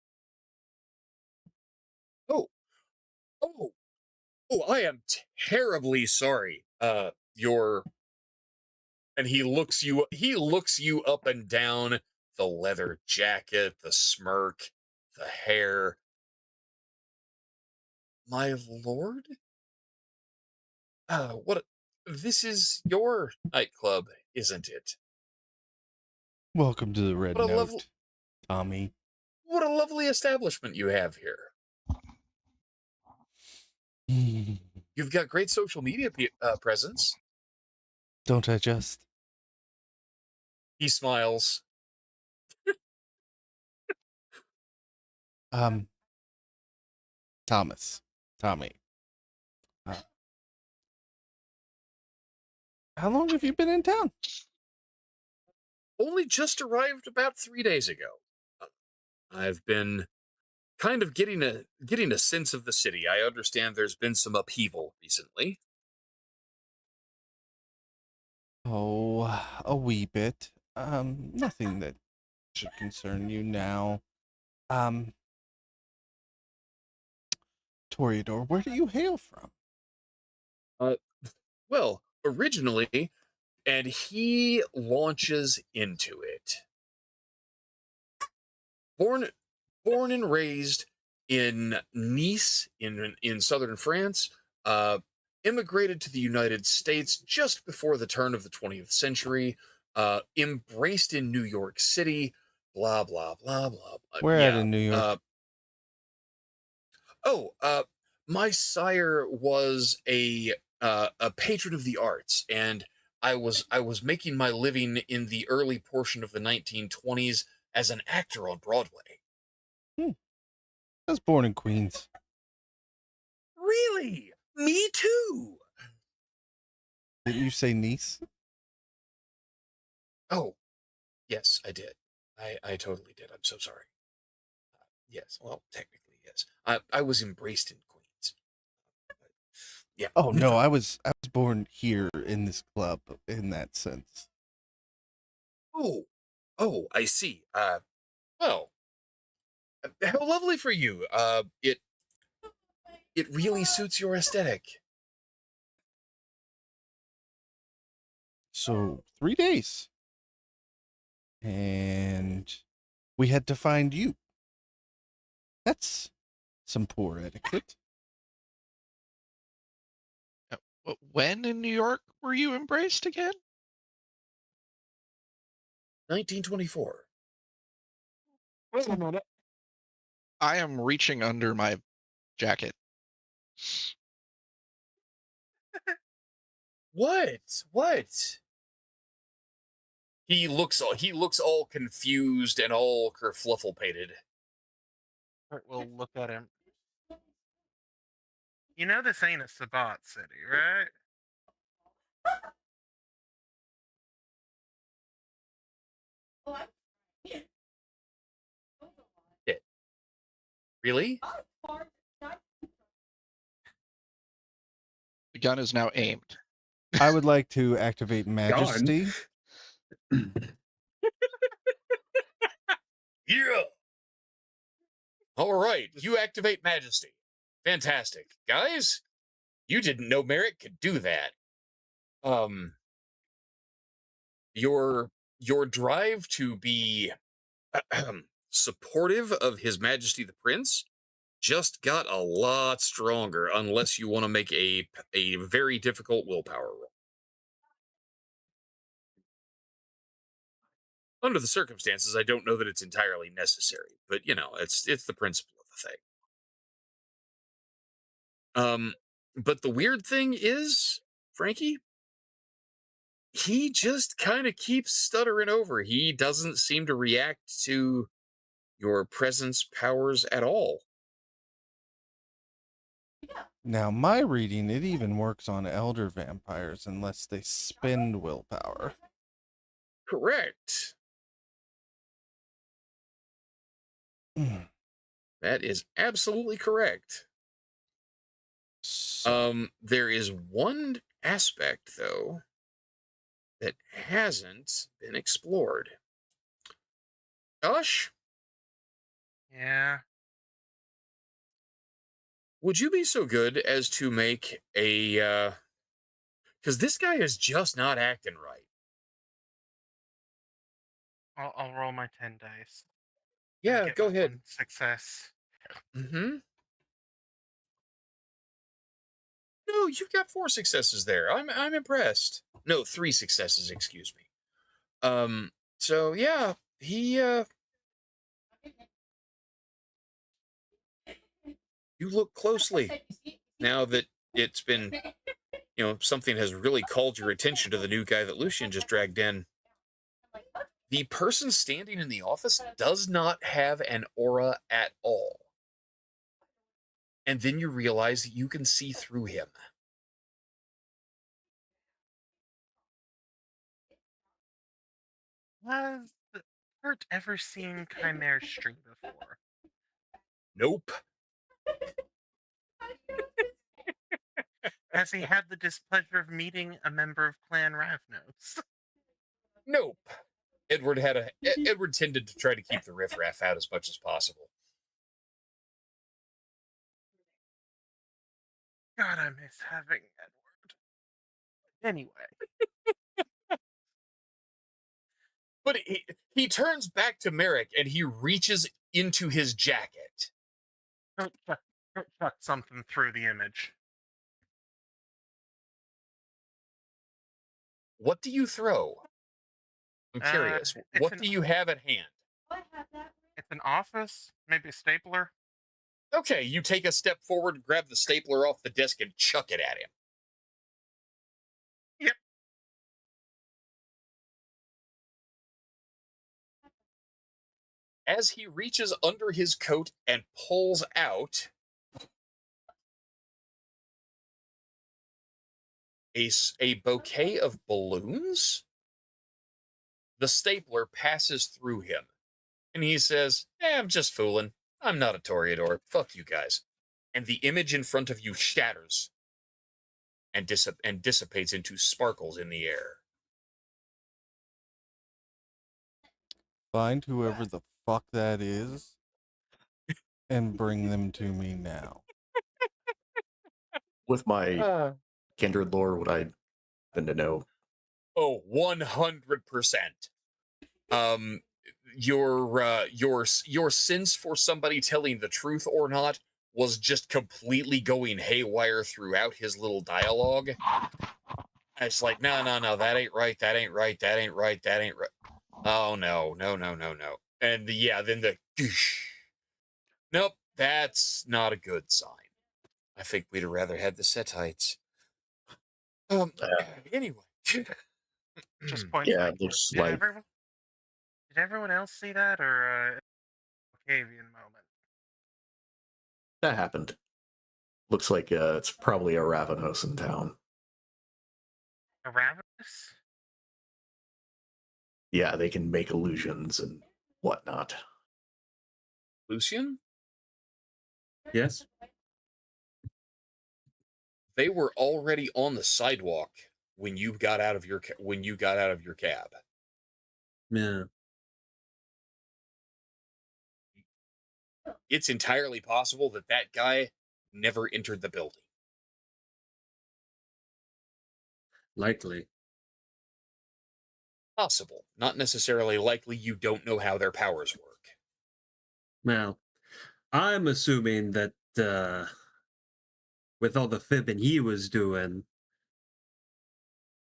Oh, I am terribly sorry. And he looks you up and down, the leather jacket, the smirk, the hair. My lord? This is your nightclub, isn't it? Welcome to the Red What a Note, lovely- Tommy. What a lovely establishment you have here. You've got great social media presence. Don't I just? He smiles. Tommy. How long have you been in town? Only just arrived about 3 days ago. I've been kind of getting a sense of the city. I understand there's been some upheaval recently. Oh, a wee bit. Nothing that should concern you now. Toreador, where do you hail from? Well, originally, and he launches into it. Born and raised in Nice, in southern France, immigrated to the United States just before the turn of the 20th century, embraced in New York City, blah blah blah blah. Where at Yeah. in New York? My sire was a patron of the arts, and I was making my living in the early portion of the 1920s as an actor on Broadway. I was born in Queens. Really? Me too. Didn't you say niece? Oh, yes, I did. I totally did. I'm so sorry. Yes, well, technically, yes. I was embraced in Queens. Yeah. Oh no, I was born here in this club in that sense. Oh, I see. Well, how lovely for you. It really suits your aesthetic. So 3 days. And we had to find you. That's some poor etiquette. When in New York were you embraced again? 1924. Wait a minute. I am reaching under my jacket. What? He looks all confused and all kerfluffle-pated. We'll look at him. You know this ain't a Sabat city, right? Really? The gun is now aimed. I would like to activate Majesty. Yeah. All right, you activate Majesty. Fantastic. Guys, you didn't know Merrick could do that. Your drive to be supportive of His Majesty the Prince just got a lot stronger, unless you want to make a very difficult willpower roll. Under the circumstances, I don't know that it's entirely necessary, but it's the principle of the thing. But the weird thing is, Frankie, he just kind of keeps stuttering over. He doesn't seem to react to your presence powers at all. Now, my reading, it even works on elder vampires unless they spend willpower. Correct. That is absolutely correct. So, There is one aspect, though, that hasn't been explored. Josh, Yeah. would you be so good as to make a, because this guy is just not acting right. I'll roll my 10 dice. and Yeah, get go my ahead. one success. Mm-hmm. No, you've got 4 successes there. I'm impressed. No, 3 successes, excuse me. So yeah, he you look closely now that it's been, something has really called your attention to the new guy that Lucian just dragged in. The person standing in the office does not have an aura at all. And then you realize that you can see through him. Has Kurt ever seen Chimera Stream before? Nope. Has he had the displeasure of meeting a member of Clan Ravnos? Nope. Edward tended to try to keep the riffraff out as much as possible. God, I miss having Edward. Anyway. But he turns back to Merrick and he reaches into his jacket. Don't chuck something through the image. What do you throw? I'm curious. It's What an- do you have at hand? It's an office, maybe a stapler. Okay, you take a step forward, grab the stapler off the desk, and chuck it at him. Yep. As he reaches under his coat and pulls out a bouquet of balloons, the stapler passes through him. And he says, I'm just fooling. I'm not a Toreador. Fuck you guys. And the image in front of you shatters and dissipates into sparkles in the air. Find whoever the fuck that is and bring them to me now. With my kindred lore, would I happen to know? Oh, 100%. Your sense for somebody telling the truth or not was just completely going haywire throughout his little dialogue. It's like, no, that ain't right, that ain't right, that ain't right, that ain't right. Oh no. And then the nope, that's not a good sign. I think we'd have rather had the Setites. Anyway. Just point Yeah, blank. looks Did like everyone else see that, or Octavian moment? that happened. Looks like it's probably a Ravenous in town. A ravenous? Yeah, they can make illusions and whatnot. Lucian? Yes. They were already on the sidewalk when you got out of your cab. Yeah. It's entirely possible that that guy never entered the building. Likely. Possible, not necessarily likely. You don't know how their powers work. Well, I'm assuming that with all the fibbing he was doing,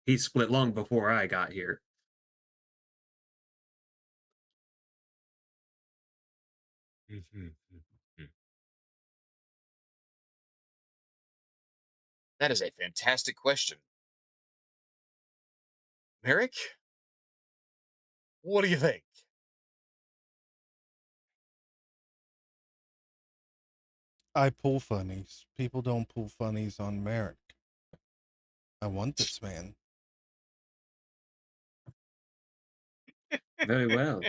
he split long before I got here. That is a fantastic question. Merrick, what do you think? I pull funnies. People don't pull funnies on Merrick. I want this man. Very well.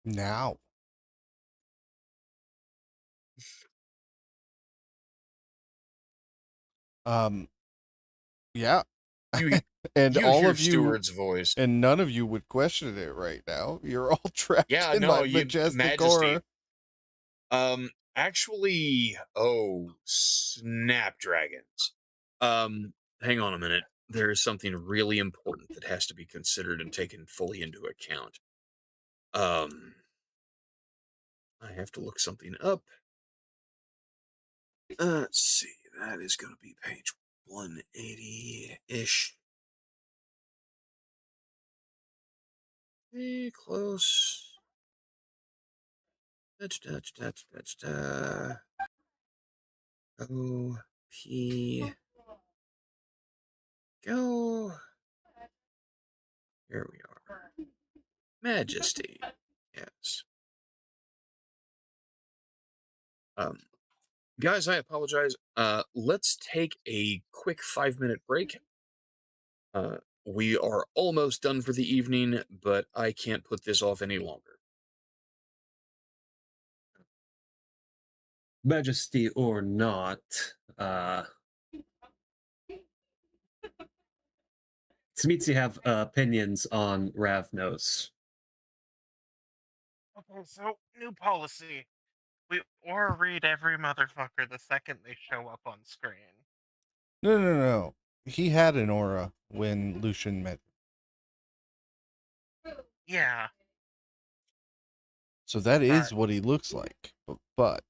Now. Yeah. You And you all hear of you, Steward's voice. and none of you would question it right now. You're all trapped Yeah, in no, my you majestic Majesty. aura. Actually, snapdragons. Hang on a minute. There is something really important that has to be considered and taken fully into account. I have to look something up. Let's see. That is going to be page 180-ish. Close. O-P. Go. Here we are. Majesty. Yes. Guys, I apologize. Let's take a quick 5-minute break. We are almost done for the evening, but I can't put this off any longer. Majesty or not, Smeetsy have opinions on Ravnos. Okay, so new policy. We or read every motherfucker the second they show up on screen. No. He had an aura when Lucian met. Yeah. So that is what he looks like. But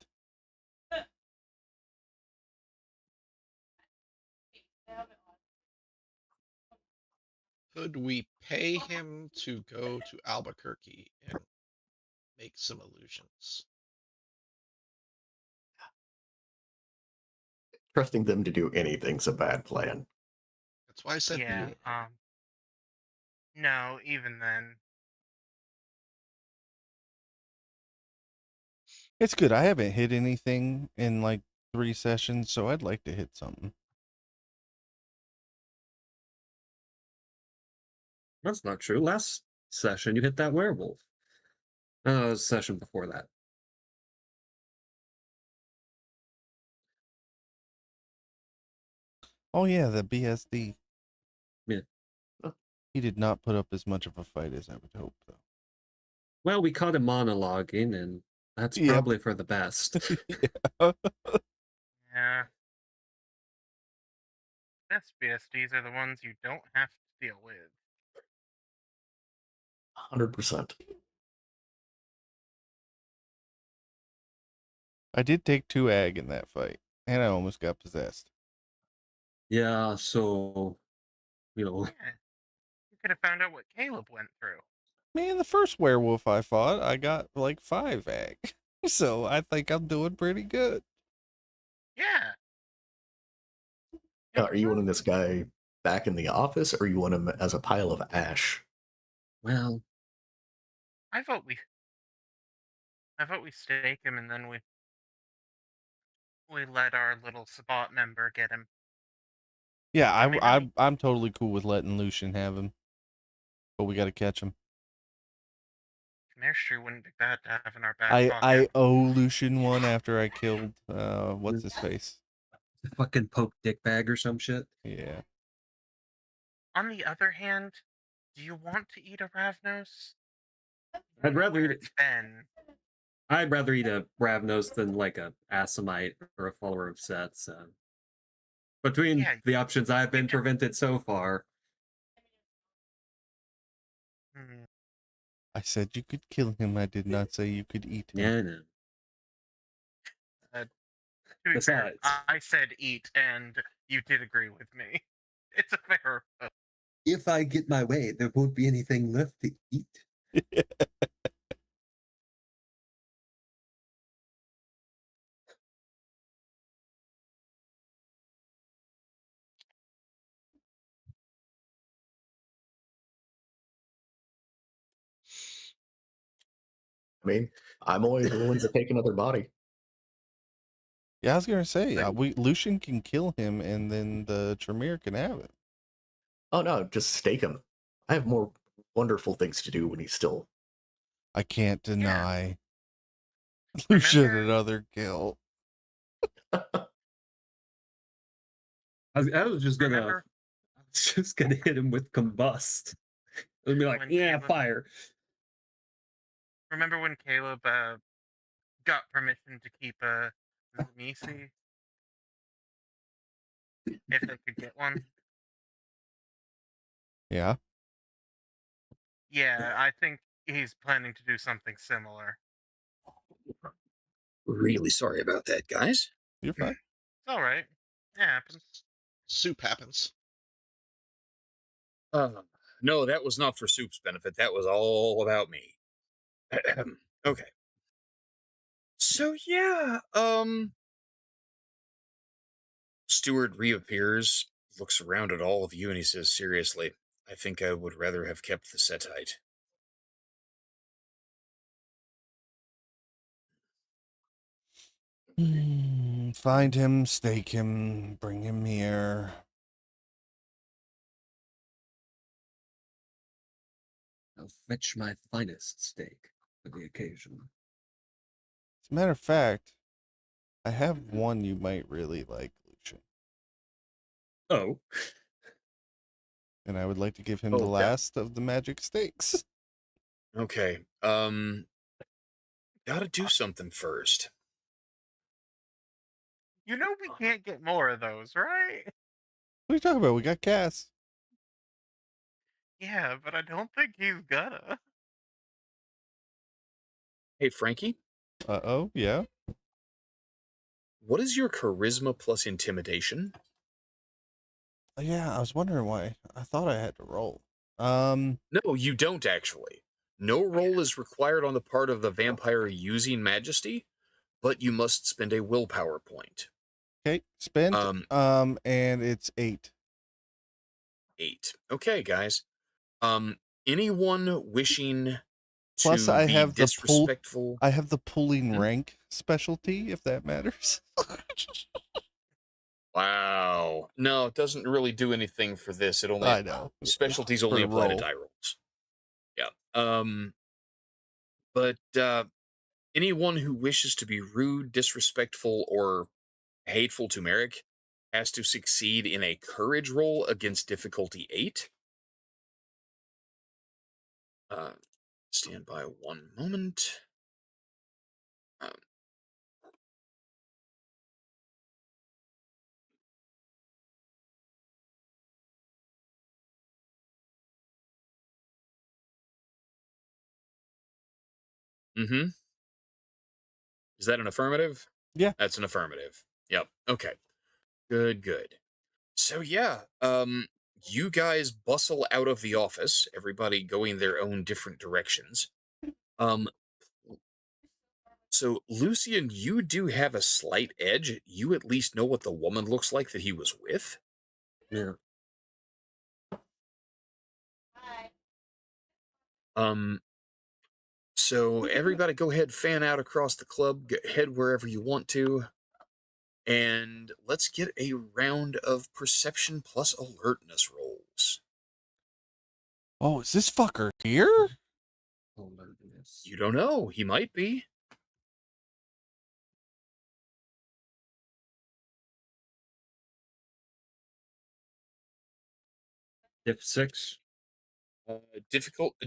Could we pay him to go to Albuquerque and make some illusions. Trusting them to do anything's a bad plan. That's why I said Yeah. No, even then. It's good. I haven't hit anything in like 3 sessions, so I'd like to hit something. That's not true. Last session, you hit that werewolf. It was the session before that. Oh yeah, the BSD. Yeah. He did not put up as much of a fight as I would hope, though. Well, we caught him monologuing, and that's Yep. probably for the best. Yeah. Best BSDs are the ones you don't have to deal with. 100%. I did take 2 ag in that fight, and I almost got possessed. Yeah, so, Yeah. You could have found out what Caleb went through. Man, the first werewolf I fought, I got like 5 ag. So I think I'm doing pretty good. Yeah. Now, are you wanting this guy back in the office, or you want him as a pile of ash? well, I vote we stake him and then we let our little spot member get him. Yeah, I mean, I'm totally cool with letting Lucian have him, but we got to catch him. Nursery wouldn't be bad to have in our back I pocket. owe Lucian one after I killed what's his face. fucking poke dick bag or some shit. Yeah. On the other hand, do you want to eat a Ravnos? I'd rather Where eat it's been. I'd rather eat a Ravnos than like a Asimite or a follower of Sets. Between Yeah. the options I've been just- prevented so far, Hmm. I said you could kill him. I did not say you could eat him. yeah, no. To be fair, Besides, I said eat, and you did agree with me. It's a fair. if I get my way, there won't be anything left to eat. I mean, I'm always willing to take another body. Yeah, I was gonna say Lucian can kill him, and then the Tremere can have it. Oh no, just stake him. I have more wonderful things to do when he's still. I can't deny Lucian Remember- another kill. I was just gonna Remember hit him with combust. It'd be like, When yeah, Caleb- fire. Remember when Caleb got permission to keep Zanisi? If they could get one? Yeah. Yeah, I think he's planning to do something similar. Really sorry about that, guys. You're fine. It's alright. It happens. Soup happens. No, that was not for Soup's benefit. That was all about me. Okay. So yeah, Stewart reappears, looks around at all of you, and he says, seriously, I think I would rather have kept the Setite. Find him, stake him, bring him here. I'll fetch my finest steak for the occasion. As a matter of fact, I have one you might really like, Lucian, Oh, and I would like to give him Oh, the that- last of the magic stakes. Okay, gotta do something first. You know we can't get more of those, right? What are you talking about? We got Cass. Yeah, but I don't think he's gonna. Hey, Frankie, Uh-oh, yeah. what is your charisma plus intimidation? Yeah, I was wondering why. I thought I had to roll. No, you don't actually. No roll is required on the part of the vampire using majesty, but you must spend a willpower point. Okay, spent. Um, And it's 8. 8. Okay, guys. Anyone wishing Plus, to I be have the disrespectful? I have the pulling Hmm? rank specialty, if that matters. Wow. No, it doesn't really do anything for this. It only I know. specialties For only the apply to roll. die rolls. Yeah. But anyone who wishes to be rude, disrespectful, or hateful to Merrick has to succeed in a courage roll against difficulty 8. Uh, stand by one moment. Um, mm-hmm. Is that an affirmative? Yeah. That's an affirmative. Yep. Okay. Good, good. So yeah, you guys bustle out of the office, everybody going their own different directions. Um, so Lucian, you do have a slight edge. You at least know what the woman looks like that he was with. Yeah. Um, so everybody go ahead, fan out across the club, head wherever you want to. And let's get a round of perception plus alertness rolls. Oh, is this fucker here? Alertness. You don't know. He might be. Diff 6.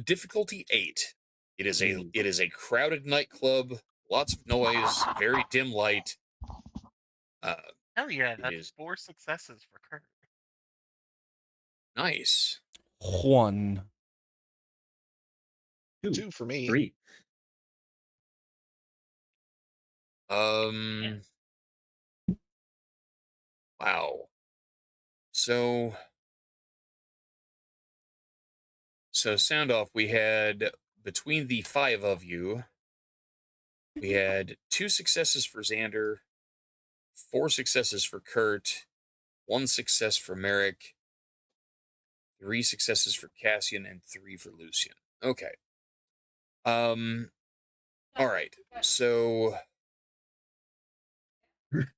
Difficulty 8. It is Ooh. a crowded nightclub, lots of noise, very dim light. Hell yeah, It that's is 4 successes for Kurt. nice. 1. 2 for me. 3. Wow. So sound off. We had between the 5 of you, we had 2 successes for Xander, 4 successes for Kurt, 1 success for Merrick, 3 successes for Cassian, and 3 for Lucian. Okay. All right. So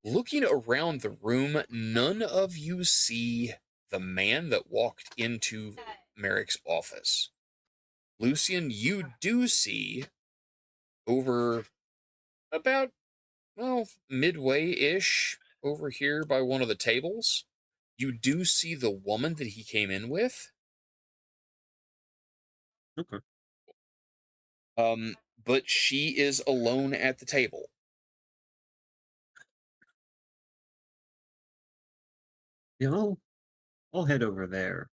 looking around the room, none of you see the man that walked into Merrick's office. Lucian, you do see over about, well, midway-ish over here by one of the tables. You do see the woman that he came in with. Okay. But she is alone at the table. Yeah, I'll head over there.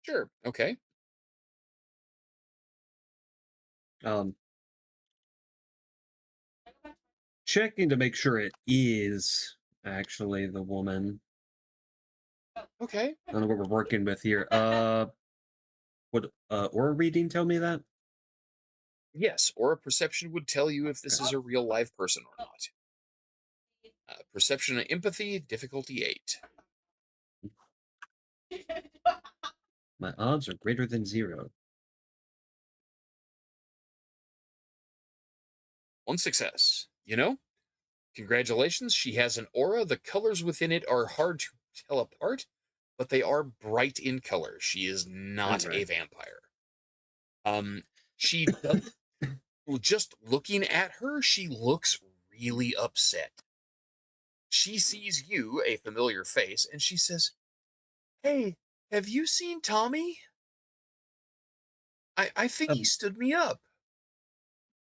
Sure. Okay. Checking to make sure it is actually the woman. Okay. I don't know what we're working with here. Would aura reading tell me that? Yes, or a perception would tell you if this is a real live person or not. Perception and empathy, difficulty 8. My odds are greater than 0. 1 success. You know, congratulations, she has an aura. The colors within it are hard to tell apart, but they are bright in color. She is not a Alright. vampire. She does, just looking at her, she looks really upset. She sees you, a familiar face, and she says, "Hey, have you seen Tommy? I think he Um, stood me up."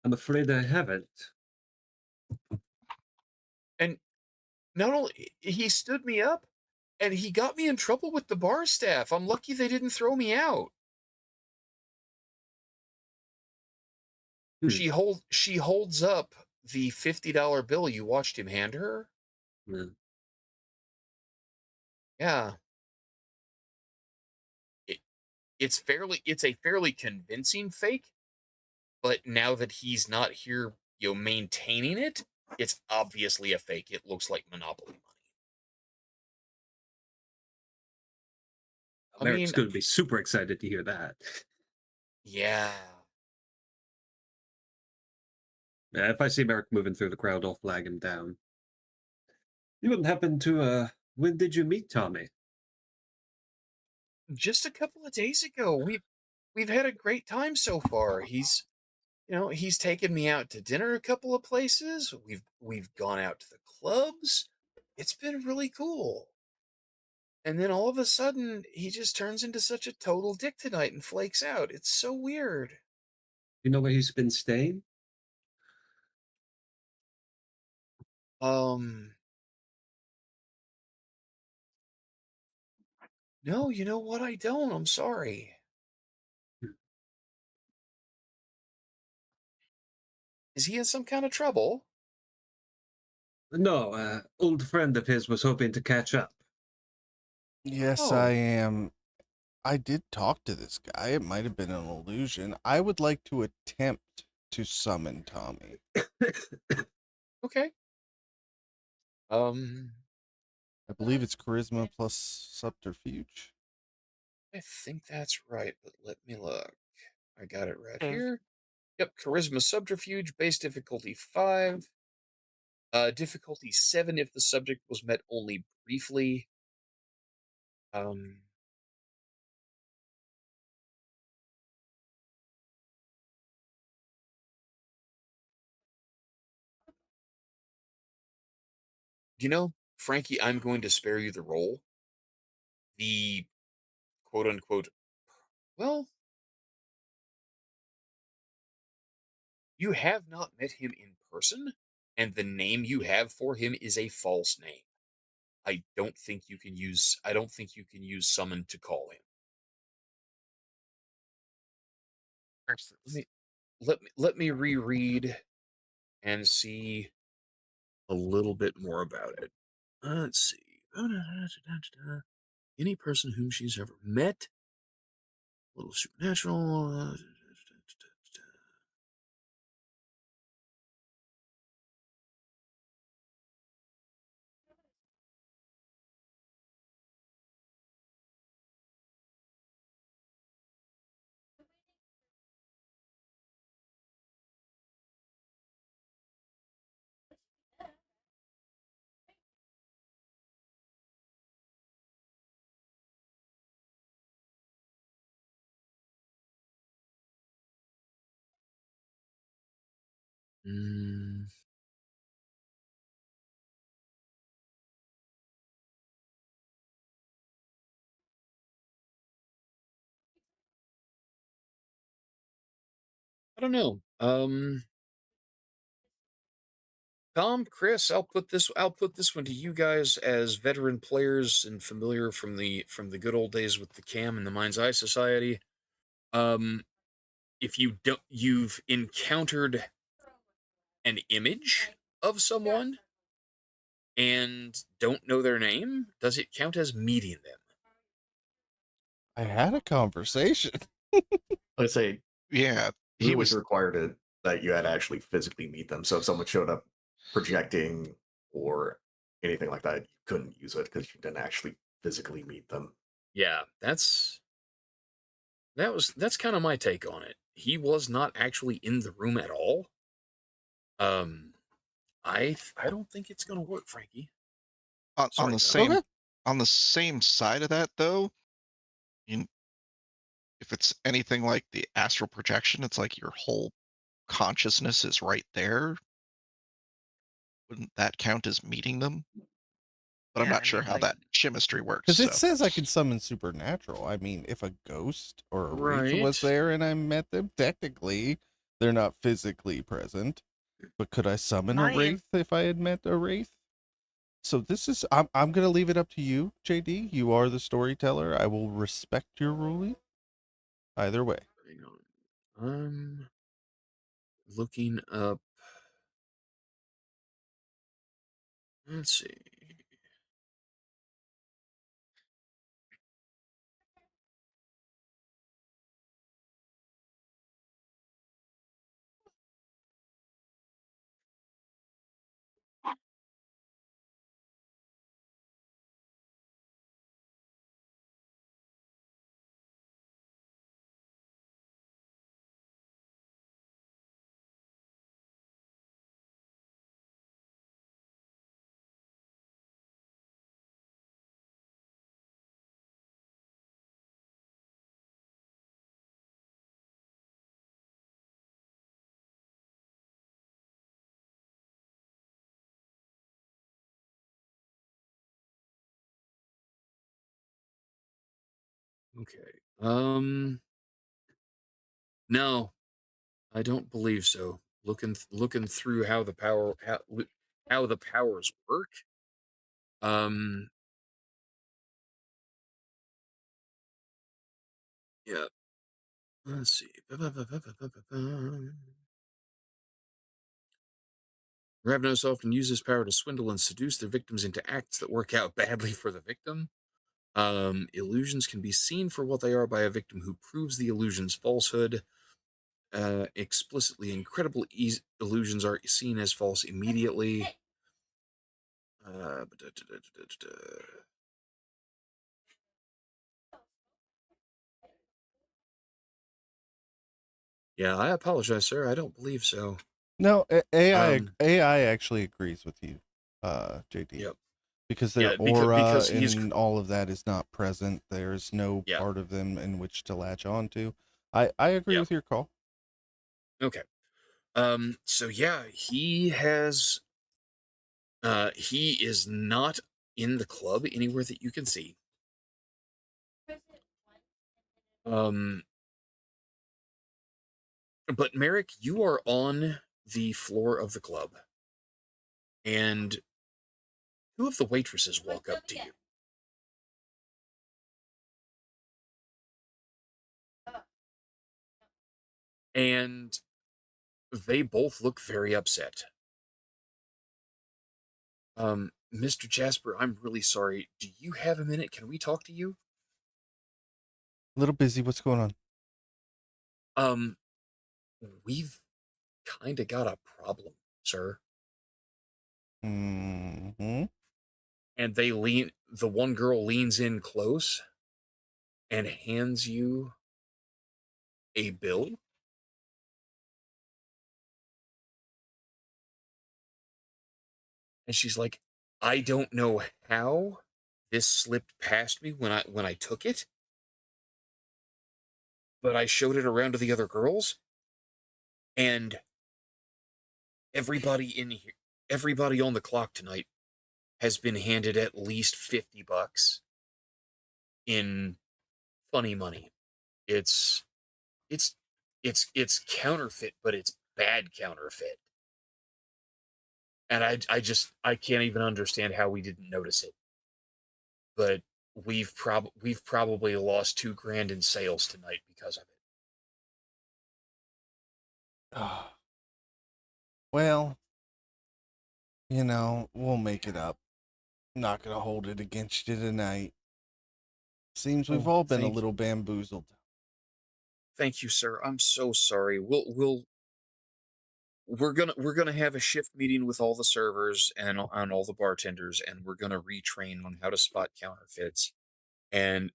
I'm afraid I haven't. And not only he stood me up, and he got me in trouble with the bar staff. I'm lucky they didn't throw me out. Hmm. She holds up the $50 bill you watched him hand her. Yeah. Yeah. it's a fairly convincing fake, but now that he's not here, maintaining it, it's obviously a fake. It looks like Monopoly money. I Merrick's mean, going to be super excited to hear that. yeah. Yeah, if I see Merrick moving through the crowd, I'll flag him down. You wouldn't happen to, when did you meet Tommy? Just a couple of days ago, we've had a great time so far. He's taken me out to dinner a couple of places. We've gone out to the clubs. It's been really cool. And then all of a sudden, he just turns into such a total dick tonight and flakes out. It's so weird. You know where he's been staying? Um, no, you know what? I don't. I'm sorry. Is he in some kind of trouble? No, old friend of his was hoping to catch up. Yes, Oh. I am. I did talk to this guy. It might have been an illusion. I would like to attempt to summon Tommy. Okay. I believe it's charisma plus subterfuge. I think that's right, but let me look. I got it right Okay. here. Yep, charisma subterfuge, base difficulty 5. Difficulty 7 if the subject was met only briefly. Um, Frankie, I'm going to spare you the role. The quote unquote, well, you have not met him in person, and the name you have for him is a false name. I don't think you can use summon to call him. Versus. Let me reread and see a little bit more about it. Let's see. Any person whom she's ever met, a little supernatural. Mm, I don't know. Tom, Chris, I'll put this one to you guys as veteran players and familiar from the good old days with the Cam and the Mind's Eye Society. Um, if you've encountered an image of someone and don't know their name, does it count as meeting them? I had a conversation. Let's say Yeah, he rules was. required it that you had to actually physically meet them. So if someone showed up projecting or anything like that, you couldn't use it because you didn't actually physically meet them. Yeah, that's kind of my take on it. He was not actually in the room at all. Um, I don't think it's gonna work, Frankie. On Sorry, the Tom. same Okay. on the same side of that, though, you, if it's anything like the astral projection, it's like your whole consciousness is right there. Wouldn't that count as meeting them? But I'm Yeah, not I sure mean, how like, that chemistry works. Because it So says I can summon supernatural. I mean, if a ghost or a wraith was Right. there and I met them, technically they're not physically present. But could I summon a my in- wraith if I had met a wraith? So this is I'm gonna leave it up to you, JD. You are the storyteller. I will respect your ruling. Either way. Hang on. I'm looking up. Let's see. Okay. No, I don't believe so. Looking through how the powers work. Um, yeah. Let's see. Ravnos often uses power to swindle and seduce their victims into acts that work out badly for the victim. Illusions can be seen for what they are by a victim who proves the illusion's falsehood. Explicitly incredible illusions are seen as false immediately. Uh, yeah, I apologize, sir. I don't believe so. No, Um, AI actually agrees with you, JD, yep. because their Yeah, aura because he's and all of that is not present. There's no yeah, part of them in which to latch onto. I agree yeah. with your call. Okay. So yeah, he is not in the club anywhere that you can see. Um, but Merrick, you are on the floor of the club, and two of the waitresses walk up to you. And they both look very upset. Mr. Jasper, I'm really sorry. Do you have a minute? Can we talk to you? A little busy. What's going on? Um, we've kind of got a problem, sir. Mm-hmm. And the one girl leans in close and hands you a bill. And she's like, I don't know how this slipped past me when I took it, but I showed it around to the other girls, and everybody in here, everybody on the clock tonight has been handed at least $50 in funny money. It's it's it's counterfeit, but it's bad counterfeit. And I can't even understand how we didn't notice it. But we've probably lost $2,000 in sales tonight because of it. Well, we'll make it up. Not gonna hold it against you tonight. Seems we've Oh, all been a little bamboozled. thank you, sir. I'm so sorry. We're gonna have a shift meeting with all the servers and on all the bartenders, and we're gonna retrain on how to spot counterfeits. And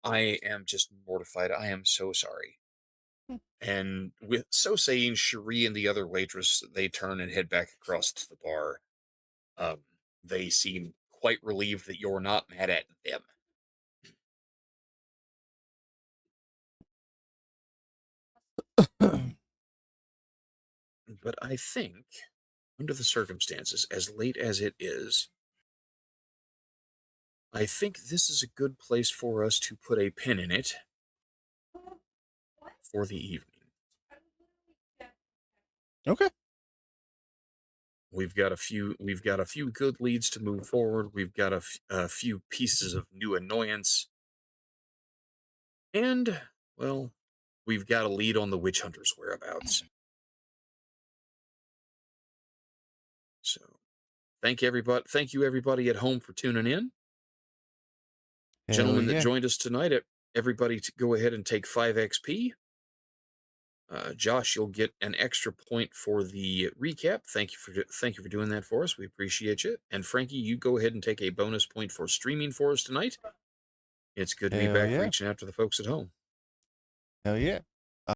I am just mortified. I am so sorry. And with so saying, Cherie and the other waitress, they turn and head back across to the bar. Um, they seem quite relieved that you're not mad at them. But I think, under the circumstances, as late as it is, I think this is a good place for us to put a pin in it for the evening. Okay. We've got a few good leads to move forward. We've got a few pieces of new annoyance. And, well, we've got a lead on the witch hunter's whereabouts. So, thank you everybody at home for tuning in. Hell Gentlemen that yeah. joined us tonight, everybody to go ahead and take 5 XP. Josh, you'll get an extra point for the recap. Thank you for doing that for us. We appreciate you. And Frankie, you go ahead and take a bonus point for streaming for us tonight. It's good to be Hell back yeah. reaching out to the folks at home. Hell yeah.